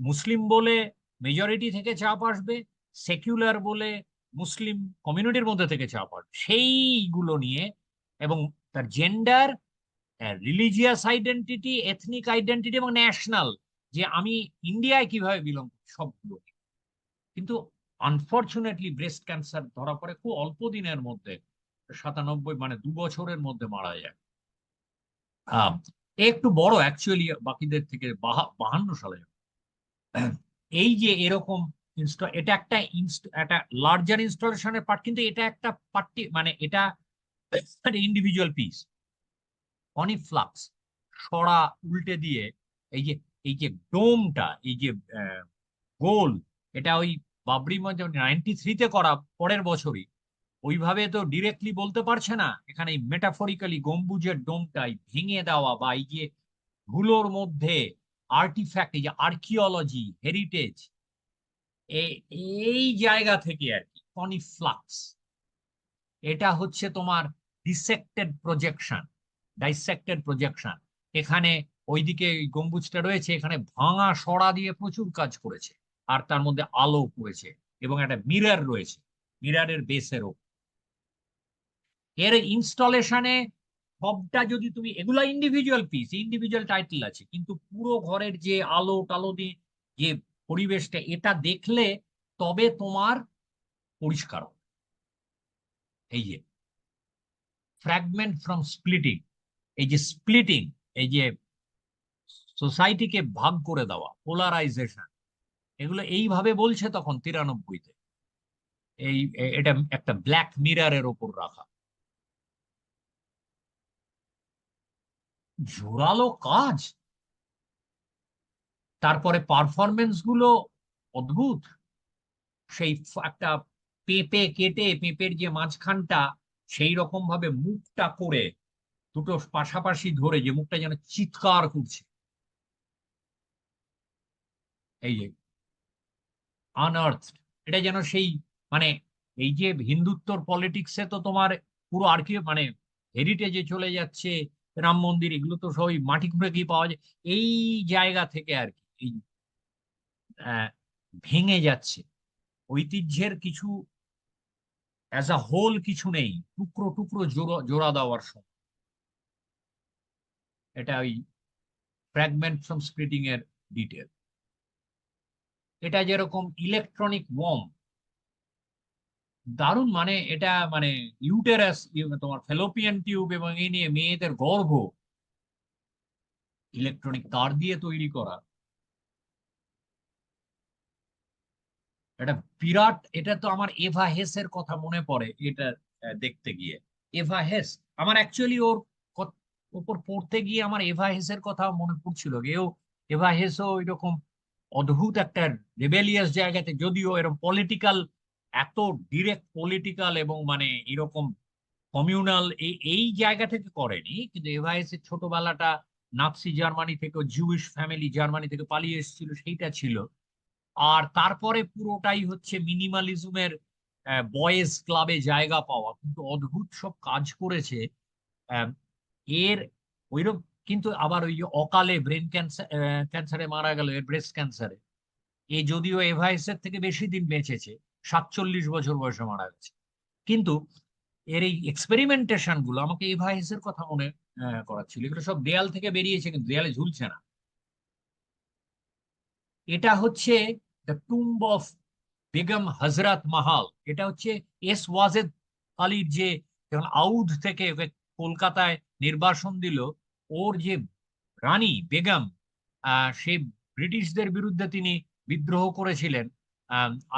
মুসলিম বলে মেজরিটি থেকে চাপ আসবে, সেকুলার বলে মুসলিম কমিউনিটির মধ্যে থেকে চাপ আসবে, সেইগুলো নিয়ে। এবং তার gender, religious identity, ethnic identity এবং ন্যাশনাল, যে আমি ইন্ডিয়ায় কিভাবে বিলং করি, সবগুলো। কিন্তু আনফরচুনেটলি ব্রেস্ট ক্যান্সার ধরা পড়ে খুব অল্প দিনের মধ্যে, 97, মানে 2 বছরের মধ্যে মারা যায়। আহ, এ একটু বড় অ্যাকচুয়ালি বাকিদের থেকে, 52 সালে। এই যে এরকম এটা একটা লার্জার ইনস্টলেশনের পার্ট, কিন্তু এটা একটা পার্টি, মানে এটা ইন্ডিভিজুয়াল পিস। অনিফ্লাক্স সরা উল্টে দিয়ে, এই যে ডোমটা, এই যে গোল, এটা ওই বাবরি মসজিদ 93-তে করা, পরের বছরই। ওইভাবে তো ডিরেক্টলি বলতে পারছে না, এখানে মেটাফরিক্যালি গম্বুজের ডোমটাই ভেঙে দেওয়া, বা এই যে ধুলোর মধ্যে আর্টিফ্যাক্ট, এই যে আর্কিওলজি হেরিটেজ, এই জায়গা থেকে আর কি কনিফ্লাক্স। এটা হচ্ছে তোমার ডাইসেক্টেড প্রজেকশন। এখানে ওইদিকে গম্বুজটা রয়েছে, এখানে ভাঙা সরা দিয়ে প্রচুর কাজ করেছে, আর তার মধ্যে আলো পড়েছে, এবং একটা মিরর রয়েছে মিররের বেসেরও। এর ইনস্টলেশনে সবটা যদি তুমি, এগুলা ইন্ডিভিজুয়াল পিস, ইন্ডিভিজুয়াল টাইটেল আছে, কিন্তু পুরো ঘরের যে আলো টালো দিয়ে যে পরিবেশটা, এটা দেখলে তবে তোমার পরিষ্কার হবে। এই যে ফ্র্যাগমেন্ট ফ্রম স্প্লিটিং, এই যে স্প্লিটিং, এই যে সোসাইটিকে ভাগ করে দেওয়া, পোলারাইজেশন, এগুলো এইভাবে বলছে তখন 93-তে। এটা একটা ব্ল্যাক মিররের ওপর রাখা, জোরালো কাজ। তারপরে পারফরমেন্স গুলো অদ্ভুত। সেই একটা পেঁপে কেটে, পেঁপের যে মাঝখানটা, সেই রকম ভাবে মুখটা করে, দুটো পাশাপাশি ধরে, যে মুখটা যেন চিৎকার করছে, এই যে আনআর্থ, এটা যেন সেই, মানে এই যে হিন্দুত্বর পলিটিক্সে তো তোমার পুরো আর কি, মানে হেরিটেজে চলে যাচ্ছে, রাম মন্দির, এগুলো তো সবই মাটি খুঁড়ে গিয়ে পাওয়া যায়। এই জায়গা থেকে আর কি এই আহ, ভেঙে যাচ্ছে ঐতিহ্যের কিছু, অ্যাজ আ হোল কিছু নেই, টুকরো টুকরো জোড়া জোড়া দেওয়ার সময়। এটা ওই ফ্র্যাগমেন্ট ফ্রম স্প্লিটিং এর ডিটেল। এটা যেরকম ইলেকট্রনিক বম, দারুণ, মানে এটা, মানে ইউটেরাস, তোমার ফেলোপিয়ান টিউব, এবং এই নিয়ে মেয়েদের গর্ভ ইলেকট্রনিক তার দিয়ে তৈরি করা। এটা বিরাট। এটা তো আমার এভা হেসের কথা মনে পড়ে এটা দেখতে গিয়ে। এভা হেস, আমার অ্যাকচুয়ালি ওর ওপর পড়তে গিয়ে আমার এভা হেসের কথা মনে পড়ছিল। এভা হেসও এরকম অদ্ভুত একটা রেবেলিয়াস জায়গাতে, যদিও এরকম পলিটিক্যাল, এত ডিরেক্ট পলিটিক্যাল এবং মানে এরকম কমিউনাল এই জায়গা থেকে করেনি, কিন্তু এভাইএস এর ছোটবেলাটা নাৎসি জার্মানি থেকে, জুইশ ফ্যামিলি জার্মানি থেকে পালিয়ে এসেছিল, সেইটা ছিল। আর তারপরে পুরোটাই হচ্ছে মিনিমালিজমের বয়েজ ক্লাবে জায়গা পাওয়া, কিন্তু অদ্ভুত সব কাজ করেছে। আহ, এর ওইরকম, কিন্তু আবার ওই যে অকালে ব্রেন ক্যান্সারে মারা গেল, এর ব্রেস্ট ক্যান্সারে। এ যদিও এভাইসের থেকে বেশি দিন বেঁচেছে, 47 বছর বয়সে মারা গেছে। কিন্তু এর এই এক্সপেরিমেন্টেশন গুলো আমাকে এভাইসের কথা মনে করাচ্ছিল। এগুলো সব দেয়াল থেকে বেরিয়েছে, কিন্তু দেয়ালে ঝুলছে না। এটা হচ্ছে দ্য টুম্ব অফ বেগম হজরত মাহাল। এটা হচ্ছে এস ওয়াজেদ আলীর, যে যখন আউধ থেকে ওকে কলকাতায় নির্বাসন দিল, ওর যে রানী বেগম, সে ব্রিটিশদের বিরুদ্ধে তিনি বিদ্রোহ করেছিলেন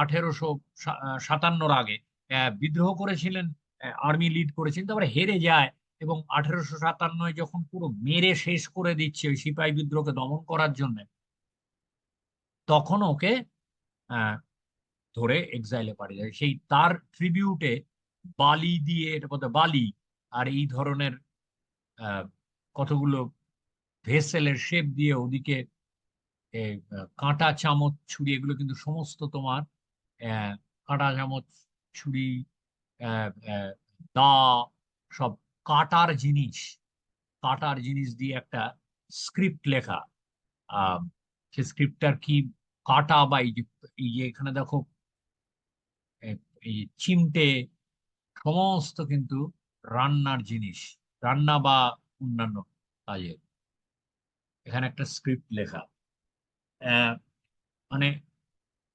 1857 আগে। বিদ্রোহ করেছিলেন, আর্মি লিড করেছিলেন, তারপরে হেরে যায়, এবং 1857 যখন পুরো মেরে শেষ করে দিচ্ছে ওই সিপাহী বিদ্রোহকে দমন করার জন্য, তখন ওকে আহ, ধরে এক্সাইলে পাঠিয়ে যায়। সেই তার ট্রিবিউটে বালি দিয়ে, এটা বলতে বালি আর এই ধরনের আহ, কতগুলো ভেসেলের শেপ দিয়ে ওদিকে কাঁটা চামচ ছুরি, এগুলো কিন্তু সমস্ত তোমার আহ, কাঁটা চামচ ছুরি, আহ, আহ, দা, সব কাটার জিনিস, কাটার জিনিস দিয়ে একটা স্ক্রিপ্ট লেখা। আহ সে স্ক্রিপ্টটার কি, কাটা বা এই যে এখানে দেখো এই চিমটে, সমস্ত কিন্তু রান্নার জিনিস, রান্না বা অন্যান্য কাজে। এখানে একটা স্ক্রিপ্ট লেখা। আহ, মানে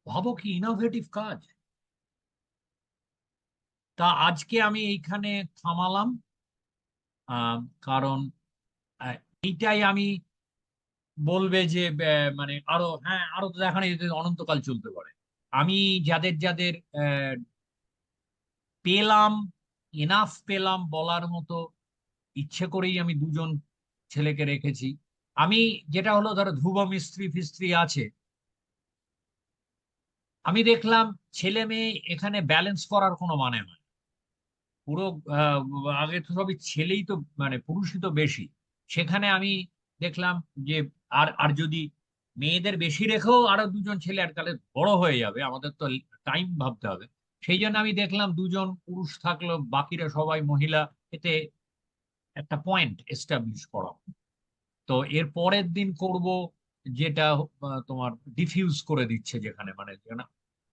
ভাবো কি ইনোভেটিভ কাজ। তা আজকে আমি এইখানে থামালাম, আহ, কারণ আহ, এইটাই আমি বলবে যে মানে আরো, হ্যাঁ আরো তো দেখানো যেতে অনন্তকাল চলতে পারে। আমি যাদের যাদের পেলাম, এনাফ পেলাম বলার মতো, ইচ্ছে করেই আমি দুজন ছেলেকে রেখেছি। আমি যেটা হলো, ধরো ধ্রুব মিস্ত্রি ফিস্ত্রি আছে, আমি দেখলাম ছেলে মেয়ে এখানে ব্যালেন্স করার কোনো মানে হয় না। পুরো আহ, আগে তো সবই ছেলেই তো, মানে পুরুষই তো বেশি। সেখানে আমি দেখলাম যে আর আর যদি মেয়েদের বেশি রেখেও আরো দুজন ছেলে, আর তাহলে বড় হয়ে যাবে, আমাদের তো টাইম ভাবতে হবে। সেই জন্য আমি দেখলাম দুজন পুরুষ থাকলো, বাকিরা সবাই মহিলা। এতে একটা পয়েন্ট এস্টাবলিশ করা। তো এর পরের দিন করব যেটা তোমার ডিফিউজ করে দিচ্ছে, যেখানে মানে যেখানে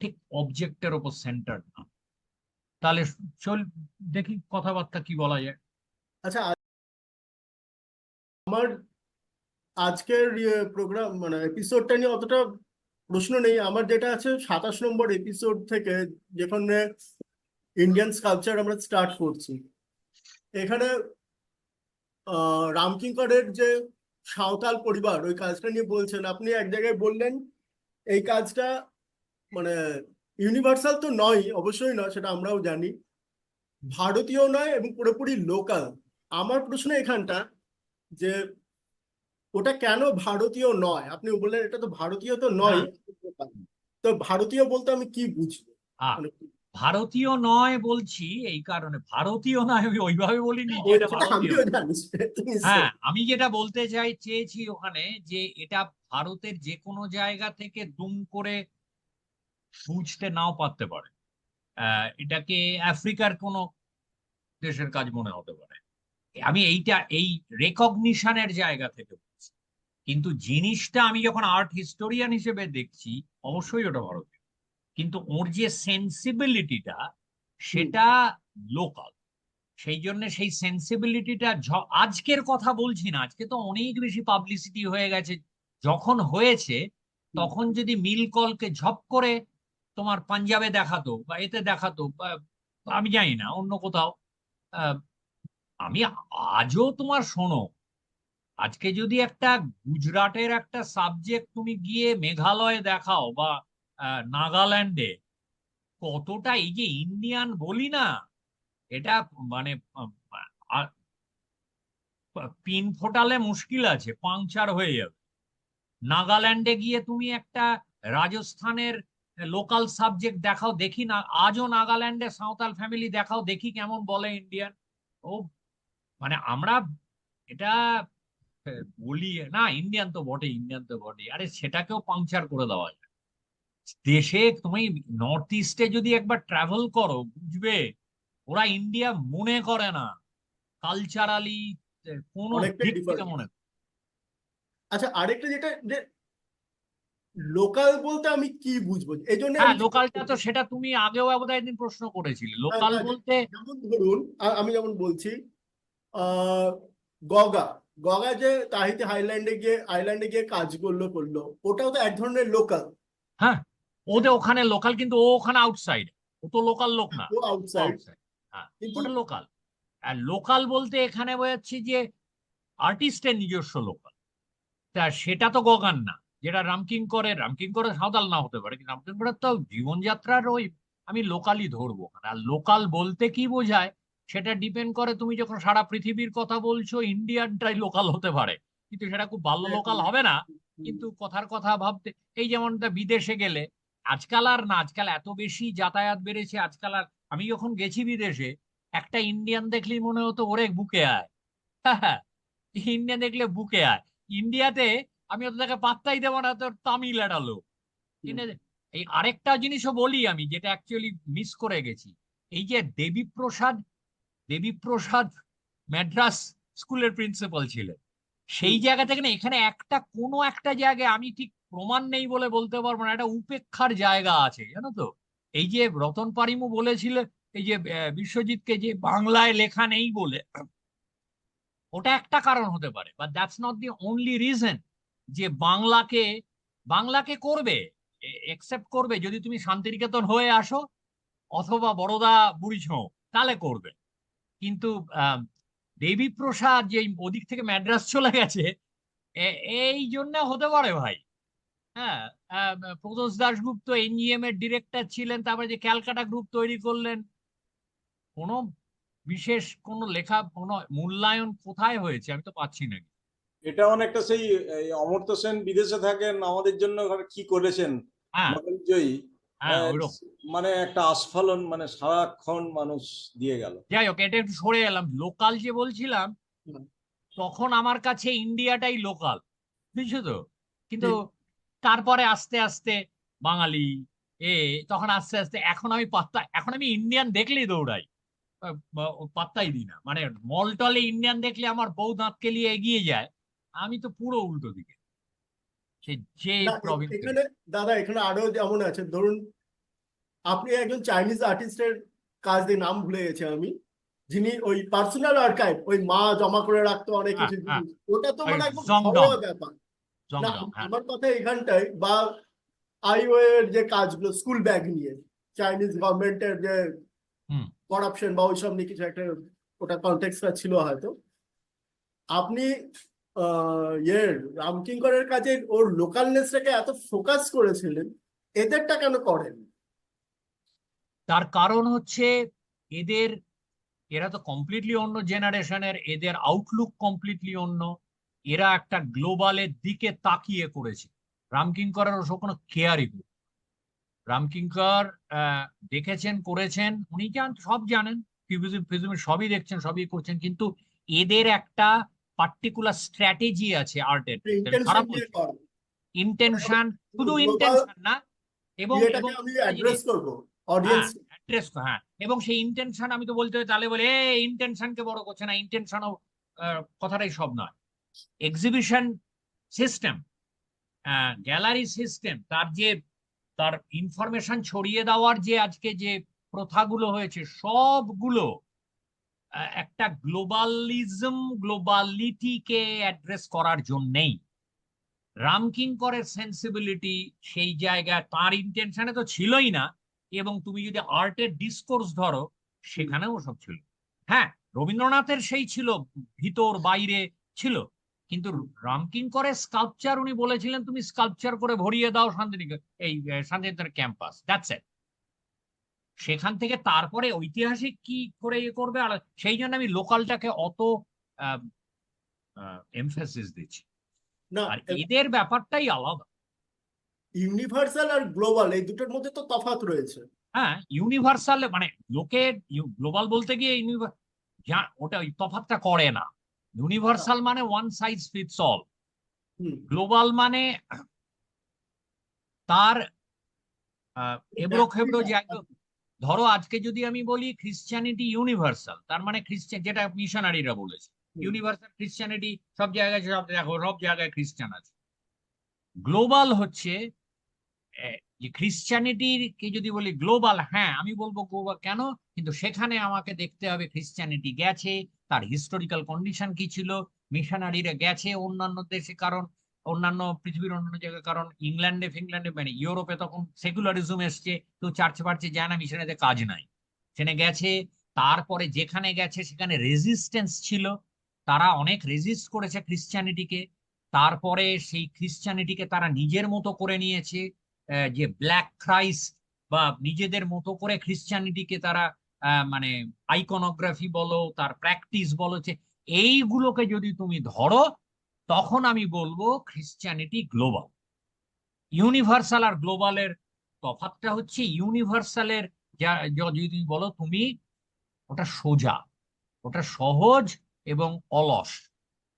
ঠিক অবজেক্টের ওপর সেন্টার না। তাহলে চল দেখি কথাবার্তা কি বলা যায়। আচ্ছা, আমার আজকের প্রোগ্রাম মানে এপিসোডটা নিয়ে অতটা প্রশ্ন নেই। আমার যেটা আছে 27 নম্বর এপিসোড থেকে, যেখানে ইন্ডিয়ান স্কাল্পচার আমরা স্টার্ট করছি, এখানে রামকিঙ্করের যে সাঁওতাল পরিবার ওই কাজটা নিয়ে বলছেন। আপনি এক জায়গায় বললেন এই কাজটা মানে ইউনিভার্সাল তো নয়, অবশ্যই নয়, সেটা আমরাও জানি, ভারতীয় নয় এবং পুরোপুরি লোকাল। আমার প্রশ্ন এখানটা যে ওটা কেন ভারতীয় নয়? আপনি বললেন এটা তো ভারতীয় তো নয়, হ্যাঁ। তো ভারতীয় বলতে আমি কি বুঝবো? আহ মানে ভারতীয় নয় বলছি এই কারণে, ভারতীয় নয় আমি ওইভাবে বলিনি যে ওই এটা সেটা ভারতীয় আমিও নয়। জানি, হ্যাঁ, নিশ্চয়ই। আমি যেটা বলতে চেয়েছি ওখানে, যে এটা ভারতের যে কোনো জায়গা থেকে দুম করে বুঝতে নাও পারতে পারে। এটাকে আফ্রিকার কোনো দেশের কাজ মনে হতে পারে। আমি এইটা এই রেকগনিশনের জায়গা থেকে বলছি। কিন্তু জিনিসটা আমি যখন আর্ট হিস্টোরিয়ান হিসেবে দেখছি, অবশ্যই ওটা ভারতীয়। কিন্তু ওর যে সেন্সিবিলিটিটা, হুম, সেটা লোকাল। সেই জন্য সেই সেন্সিবিলিটিটা, আজকের কথা বলছি না, আজকে তো অনেক বেশি পাবলিসিটি হয়ে গেছে। যখন হয়েছে হুম। তখন যদি মিলকলকে ঝপ করে তোমার পাঞ্জাবে দেখাতো বা এতে দেখাতো, বা আমি জানি না অন্য কোথাও, আহ, আমি আজও তোমার শোনো, আজকে যদি একটা গুজরাটের একটা সাবজেক্ট তুমি গিয়ে মেঘালয়ে দেখাও বা নাগাল্যান্ডে, কতটা এই যে ইন্ডিয়ান বলি না, এটা মানে আহ, পিন ফোটালে মুশকিল আছে, পাংচার হয়ে যাবে। নাগাল্যান্ডে গিয়ে তুমি একটা রাজস্থানের লোকাল সাবজেক্ট দেখাও দেখি না, আজও নাগাল্যান্ডে সাঁওতাল ফ্যামিলি দেখাও দেখি কেমন বলে ইন্ডিয়ান। ও মানে আমরা এটা বলি না ইন্ডিয়ান তো বটে, ইন্ডিয়ান তো বটে, আরে সেটাকেও পাংচার করে দেওয়া যায়। দেশে তুমি নর্থ ইস্টে যদি একবার ট্রাভেল করো বুঝবে, ওরা ইন্ডিয়া মনে করে না কালচারালি, কোনো অনেকটাই দিক থেকে ডিফারেন্স। মনে। আচ্ছা, আরেকটা যেটা যে লোকাল বলতে আমি কি বুঝবো, এই জন্য হ্যাঁ আমি লোকালটা তো সেটা তুমি আগেও বোধহয় একদিন প্রশ্ন করেছিলে, লোকাল না, বলতে যেমন ধরুন আমি যেমন বলছি আহ গগা গগা যে তাহিতি আইল্যান্ডে গিয়ে কাজগুলো করলো, ওটাও তো এক ধরনের লোকাল। হ্যাঁ ওদের ওখানে লোকাল, কিন্তু ও ওখানে আউটসাইড, ও তো লোকাল লোক না, ও আউটসাইড, আউটসাইড। হ্যাঁ কিন্তু ওটা লোকাল। আর লোকাল বলতে এখানে বোঝাচ্ছি যে আর্টিস্টের নিজস্ব লোকাল, তা সেটা তো গগান না। যেটা রামকিঙ্করের সাঁওতাল না হতে পারে, কিন্তু রামকিঙ্করের তো জীবনযাত্রার ওই আমি লোকালই ধরবো। আর লোকাল বলতে কি বোঝায় সেটা ডিপেন্ড করে, তুমি যখন সারা পৃথিবীর কথা বলছো ইন্ডিয়ানটাই লোকাল হতে পারে, কিন্তু সেটা খুব ভালো লোকাল হবে না। কিন্তু কথার কথা ভাবতে, এই যেমনটা বিদেশে গেলে আজকাল আর না, আজকাল এত বেশি যাতায়াত বেড়েছে আজকাল আর, আমি যখন গেছি বিদেশে একটা ইন্ডিয়ান দেখলেই মনে হতো ওরে বুকে আয়। হ্যাঁ, ইন্ডিয়া দেখলে বুকে আয়। ইন্ডিয়াতে আমি ওদেরকে পাত্তাই দেবো না, তোর তামিল একটা লোক। এই আরেকটা জিনিসও বলি আমি, যেটা অ্যাকচুয়ালি মিস করে গেছি। এই যে দেবীপ্রসাদ ম্যাড্রাস স্কুলের প্রিন্সিপাল ছিলেন, সেই জায়গা থেকে না এখানে কোনো একটা জায়গায় আমি ঠিক প্রমাণ নেই বলে বলতে পারবো না, একটা উপেক্ষার জায়গা আছে জানো তো। এই যে রতন পারিমু বলেছিল এই যে বিশ্বজিৎকে যে বাংলায় লেখা নেই বলে, ওটা একটা কারণ হতে পারে, but that's not the only reason যে বাংলাকে করবে, একসেপ্ট করবে যদি তুমি শান্তিনিকেতন হয়ে আসো অথবা বড়দা বুড়িছৌ, তাহলে করবে। কিন্তু দেবীপ্রসাদ যে ওদিক থেকে ম্যাড্রাস চলে গেছে, এই জন্য হতে পারে ভাই। হ্যাঁ, প্রদোষ দাশগুপ্ত এনজিএম এর ডিরেক্টর ছিলেন, তারপরে যে ক্যালকাটা গ্রুপ তৈরি করলেন, কোনো বিশেষ কোনো লেখা কোনো মূল্যায়ন কোথায় হয়েছে আমি তো পাচ্ছি না। এটা অনেকটা সেই এই অমর্ত্য সেন বিদেশে থাকেন, আমাদের জন্য কি করেছেন হ্যাঁ নোবেল জয়ী, হ্যাঁ ওইরকম। মানে একটা আস্ফালন, মানে সারাক্ষণ মানুষ দিয়ে গেল। যাই হোক, এটা একটু সরে এলাম, লোকাল যে বলছিলাম, তখন আমার কাছে ইন্ডিয়াটাই লোকাল, বুঝছো তো। কিন্তু ঠিক। তারপরে আস্তে আস্তে বাঙালি এ, তখন আস্তে আস্তে এখন আমি ইন্ডিয়ান দেখলেই দৌড়াই, পাত্তাই দিই না। মানে মল টলে ইন্ডিয়ান দেখলে আমার বউ দাঁত কেলিয়ে এগিয়ে যায়, আমি তো পুরো উল্টো দিকে, সে যে না, প্রভিন্সে। এখানে দাদা এখানে আরো যেমন আছে, ধরুন আপনি একজন চাইনিজ আর্টিস্টের কাজ দিয়ে, নাম ভুলে গেছি আমি, যিনি ওই পার্সোনাল আর্কাইভ, ওই মা জমা করে রাখতো অনেক হ্যাঁ কিছু হ্যাঁ, জিনিস, ওটা তো ওই মানে একদম জংডং, ঘরোয়া ব্যাপার। না, জংডং হ্যাঁ। আমার কথা এখানটাই, বা আইওয়ের যে কাজগুলো স্কুল ব্যাগ নিয়ে, চাইনিজ গভর্নমেন্টের যে হুম। করাপশন বা ওইসব নিয়ে কিছু একটা, ওটা কনটেক্সটটা ছিল হয়তো। আপনি রামকিঙ্করের কাছে ওর লোকালনেসটাকে এত ফোকাস করেছিলেন, এদেরটা কেন করেন? তার কারণ হচ্ছে এদের, এরা তো কমপ্লিটলি অন্য জেনারেশনের, এদের আউটলুক কমপ্লিটলি অন্য, এরা একটা গ্লোবালের দিকে তাকিয়ে করেছে। রামকিঙ্করের ওসব কোনো কেয়ারই নেই। রামকিঙ্কর দেখেছেন, করেছেন, উনি সব জানেন, ফিজিমি সবই দেখছেন, সবই করছেন, কিন্তু এদের একটা পার্টিকুলার স্ট্র্যাটেজি আছে আর্টের। ইন্টেনশন খারাপ দিয়ে বলছি, করেন। ইন্টেনশন, শুধু গ্লোবাল ইন্টেনশন না, এবং ইয়েটাকে এবং আমি একটা অ্যাড্রেস জিনিস, করবো, হ্যাঁ অডিয়েন্স। অ্যাড্রেস, হ্যাঁ, এবং সেই ইন্টেনশন আমি তো বলতে তাহলে বলে ইন্টেনশনকে বড় করছে না, ইন্টেনশনও কথাটাই সব নয়। এক্সিবিশন সিস্টেম, গ্যালারি সিস্টেম, তার ইনফরমেশন ছড়িয়ে দেওয়ার যে আজকে যে প্রথাগুলো হয়েছে সবগুলো একটা গ্লোবালিটিকে অ্যাড্রেস করার জন্যেই। রামকিঙ্করের সেন্সিবিলিটি সেই জায়গায়, তার ইন্টেনশনে তো ছিলই না, এবং তুমি যদি আর্টের ডিসকোর্স ধরো সেখানেও সব ছিল। হ্যাঁ, রবীন্দ্রনাথের সেই ছিল, ভিতর বাইরে ছিল, কিন্তু রামকিঙ্করের স্কাল্পচার উনি বলেছিলেন তুমি স্কাল্পচার করে ভরিয়ে দাও শান্তিনিকেতনের ক্যাম্পাস, দ্যাটস ইট। সেখান থেকে তারপরে ঐতিহাসিক কি করে ইয়ে করবে, আর সেই জন্য আমি লোকালটাকে অত এমফাসিস দিচ্ছি। না, আর এদের ব্যাপারটাই আলাদা। ইউনিভার্সাল আর গ্লোবাল এই দুটোর মধ্যে তো তফাৎ রয়েছে। হ্যাঁ ইউনিভার্সাল মানে লোকে গ্লোবাল বলতে গিয়ে ওটা ওই তফাৎটা করে না, ইউনিভার্সাল মানে ওয়ান সাইজ ফিটস অল, হুম, গ্লোবাল মানে তার এবড়ো খেবড়ো ব্যাপ্তিটা, জায়গা। ধরো আজকে যদি আমি বলি খ্রিস্টানিটি ইউনিভার্সাল, তার মানে খ্রিস্টান, যেটা মিশনারিরা বলেছে হুম, ইউনিভার্সাল খ্রিস্টানিটি, সব জায়গায়, সব দেখো সব জায়গায় খ্রিস্টান আছে। গ্লোবাল হচ্ছে যে খ্রিস্টানিটির কে যদি বলি গ্লোবাল, হ্যাঁ আমি বলবো গ্লোবাল কেন, কিন্তু সেখানে আমাকে দেখতে হবে খ্রিস্টানিটি গেছে, তার হিস্টোরিক্যাল কন্ডিশন কি ছিল, মিশনারিরা গেছে অন্যান্য দেশে, কারণ অন্যান্য পৃথিবীর অন্যান্য জায়গায়, কারণ ইংল্যান্ডে ফিংল্যান্ডে মানে ইউরোপে তখন সেকুলারিজম এসছে, তো চার্চে ফার্চে যায় না, মিশনারিদের কাজ নাই, সেখানে গেছে। তারপরে যেখানে গেছে সেখানে রেজিস্ট্যান্স ছিল, তারা অনেক রেজিস্ট করেছে খ্রিস্টানিটিকে, তারপরে সেই খ্রিস্টানিটিকে তারা নিজের মতো করে নিয়েছে, যে ব্ল্যাক ক্রাইস্ট বা নিজেদের মতো করে খ্রিস্টানিটিকে তারা মানে আইকনোগ্রাফি বলো, তার প্র্যাকটিস বলো, যে এইগুলোকে যদি তুমি ধরো, তখন আমি বলবো খ্রিস্টানিটি গ্লোবাল। ইউনিভার্সাল আর গ্লোবালের তফাৎটা হচ্ছে, ইউনিভার্সালের যদি তুমি বলো তুমি, ওটা সোজা, ওটা সহজ এবং অলস,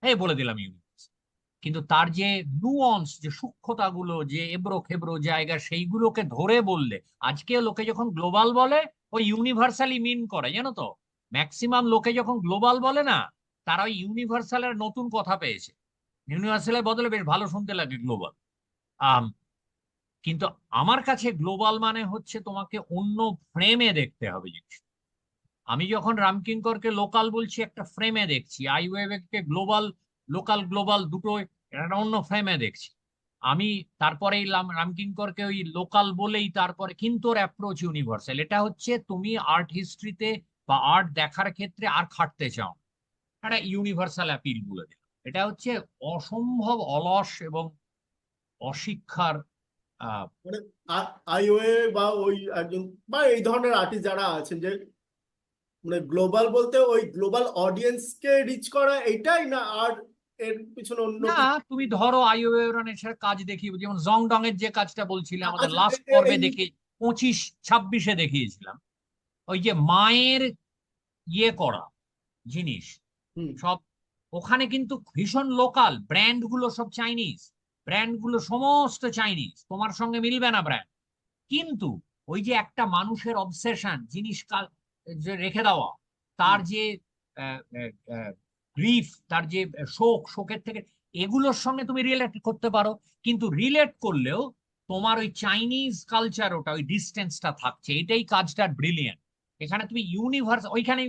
এই বলে দিলাম ইউনিভার্সাল। কিন্তু তার যে নুয়ান্স, যে সূক্ষ্মতাগুলো, যে এবড়ো খেবড়ো জায়গা, সেইগুলোকে ধরে বললে, আজকে লোকে যখন গ্লোবাল বলে ওই ইউনিভার্সালি মিন করে, জানো তো, ম্যাক্সিমাম লোকে যখন গ্লোবাল বলে না, তারা ওই ইউনিভার্সালের নতুন কথা পেয়েছে, ইউনিভার্সালের বদলে বেশ ভালো শুনতে লাগে গ্লোবাল। কিন্তু আমার কাছে গ্লোবাল মানে হচ্ছে তোমাকে অন্য ফ্রেমে দেখতে হবে জিনিস। আমি যখন রামকিঙ্করকে লোকাল বলছি একটা ফ্রেমে দেখছি, আইওয়েভকে গ্লোবাল, লোকাল গ্লোবাল দুটো একটা অন্য ফ্রেমে দেখছি আমি। তারপরে রামকিঙ্করকে ওই লোকাল বলেই তারপরে, কিন্তু ওর অ্যাপ্রোচ ইউনিভার্সাল। এটা হচ্ছে তুমি আর্ট হিস্ট্রিতে বা আর্ট দেখার ক্ষেত্রে আর খাটতে চাও, একটা ইউনিভার্সাল অ্যাপিল বলে দিল। এটা হচ্ছে অসম্ভব অলস এবং অশিক্ষার মানে আইওএ বা ওই একজন বা এই ধরনের আর্টিস্ট যারা আছেন, যে মানে গ্লোবাল বলতে ওই গ্লোবাল অডিয়েন্সকে রিচ করা, এইটাই না আর এর পিছনে অন্য না। কিছু? তুমি ধরো আইওএর কাজ দেখি, যেমন জং ডং এর যে কাজটা বলছিলে আমাদের আচ্ছা, লাস্ট পর্বে এই দেখি, 25-26-এ দেখিয়েছিলাম, ওই যে মায়ের ইয়ে করা জিনিস হুম, সব, ওখানে কিন্তু ভীষণ লোকাল, ব্র্যান্ড গুলো সব চাইনিজ, ব্র্যান্ড গুলো সমস্ত চাইনিজ, তোমার সঙ্গে মিলবে না ব্র্যান্ড। কিন্তু ওই যে একটা মানুষের অবসেশন, জিনিস যে রেখে দেওয়া, তার হুম, যে গ্রিফ, তার যে শোকের থেকে, এগুলোর সঙ্গে তুমি রিলেট করতে পারো। কিন্তু রিলেট করলেও তোমার ওই চাইনিজ কালচার, ওটা ওই ডিস্টেন্সটা থাকছে, এটাই কাজটার ব্রিলিয়েন্ট। এখানে তুমি ইউনিভার্স, ওইখানে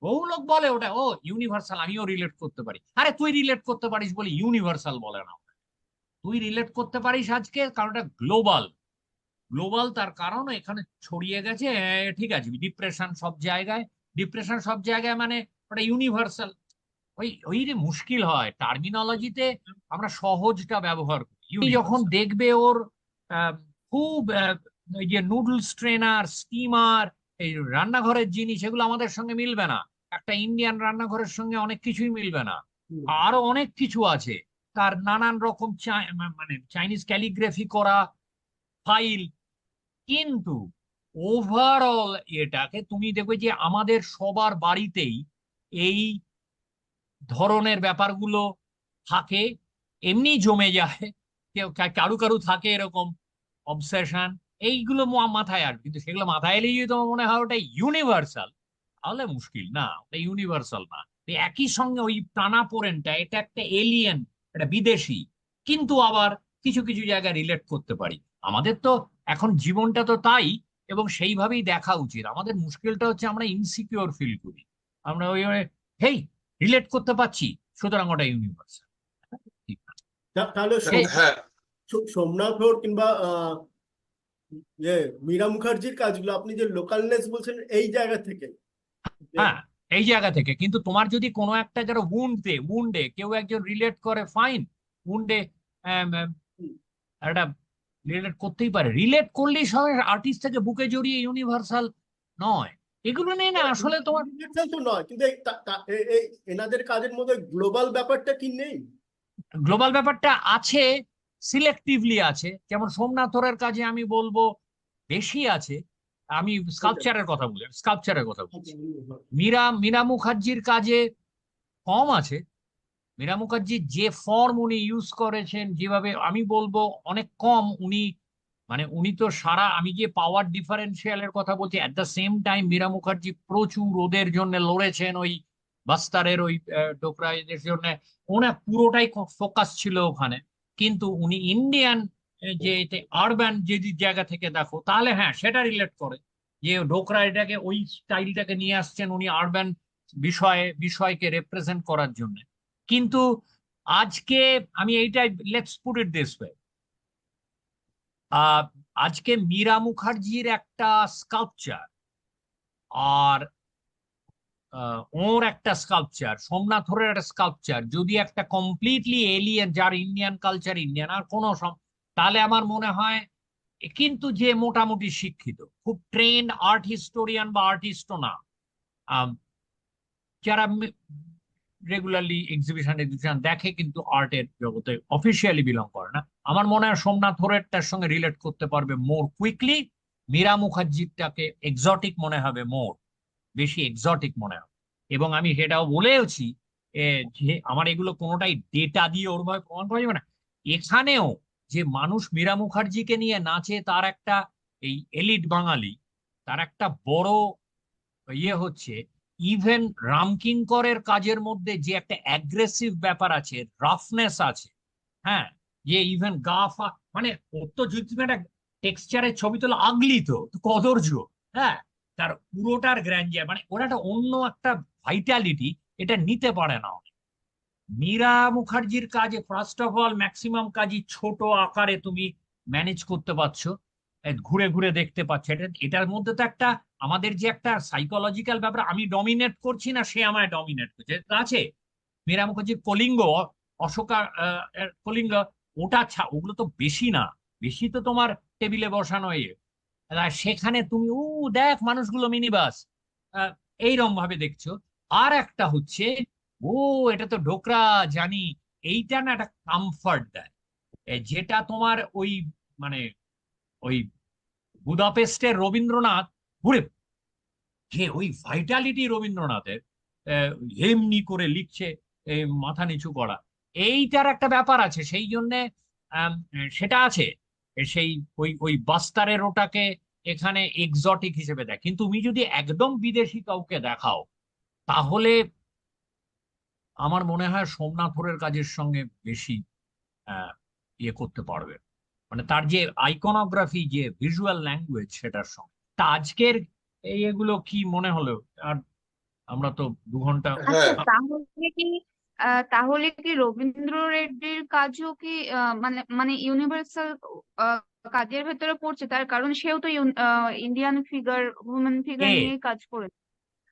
বহু লোক বলে ওটা ও ইউনিভার্সাল, আমিও রিলেট করতে পারি। আরে তুই রিলেট করতে পারিস বলে ইউনিভার্সাল বলে না, তুই রিলেট করতে পারিস আজকে কারণ এটা গ্লোবাল। গ্লোবাল তার কারণ এখানে ছড়িয়ে গেছে, ঠিক আছে, ডিপ্রেশন সব জায়গায়, ডিপ্রেশন সব জায়গায় মানে ওটা ইউনিভার্সাল। ওই ওই যে মুশকিল হয় টার্মিনোলজিতে, আমরা সহজটা ব্যবহার করি। তুমি যখন দেখবে ওর আহ, খুব ওই যে নুডলস ট্রেনার, স্টিমার, এই রান্নাঘরের জিনিস, এগুলো আমাদের সঙ্গে মিলবে না। একটা ইন্ডিয়ান রান্নাঘরের সঙ্গে অনেক কিছুই মিলবে না, হুম। আরো অনেক কিছু আছে। তার নানান রকম মানে চাইনিজ ক্যালিগ্রাফি করা ফাইল। কিন্তু ওভারঅল এটাকে তুমি দেখবে যে আমাদের সবার বাড়িতেই এই ধরনের ব্যাপারগুলো থাকে, এমনি জমে যায়, কেউ কারু কারু থাকে এরকম অবসেশন, এইগুলো মাথায় আসবে। কিন্তু সেগুলো মাথায় এলেই যদি তোমার মনে হয় ওটা ইউনিভার্সাল, তাহলে মুশকিল, না ওটা ইউনিভার্সাল না। তো একই সঙ্গে ওই টানাপোড়েনটা, এটা একটা এলিয়েন, এটা বিদেশি, কিন্তু আবার কিছু কিছু জায়গায় রিলেট করতে পারি। আমাদের তো এখন জীবনটা তো তাই, এবং সেইভাবেই দেখা উচিত। আমাদের মুশকিলটা হচ্ছে আমরা ইনসিকিউর ফিল করি, আমরা ওই হেই রিলেট করতে পারছি, সুতরাং ওটা ইউনিভার্সাল। ঠিক না? তাহলে হ্যাঁ, সোমনাথ হোর কিংবা ইয়ে মীরা মুখার্জির কাজগুলো আপনি যে লোকালনেস বলছেন, এই জায়গা থেকে যে হ্যাঁ, এই জায়গা থেকে। কিন্তু তোমার যদি কোনো একটা যারা উন্ডে কেউ একজন রিলেট করে, ফাইন, উন্ডে একটা রিলেট করতেই পারে, রিলেট করলেই সবাই আর্টিস্ট থেকে বুকে জড়িয়ে ইউনিভার্সাল নয়। এগুলো নিয়ে না আসলে তোমার ইউনিভার্সাল তো নয়, কিন্তু এই এনাদের কাজের মধ্যে গ্লোবাল ব্যাপারটা কি নেই? গ্লোবাল ব্যাপারটা আছে, সিলেক্টিভলি আছে। যেমন সোমনাথরের কাজে আমি বলবো বেশি আছে। আমি স্কাল্পচারের কথা বলছি। আচ্ছা, মীরা মুখার্জির কাজে কম আছে, মীরা মুখার্জি যে ফর্ম উনি ইউজ করেছেন, যেভাবে আমি বলবো অনেক কম উনি, মানে উনি তো সারা, আমি যে পাওয়ার ডিফারেন্সিয়ালের কথা বলছি, at the same time Meera Mukherjee প্রচুর ওদের জন্য লড়েছেন, ওই বাস্তারের ওই ডোকরা এদের জন্য ওনার পুরোটাই ফোকাস ছিল ওখানে। কিন্তু উনি ইন্ডিয়ান যে আরবান যদি জায়গা থেকে দেখো, তাহলে হ্যাঁ সেটা রিলেট করে যে ডোকরা এটাকে ওই স্টাইলটাকে নিয়ে আসছেন উনি আরবান বিষয়কে রিপ্রেজেন্ট করার জন্য। কিন্তু আজকে আমি এইটাই, let's put it this way, আজকে মীরা মুখার্জির একটা স্কাল্পচার আর ওর একটা স্কাল্পচার, সোমনাথ হরের একটা স্কাল্পচার, যদি একটা কমপ্লিটলি এলিয়েন, যার ইন্ডিয়ান কালচার ইন্ডিয়ান আর কোনো তাহলে আমার মনে হয়, কিন্তু যে মোটামুটি শিক্ষিত, খুব ট্রেন্ড আর্ট হিস্টোরিয়ান বা আর্টিস্টও না, যারা রেগুলারলি এক্সিবিশন দেখে কিন্তু আর্টের জগতে অফিসিয়ালি বিলং করে না, আমার মনে হয় সোমনাথ হরেরটার সঙ্গে রিলেট করতে পারবে মোর কুইকলি। মীরা মুখার্জিটাকে এক্সোটিক মনে হবে, মোর বেশি এক্সোটিক মনে হবে। এবং আমি সেটাও বলেওছি যে আমার এগুলো কোনোটাই ডেটা দিয়ে ওরভাবে প্রমাণ করা যাবে না। এখানেও যে মানুষ মীরা মুখার্জিকে নিয়ে নাচে, তার একটা, এই এলিট বাঙালি, তার একটা বড় ইয়ে হচ্ছে, ইভেন রামকিঙ্করের কাজের মধ্যে যে একটা অ্যাগ্রেসিভ ব্যাপার আছে, রাফনেস আছে, হ্যাঁ, যে ইভেন মানে ওর তো যদি তুমি একটা টেক্সচারের ছবি তোলা, আগলি তো কদর্য, হ্যাঁ, তার পুরোটার গ্র্যান্ডিয়ার, মানে ওরা একটা অন্য একটা ভাইটালিটি, এটা নিতে পারে না। মীরা মুখার্জির কাজে ফার্স্ট অফ অল ম্যাক্সিমাম কাজই ছোট আকারে তুমি ম্যানেজ করতে পারছো, ঘুরে ঘুরে দেখতে পাচ্ছ। এটার মধ্যে তো একটা আমাদের যে একটা সাইকোলজিক্যাল ব্যাপার, আমি ডমিনেট করছি না, সে আমায় ডমিনেট করছে, আছে। মীরা মুখার্জির কলিঙ্গ, অশোকা কলিঙ্গ, ওটা ওগুলো তো বেশি না, বেশি তো তোমার টেবিলে বসানো সেখানে তুমি দেখ মানুষগুলো মিনি বাস এইরকম ভাবে দেখছো। আর একটা হচ্ছে, এটা তো ঢোকরা জানি, এইটা না একটা কমফর্ট দেয়, যেটা তোমার ওই, মানে ওই বুদাপেস্টের রবীন্দ্রনাথ ঘুরে, যে ওই ভাইটালিটি রবীন্দ্রনাথের, এমনি করে লিখছে, মাথা নিচু করা, এইটার একটা ব্যাপার আছে, সেই জন্যে সেটা আছে, সেই ওই ওই বাস্তারের ওটাকে এখানে এক্সোটিক হিসেবে দেয়। কিন্তু তুমি যদি একদম বিদেশি কাউকে দেখাও, তাহলে আমার মনে হয় সোমনাথরের কাজের সঙ্গে বেশি ইয়ে করতে পারবে, মানে তার যে আইকনোগ্রাফি, যে ভিজুয়াল ল্যাঙ্গুয়েজ, সেটার সঙ্গে। তা আজকের এগুলো কি মনে হলো? আর আমরা তো 2 ঘন্টা। হ্যাঁ। আচ্ছা, তাহলে কি রবীন্দ্র রেড্ডির কাজও কি মানে মানে ইউনিভার্সাল কাজের ভেতরে পড়ছে? তার কারণ সেও তো ইন্ডিয়ান ফিগার, উমেন ফিগার কে? নিয়ে কাজ করেছে,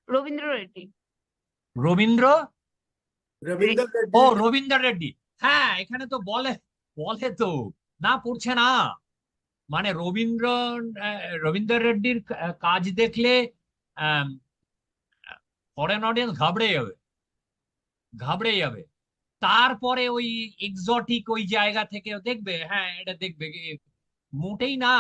রবীন্দ্র রেড্ডি। রবীন্দ্র রবীন্দ্র ও রেড্ডি। রবীন্দ্র রেড্ডি, হ্যাঁ, এখানে তো বলে বলে তো, না পড়ছে না, মানে রবীন্দ্র রেড্ডির কাজ দেখলে ফরেন অডিয়েন্স ঘাবড়ে যাবে। তারপরে ওই এক্সোটিক ওই জায়গা থেকে দেখবে, হ্যাঁ এটা দেখবে, মোটেই না।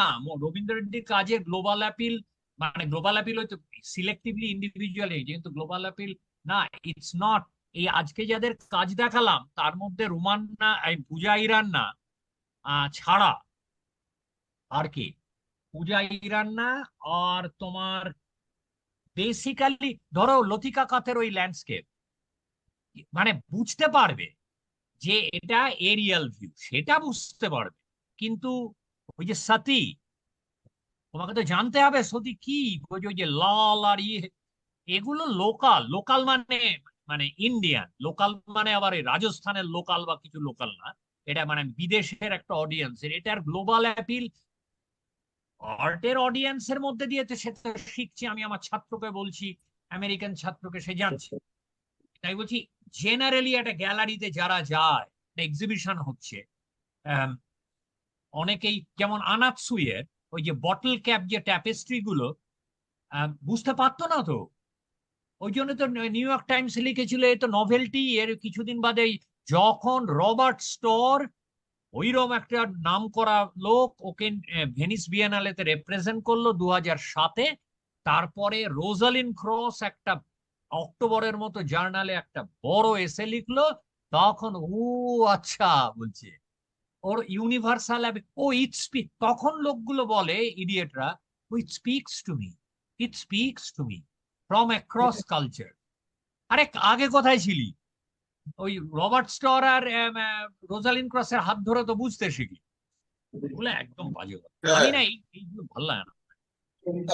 রবীন্দ্র রেড্ডির কাজে গ্লোবাল অ্যাপিল, মানে গ্লোবাল অ্যাপিল হয়তো সিলেক্টিভলি ইন্ডিভিজুয়ালি, কিন্তু গ্লোবাল অ্যাপিল না, ইটস নট। এই আজকে যাদের কাজ দেখালাম, তার মধ্যে রুমান্না, পূজা ইরান্না ছাড়া আর কি, পূজা ইরান্না আর তোমার বেসিক্যালি ধরো লতিকা কাতের ওই ল্যান্ডস্কেপ, মানে বুঝতে পারবে যে এটা এরিয়াল ভিউ, সেটা বুঝতে পারবে। কিন্তু ওই যে সতী, তোমাকে তো জানতে হবে সতী কি, ওই যে লাল আর এগুলো লোকাল, লোকাল মানে, মানে ইন্ডিয়ান লোকাল, মানে আবার এই রাজস্থানের লোকাল বা কিছু লোকাল না, এটা মানে বিদেশের একটা অডিয়েন্সের, এটার গ্লোবাল অ্যাপিল আর্টের অডিয়েন্সের মধ্যে দিয়ে তো সে তো শিখছে। আমি আমার ছাত্রকে বলছি, আমেরিকান ছাত্রকে, সে জানছে। তাই বলছি, জেনারেলি একটা গ্যালারিতে যারা যায়, এক্সিবিশন হচ্ছে, অনেকেই যেমন আনাতসুইয়ের ওই যে বটল ক্যাপ যে ট্যাপেস্ট্রি গুলো বুঝতে পারতো না তো, ওই জন্য তো নিউ ইয়র্ক টাইমস লিখেছিল এ তো নভেলটি। এর কিছুদিন বাদে যখন রবার্ট স্টোর, ওইরকম একটা নাম করা লোক, ওকে ভেনিস বিয়েনালেতে রিপ্রেজেন্ট করলো 2007-এ। তারপরে রোজালিন ক্রস একটা অক্টোবরের মতো জার্নালে একটা বড় এসে লিখলো, তখন ও আচ্ছা বলছে ওর ইউনিভার্সাল ও ইট স্পিক, তখন লোকগুলো বলে ইডিয়েটরা, it speaks to me, it speaks to me from across culture. আরে আগে কোথায় ছিলি? ওই রবার্ট স্টর আর রোজালিন ক্রসের হাত ধরে তো বুঝতে শিখি, বলে একদম বাজে কথা। আমি না এইগুলো ভালো লাগে না।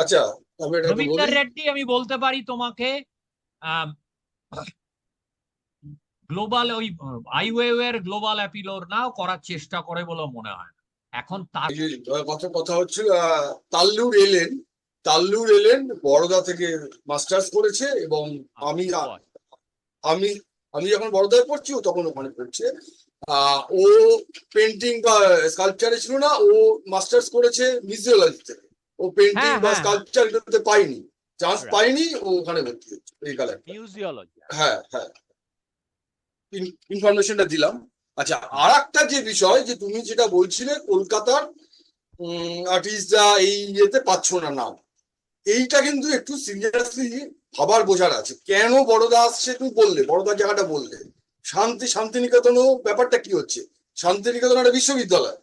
আচ্ছা, আমি এটা একটু রবীন্দ্র বলি। রেড্ডি আমি বলতে পারি তোমাকে গ্লোবাল ওই আইওয়ের গ্লোবাল অ্যাপিলোর নাও করার চেষ্টা করে বলে মনে হয় না এখন তার। এই যে কথা হচ্ছে, তাল্লুর এলেন বড়দা থেকে মাস্টার্স করেছে, এবং আমি আমি আমি যখন বড়দায় পড়ছি ও তখন ওখানে পড়ছে। ও পেন্টিং বা স্কাল্পচারে ছিল না, ও মাস্টার্স করেছে মিউজিওলজি থেকে। ও পেন্টিং হ্যাঁ, বা হ্যাঁ, স্কাল্পচার এগুলোতে পাইনি, চান্স Right. পাইনি, ও ওখানে ভর্তি হচ্ছে এই কালারটা। মিউজিওলজি। হ্যাঁ হ্যাঁ, ইনফরমেশনটা দিলাম। আচ্ছা, আর একটা যে বিষয় যে তুমি যেটা বলছিলে কলকাতার আর্টিস্টরা এই ইয়েতে পাচ্ছ না নাম, এইটা কিন্তু একটু সিরিয়াসলি ভাবার বোঝার আছে। কেন বড়দা আসছে তুমি বললে, বড়দার জায়গাটা বললে, শান্তিনিকেতনও ব্যাপারটা কি হচ্ছে? শান্তিনিকেতন একটা বিশ্ববিদ্যালয়,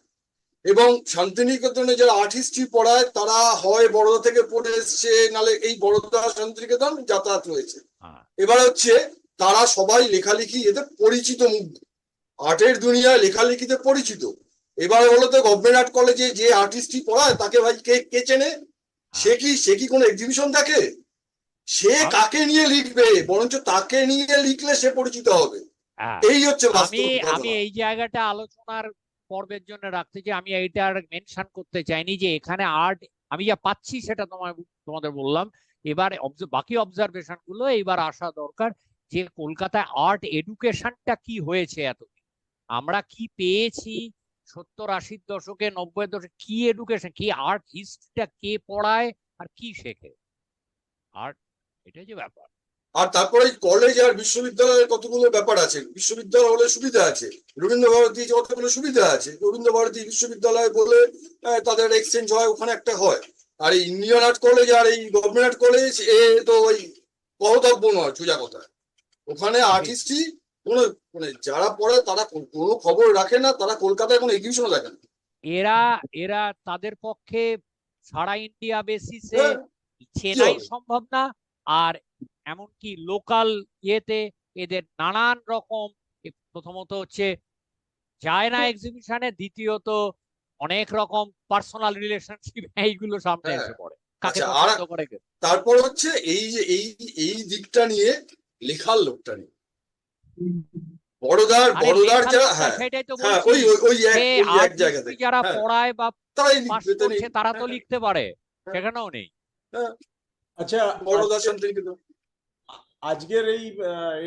এবং শান্তিনিকেতনে যারা আর্টিস্ট্রি পড়ায় তারা হয় বড়দা থেকে পড়ে এসছে, নালে এই বড়দা শান্তিনিকেতন যাতায়াত রয়েছে। এবার হচ্ছে তারা সবাই লেখালেখি এতে পরিচিত মুখ, আর্টের দুনিয়ায় লেখালেখিতে পরিচিত। এবার হলো তো গভর্নমেন্ট আর্ট কলেজে যে আর্টিস্টই পড়ায় তাকে ভাই কে চেনে? সে কি কোনো এক্সিবিশন দেখে? সে কাকে নিয়ে লিখবে? বরঞ্চ তাকে নিয়ে লিখলে সে পরিচিত হবে। এই হচ্ছে আমি বাস্তব আমি ঘটনা। এই জায়গাটা আলোচনার পর্বের জন্য রাখতে যে আমি এইটা আর মেনশন করতে চাইনি যে এখানে আর্ট আমি যা পাচ্ছি সেটা তোমাদের বললাম। এবার বাকি অবজারভেশন গুলো এইবার আসা দরকার যে কলকাতায় আর্ট এডুকেশনটা কি হয়েছে এতদিন, আমরা কি পেয়েছি 70-80 দশকে 90 দশকে, কি এডুকেশন, কি আর্ট হিস্ট্রিটা কে পড়ায় আর কি শেখে আর্ট, এটাই যে ব্যাপার। আর তারপরে কলেজ আর বিশ্ববিদ্যালয়ের কতগুলো ব্যাপার আছে। বিশ্ববিদ্যালয় হলে সুবিধা আছে, রবীন্দ্র ভারতী কতগুলো সুবিধা আছে। রবীন্দ্র ভারতী বিশ্ববিদ্যালয় বলে তাদের এক্সচেঞ্জ হয়, ওখানে একটা হয়। আর এই ইন্ডিয়ান আর্ট কলেজ আর এই গভর্নমেন্ট আর্ট কলেজ তো ওই কহতব্য নয়, সোজা কথা। ওখানে আর্টিস্টই কোনো মানে যারা পড়ে তারা কোনো খবর রাখে না, তারা কলকাতায় কোনো এক্সিবিশনও দেখে না। এরা তাদের পক্ষে সারা ইন্ডিয়া বেসিসে হ্যাঁ, চেনাই হবে? সম্ভব না। আর এমনকি লোকাল ইয়েতে এদের নানান রকম, প্রথমত হচ্ছে যায় না এক্সিবিশনে, দ্বিতীয়ত অনেক রকম পার্সোনাল রিলেশনশিপ এইগুলো সামনে হ্যাঁ, এসে পড়ে, কাকে আচ্ছা। আর পছন্দ করে কে। তারপর হচ্ছে এই যে এই দিকটা নিয়ে লেখার লোকটা নেই। আরে বড়দার লেখার যারা, লোকটা হ্যাঁ সেটাই তো হ্যাঁ, বলছি ওই যে এক আর্ট জায়গা হিস্ট্রি থেকে, যারা হ্যাঁ, পড়ায় বা তারাই পাস লিখবে। করছে তারা তো লিখতে পারে, সেখানেও নেই। আচ্ছা, বড়দার শান্তিনিকেতন। আজকের এই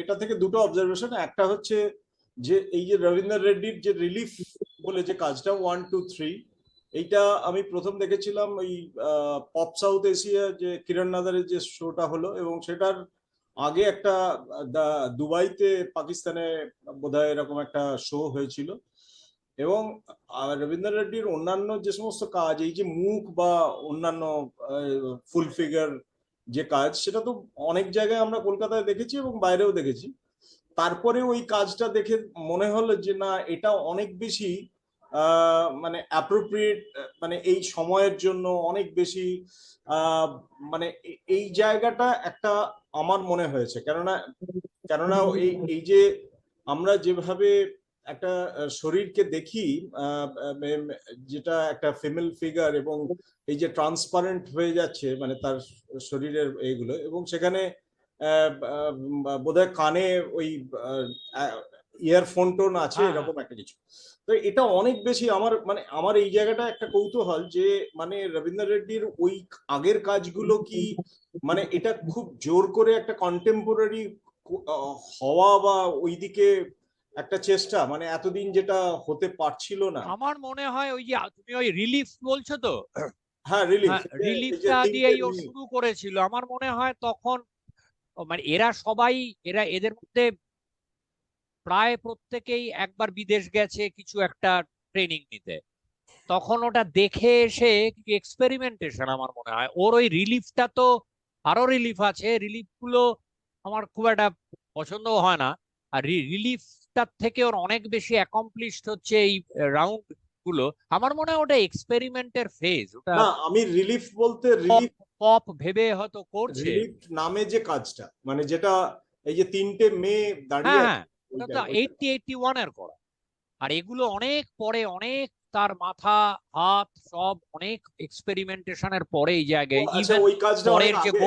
এটা থেকে দুটো অবজারভেশন। একটা হচ্ছে যে এই যে রবীন্দ্র রেড্ডির যে রিলিফ বলে যে কাজটা 1, 2, 3, এইটা আমি প্রথম দেখেছিলাম ওই পপ সাউথ এশিয়া যে কিরণ নাদারের যে শোটা হলো, এবং সেটার আগে একটা দুবাইতে পাকিস্তানে বোধহয় এরকম একটা শো হয়েছিল। এবং রবীন্দ্র রেড্ডির অন্যান্য যে সমস্ত কাজ, এই যে মুখ বা অন্যান্য ফুল ফিগার যে কাজ, সেটা তো অনেক জায়গায় আমরা কলকাতায় দেখেছি এবং বাইরেও দেখেছি। তারপরে ওই কাজটা দেখে মনে হলো যে না, এটা অনেক বেশি মানে অ্যাপ্রোপ্রিয়েট, মানে এই সময়ের জন্য অনেক বেশি মানে এই জায়গাটা একটা আমার মনে হয়েছে। কেননা এই যে আমরা যেভাবে একটা শরীরকে দেখি, যেটা একটা ফিমেল ফিগার, এবং এই যে ট্রান্সপারেন্ট হয়ে যাচ্ছে মানে তার শরীরের এইগুলো, এবং সেখানে বোধহয় কানে ওই ইয়ারফোন টোন আছে, হ্যাঁ, এরকম একটা কিছু। তো এটা অনেক বেশি আমার এই জায়গাটা একটা কৌতূহল যে মানে রবীন্দ্র রেড্ডির ওই আগের কাজগুলো কি মানে এটা খুব জোর করে একটা কন্টেম্পোরারি হওয়া বা ওইদিকে একটা চেষ্টা, মানে এতদিন যেটা হতে পারছিল না। আমার মনে হয় ওই যে তুমি ওই রিলিফ বলছো তো, হ্যাঁ, রিলিফ, রিলিফটা দিয়েই ও শুরু করেছিল আমার মনে হয় তখন। মানে এদের মধ্যে প্রায় প্রত্যেকেই একবার বিদেশ গেছে কিছু একটা ট্রেনিং নিতে, তখন ওটা দেখে এসে এক্সপেরিমেন্টেশন আমার মনে হয়। ওর ওই রিলিফটা তো, আরো রিলিফ আছে, রিলিফ গুলো আমার খুব একটা পছন্দ হয় না। আর রিলিফ বুনটটার থেকে ওর অনেক বেশি অ্যাকমপ্লিশড হচ্ছে এই রাউন্ড গুলো। আমার মনে হয় ওটা এক্সপেরিমেন্টের ফেজ, ওটা না, আমি রিলিফ বলতে রিলিফ পপ ভেবে হয়তো করছে। রিলিফ নামে যে কাজটা, মানে যেটা এই যে 3টে মেয়ে দাঁড়িয়ে হ্যাঁ আছে, ওটা ওইটা তো ওইটা। 81 এর করা। আর এগুলো অনেক পরে, অনেক তার মাথা হাত সব অনেক এক্সপেরিমেন্টেশনের পরে এই ও, জায়গায়। আচ্ছা, ইভেন ওই কাজটা অনেক পরের যে আগে।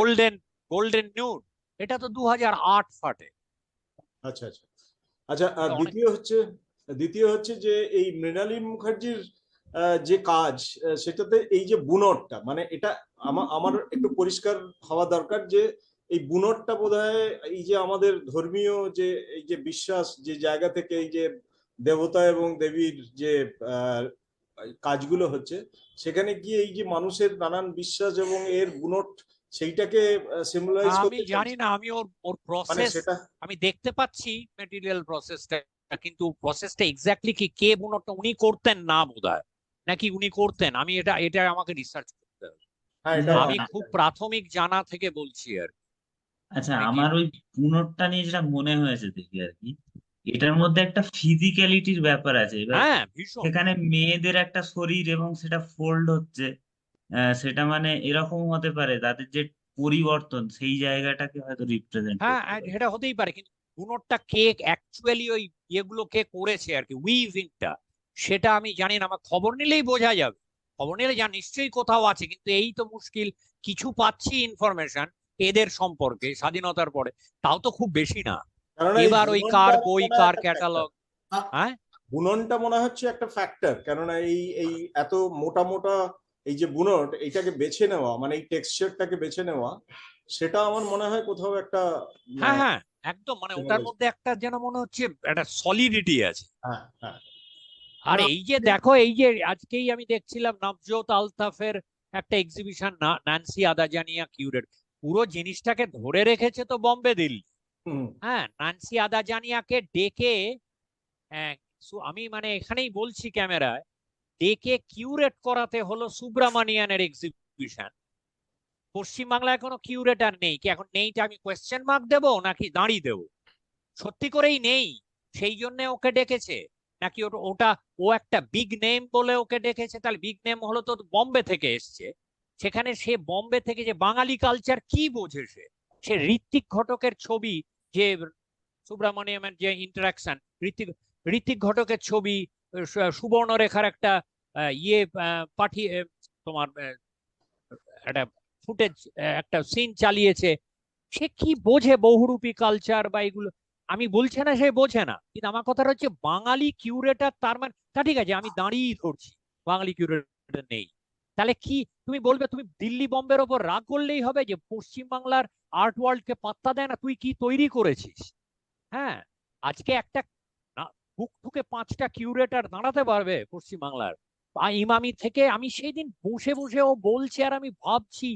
গোল্ডেন নিউড, এটা তো 2008 ফাটে। আচ্ছা আচ্ছা আচ্ছা। আর এটা অনেক দ্বিতীয় হচ্ছে যে এই মৃণালী মুখার্জির যে কাজ, সেটাতে এই যে বুনটটা, মানে এটা আমার একটু পরিষ্কার হওয়া দরকার যে এই বুনটটা বোধহয় এই যে আমাদের ধর্মীয় যে এই যে বিশ্বাস, যে জায়গা থেকে এই যে দেবতা এবং দেবীর যে কাজগুলো হচ্ছে, সেখানে গিয়ে এই যে মানুষের নানান বিশ্বাস এবং এর বুনট, সেইটাকে সিম্বলাইজ আমি করতে জানি চাইছে। না, আমি ওর মানে প্রসেস সেটা আমি দেখতে পাচ্ছি, মেটেরিয়াল প্রসেসটা, কিন্তু প্রসেসটা এক্স্যাক্টলি কি, কে বুনটটা উনি করতেন না বোধহয়, নাকি উনি করতেন, আমি এটা এটা আমাকে রিসার্চ করতে হবে। হ্যাঁ, এটা আমি খুব প্রাথমিক জানা থেকে বলছি আর কি। আচ্ছা, আমি কি আমার ওই পুনরটা নিয়ে যেটা মনে হয়েছে দেখি আর কি, এটার মধ্যে একটা ফিজিক্যালিটির ব্যাপার আছে। এবার হ্যাঁ ভীষণ। সেখানে মেয়েদের একটা শরীর এবং সেটা ফোল্ড হচ্ছে, সেটা মানে এরকম হতে পারে তাদের যে পরিবর্তন সেই জায়গাটাকে হয়তো রিপ্রেজেন্ট হ্যাঁ করতে পারে। এটা হতেই পারে, কিন্তু বুনটটা কে অ্যাকচুয়ালি ওই ইয়েগুলো কে করেছে আর কি, উইভিংটা, সেটা আমি জানি না। আমার খবর নিলেই বোঝা যাবে, খবর নিলে যা নিশ্চয়ই কোথাও আছে, কিন্তু এই তো মুশকিল। কিছু পাচ্ছি ইনফরমেশন এদের সম্পর্কে স্বাধীনতার পরে, তাও তো খুব বেশি না। কারণ এই এবার ওই বুননটা কার বই, মনে হয় কার একটা ক্যাটালগ। factor। হ্যাঁ বুননটা মনে হচ্ছে একটা ফ্যাক্টর, কেননা এই এই এত মোটা মোটা এই যে বুনট, এইটাকে বেছে নেওয়া, মানে এই টেক্সচারটাকে বেছে নেওয়া, সেটা আমার মনে হয় কোথাও একটা হ্যাঁ হ্যাঁ একদম, মানে ওটার মধ্যে একটা যেন মনে হচ্ছে একটা সলিডিটি আছে। হ্যাঁ হ্যাঁ। আর না, এই যে দেখো, এই যে আজকেই আমি দেখছিলাম নবজোত আলতাফের একটা এক্সিবিশন, ন্যান্সি আদাজানিয়া কিউরেট, পুরো জিনিসটাকে ধরে রেখেছে তো বোম্বে দিল্লি। হুম, হ্যাঁ ন্যান্সি আদাজানিয়াকে ডেকে, আমি মানে এখানেই বলছি ক্যামেরায়, ডেকে কিউরেট করাতে হলো সুব্রামানিয়ানের এক্সিবিশন। পশ্চিমবাংলায় কোনো কিউরেটার নেই কি, এখন নেইটা আমি কোয়েশ্চেন মার্ক দেবো নাকি দাঁড়িয়ে দেবো? সত্যি করেই নেই, সেই জন্য ওকে ডেকেছে, নাকি ওটা ও একটা বিগ নেম বলে ওকে ডেকেছে? তাহলে বিগ নেম হলো তো বম্বে থেকে এসছে, সেখানে সে বম্বে থেকে যে বাঙালি কালচার কি বোঝে, সে ঋত্বিক ঘটকের ছবি, যে সুব্রামণিয়ামের যে ইন্টারাকশন, ঋত্বিক ঘটকের ছবি, সুবর্ণরেখার একটা ইয়ে পাঠিয়ে, তোমার একটা ফুটেজ, একটা সিন চালিয়েছে, সে কি বোঝে বহুরূপী কালচার বা এগুলো? আমি বলছি না সে বোঝে না, কিন্তু আমার কথাটা হচ্ছে বাঙালি কিউরেটার, তার মানে তা ঠিক আছে, আমি দাঁড়িয়েই ধরছি বাঙালি কিউরেটার নেই। তাহলে কি তুমি বলবে, তুমি দিল্লি বোম্বের ওপর রাগ করলেই হবে যে পশ্চিমবাংলার আর্ট ওয়ার্ল্ড কে পাত্তা দেয় না? তুই কি তৈরি করেছিস? হ্যাঁ আজকে একটা বুক ঠুকে 5টা কিউরেটার দাঁড়াতে পারবে পশ্চিমবাংলার? ইমামি থেকে আমি সেই দিন বসে বসে ও বলছে, আর আমি ভাবছি,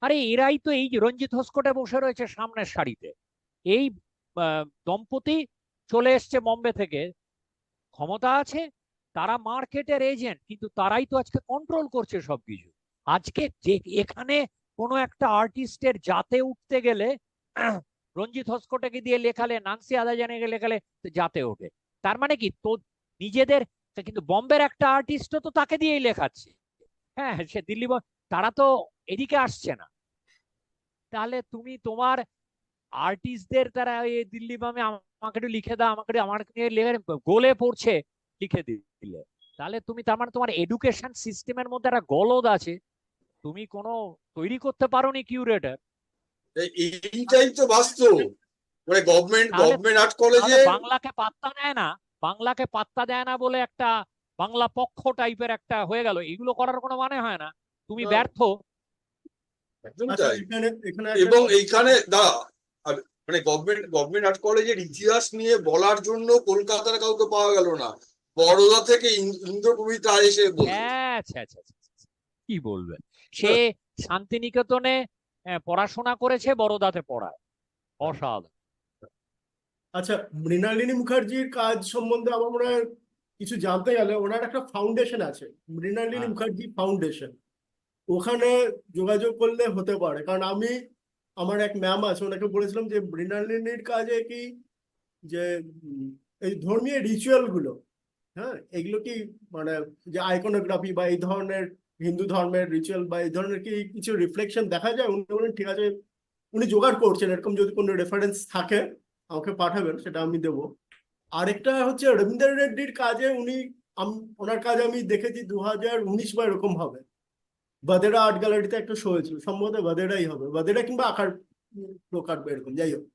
আরে এরাই তো এই যে রঞ্জিত হসকোটে বসে রয়েছে সামনের সারিতে, এই দম্পতি চলে এসছে বোম্বে থেকে, ক্ষমতা আছে, তারা মার্কেটের এজেন্ট, কিন্তু তারাই তো আজকে কন্ট্রোল করছে সবকিছু। আজকে যে এখানে কোনো একটা আর্টিস্টের জাতে উঠতে গেলে রঞ্জিত হসকোটাকে দিয়ে লেখালে, নান্সি আদাজানিকে লেখালে জাতে ওঠে, তার মানে কি তো নিজেদের, কিন্তু বম্বের একটা আর্টিস্টও তো তাকে দিয়েই লেখাচ্ছে। হ্যাঁ সে দিল্লি, তারা তো এদিকে আসছে না। তাহলে তুমি তোমার আর্টিস্টদের তারা এই দিল্লি বামে আমাকে একটু লিখে দাও, আমাকে আমার গোলে পড়ছে লিখে দিলে, তাহলে তুমি তার মানে তোমার এডুকেশন সিস্টেমের মধ্যে একটা গলদ আছে, তুমি কোনো তৈরি করতে পারোনি কিউরেটর। এইটাই তো বাস্তব। মানে গভর্নমেন্ট তাহলে আর্ট কলেজে বাংলাকে পাত্তা দেয় না, বাংলাকে পাত্তা দেয় না বলে একটা বাংলা পক্ষ টাইপের একটা হয়ে গেল, এগুলো করার কোনো মানে হয় না, তুমি ব্যর্থ। একদম আচ্ছা তাই। এখানে এখানে এবং এইখানে আর মানে গভর্নমেন্ট আর্ট কলেজের ইতিহাস নিয়ে বলার জন্য কলকাতার কাউকে পাওয়া গেল না, বরোদা থেকে ইন্দ্রপ্রভৃতা এসে বলবে। আচ্ছা আচ্ছা আচ্ছা আচ্ছা। কি বলবে, সে শান্তিনিকেতনে পড়াশোনা করেছে, বড়দাতে পড়ায়, অসাধারণ। আচ্ছা, মৃণালিনী মুখার্জির কাজ সম্বন্ধে আমার মনে হয় কিছু জানতে গেলে ওনার একটা ফাউন্ডেশন আছে, মৃণালিনী হ্যাঁ। মুখার্জি ফাউন্ডেশন। ওখানে যোগাযোগ করলে হতে পারে, কারণ আমার এক ম্যাম আছে, ওনাকে বলেছিলাম যে মৃণালিনীর কাজে কি যে এই ধর্মীয় রিচুয়াল গুলো, হ্যাঁ, এগুলো কি মানে যে আইকনোগ্রাফি বা এই ধরনের হিন্দু ধর্মের রিচুয়াল বা এই ধরনের কি কিছু রিফ্লেকশন দেখা যায়? উনি বলেন ঠিক আছে, উনি জোগাড় করছেন, এরকম যদি কোনো রেফারেন্স থাকে আমাকে পাঠাবেন, সেটা আমি দেবো। আরেকটা হচ্ছে রবীন্দ্র রেড্ডির কাজে ওনার কাজে আমি দেখেছি 2019 বা এরকম হবে, বাদেরা আর্ট গ্যালারিতে একটা শো হয়েছিল, সম্ভবত বাদেরাই হবে, বাদেরা কিংবা আকার প্রকার বা এরকম, যাই হোক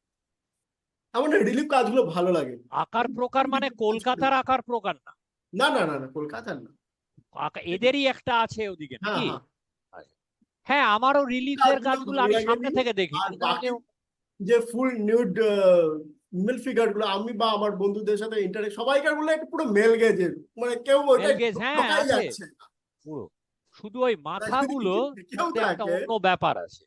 আমার রিলিফ কাজগুলো ভালো লাগে। আকার প্রকার মানে কলকাতার আকার প্রকার না, না না না না, কলকাতার না। এদেরই একটা আছে ওদিকে হ্যাঁ নাকি? হ্যাঁ, হ্যাঁ, আমারও রিলিফের কাজগুলো কাজগুলো ভালো আমি লাগেনি। সামনে থেকে দেখি, আর কিন্তু বাকি যে ফুল নিউড মেল ফিগার গুলো, আমি বা আমার বন্ধুদের সাথে ইন্টারেক্ট, সবাইকার গুলো একটু পুরো মেল গেজের, মানে কেউ ওইটা মেল গেজ, হ্যাঁ ঢোকাই আছে যাচ্ছে না। পুরো। শুধু ওই মাথাগুলো কেউ মধ্যে একটা থাকে অন্য ব্যাপার আছে,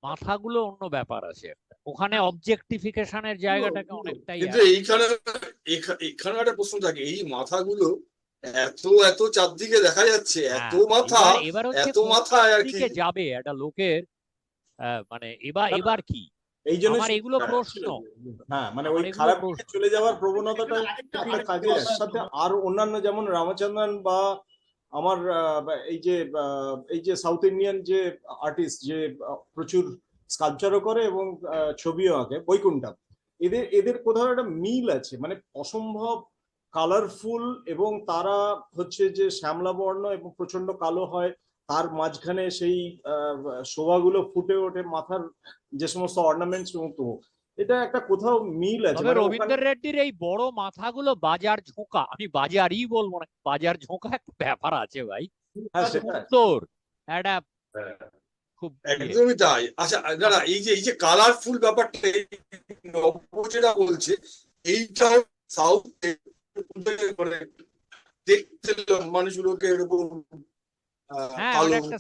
মাথাগুলো অন্য ব্যাপার আছে একটা। ওখানে অবজেক্টিফিকেশনের জায়গাটাকে পুরো। অনেকটাই কিন্তু এইখানে একটা প্রশ্ন থাকে, এই মাথাগুলো এত এত চারদিকে দেখা যাচ্ছে, এত হ্যাঁ, মাথা, এবার হচ্ছে এত কোন মাথায় আর কি। দিকে যাবে একটা লোকের, মানে এবার কি এই জন্য আমার এগুলো প্রশ্ন, হ্যাঁ, মানে আমার ওই এগুলো খারাপ দিকে প্রশ্ন। চলে যাওয়ার প্রবণতাটা আরেকটা এই কাজের সাথে আর অন্যান্য যেমন রামচন্দ্রন বা আমার এই যে সাউথ ইন্ডিয়ান যে আর্টিস্ট যে প্রচুর স্কাল্পচারও করে এবং ছবিও আঁকে, বৈকুণ্ঠম, এদের কোথাও একটা মিল আছে, মানে অসম্ভব কালারফুল, এবং তারা হচ্ছে যে শ্যামলা বর্ণ এবং প্রচন্ড কালো হয়, তার মাঝখানে সেই শোভাগুলো ফুটে ওঠে, মাথার যে সমস্ত অর্নামেন্টস, এটা একটা কোথাও মিল আছে, তবে মানে ওখানে রবীন্দ্র রেড্ডির এই বড় মাথাগুলো বাজার ঝোঁকা, আমি বাজারই বলবো না, বাজার ঝোঁকা একটা ব্যাপার আছে ভাই, হ্যাঁ সেটা সুন্দর একটা খুব একদমই তাই। আচ্ছা দাদা, এই যে কালারফুল ব্যাপারটা যেটা বলছে, এইটা সাউথ মানে দেখতে মানুষগুলোকে এরকম হ্যাঁ, কালো, ওটা একটা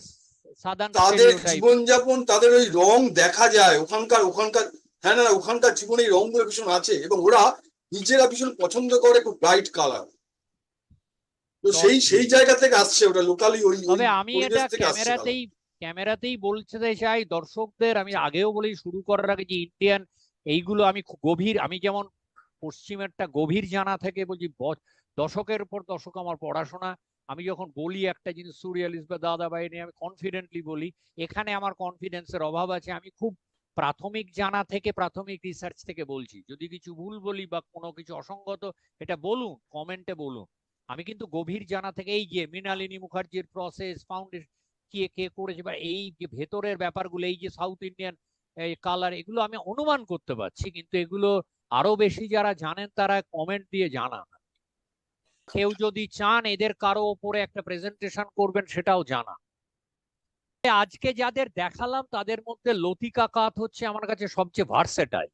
সাধারণ তাদের স্টেরিওটাইপ। জীবনযাপন, তাদের ওই রং দেখা যায় ওখানকার, হ্যাঁ না, ওখানকার জীবনে এই রংগুলো ভীষণ আছে, এবং ওরা নিজেরা ভীষণ পছন্দ করে খুব ব্রাইট কালার। তো সেই জায়গা থেকে আসছে, ওটা লোকালি ওই তবে আমি পরিবেশ এটা থেকে আসছে কালার। ক্যামেরাতেই বলতে চাই দর্শকদের, আমি আগেও বলি শুরু করার আগে, যে ইন্ডিয়ান এইগুলো আমি খুব গভীর, আমি যেমন পশ্চিমেরটা গভীর জানা থেকে বলছি, দশকের পর দশক আমার পড়াশোনা, আমি যখন বলি একটা জিনিস সুরিয়ালিস্ট বা দাদাবাই নিয়ে, আমি কনফিডেন্টলি বলি। এখানে আমার কনফিডেন্সের অভাব আছে, আমি খুব প্রাথমিক জানা থেকে, প্রাথমিক রিসার্চ থেকে বলছি। যদি কিছু ভুল বলি বা কোনো কিছু অসঙ্গত, এটা বলুন, কমেন্টে বলুন। আমি কিন্তু গভীর জানা থেকে, এই যে মৃণালিনী মুখার্জির প্রসেস, ফাউন্ডেশন কে কে করেছে, বা এই যে ভেতরের ব্যাপারগুলো, এই যে সাউথ ইন্ডিয়ান এই কালার, এগুলো আমি অনুমান করতে পারছি, কিন্তু এগুলো আরো বেশি যারা জানেন তারা কমেন্ট দিয়ে জানান। কেউ যদি চান এদের কারো উপরে একটা প্রেজেন্টেশন করবেন, সেটাও জানা। আজকে যাদের দেখালাম তাদের মধ্যে লতিকা কাত হচ্ছে আমার কাছে সবচেয়ে ভার্সেটাইল।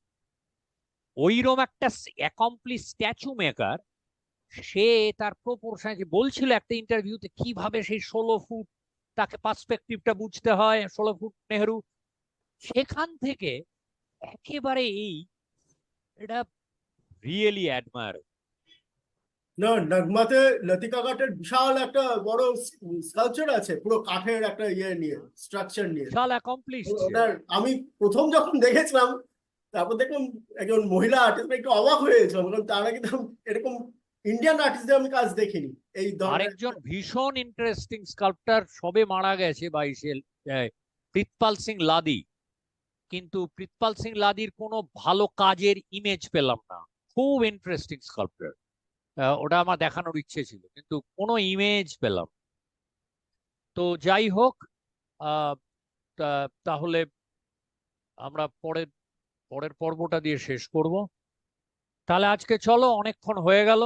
ওইরকম একটা অ্যাকমপ্লিশ স্ট্যাচু মেকার, সে তার প্রপোর্শন বলছিল একটা ইন্টারভিউতে, কিভাবে সেই 16 ফুট তাকে পার্সপেক্টিভটা বুঝতে হয়, 16 ফুট নেহেরু, সেখান থেকে একেবারে এটা রিয়েলি অ্যাডমায়ার। না, নাগমাতে লতিকা কাঠের বিশাল একটা বড় স্কাল্পচার আছে, পুরো কাঠের একটা ইয়ে নিয়ে, স্ট্রাকচার নিয়ে। বিশাল অ্যাকমপ্লিশ। ওটার আমি প্রথম যখন দেখেছিলাম, তারপর দেখলাম একজন মহিলা আর্টিস্ট, একটু অবাক হয়েছিলাম, কারণ তার আগে তো এরকম ইন্ডিয়ান আর্টিস্টদের আমি কাজ দেখিনি এই ধরনের। আরেকজন ভীষণ ইন্টারেস্টিং স্কাল্পটার সবে মারা গেছে 22-এ, প্রীতপাল সিং লাদি। কিন্তু প্রীতপাল সিং লাদির কোনো ভালো কাজের ইমেজ পেলাম না। খুব ইন্টারেস্টিং স্কাল্পটার, ওটা আমার দেখানোর ইচ্ছে ছিল, কিন্তু কোনো ইমেজ পেলাম। তো যাই হোক, তাহলে আমরা পরের পর্বটা দিয়ে শেষ করব। তাহলে আজকে চলো, অনেকক্ষণ হয়ে গেল।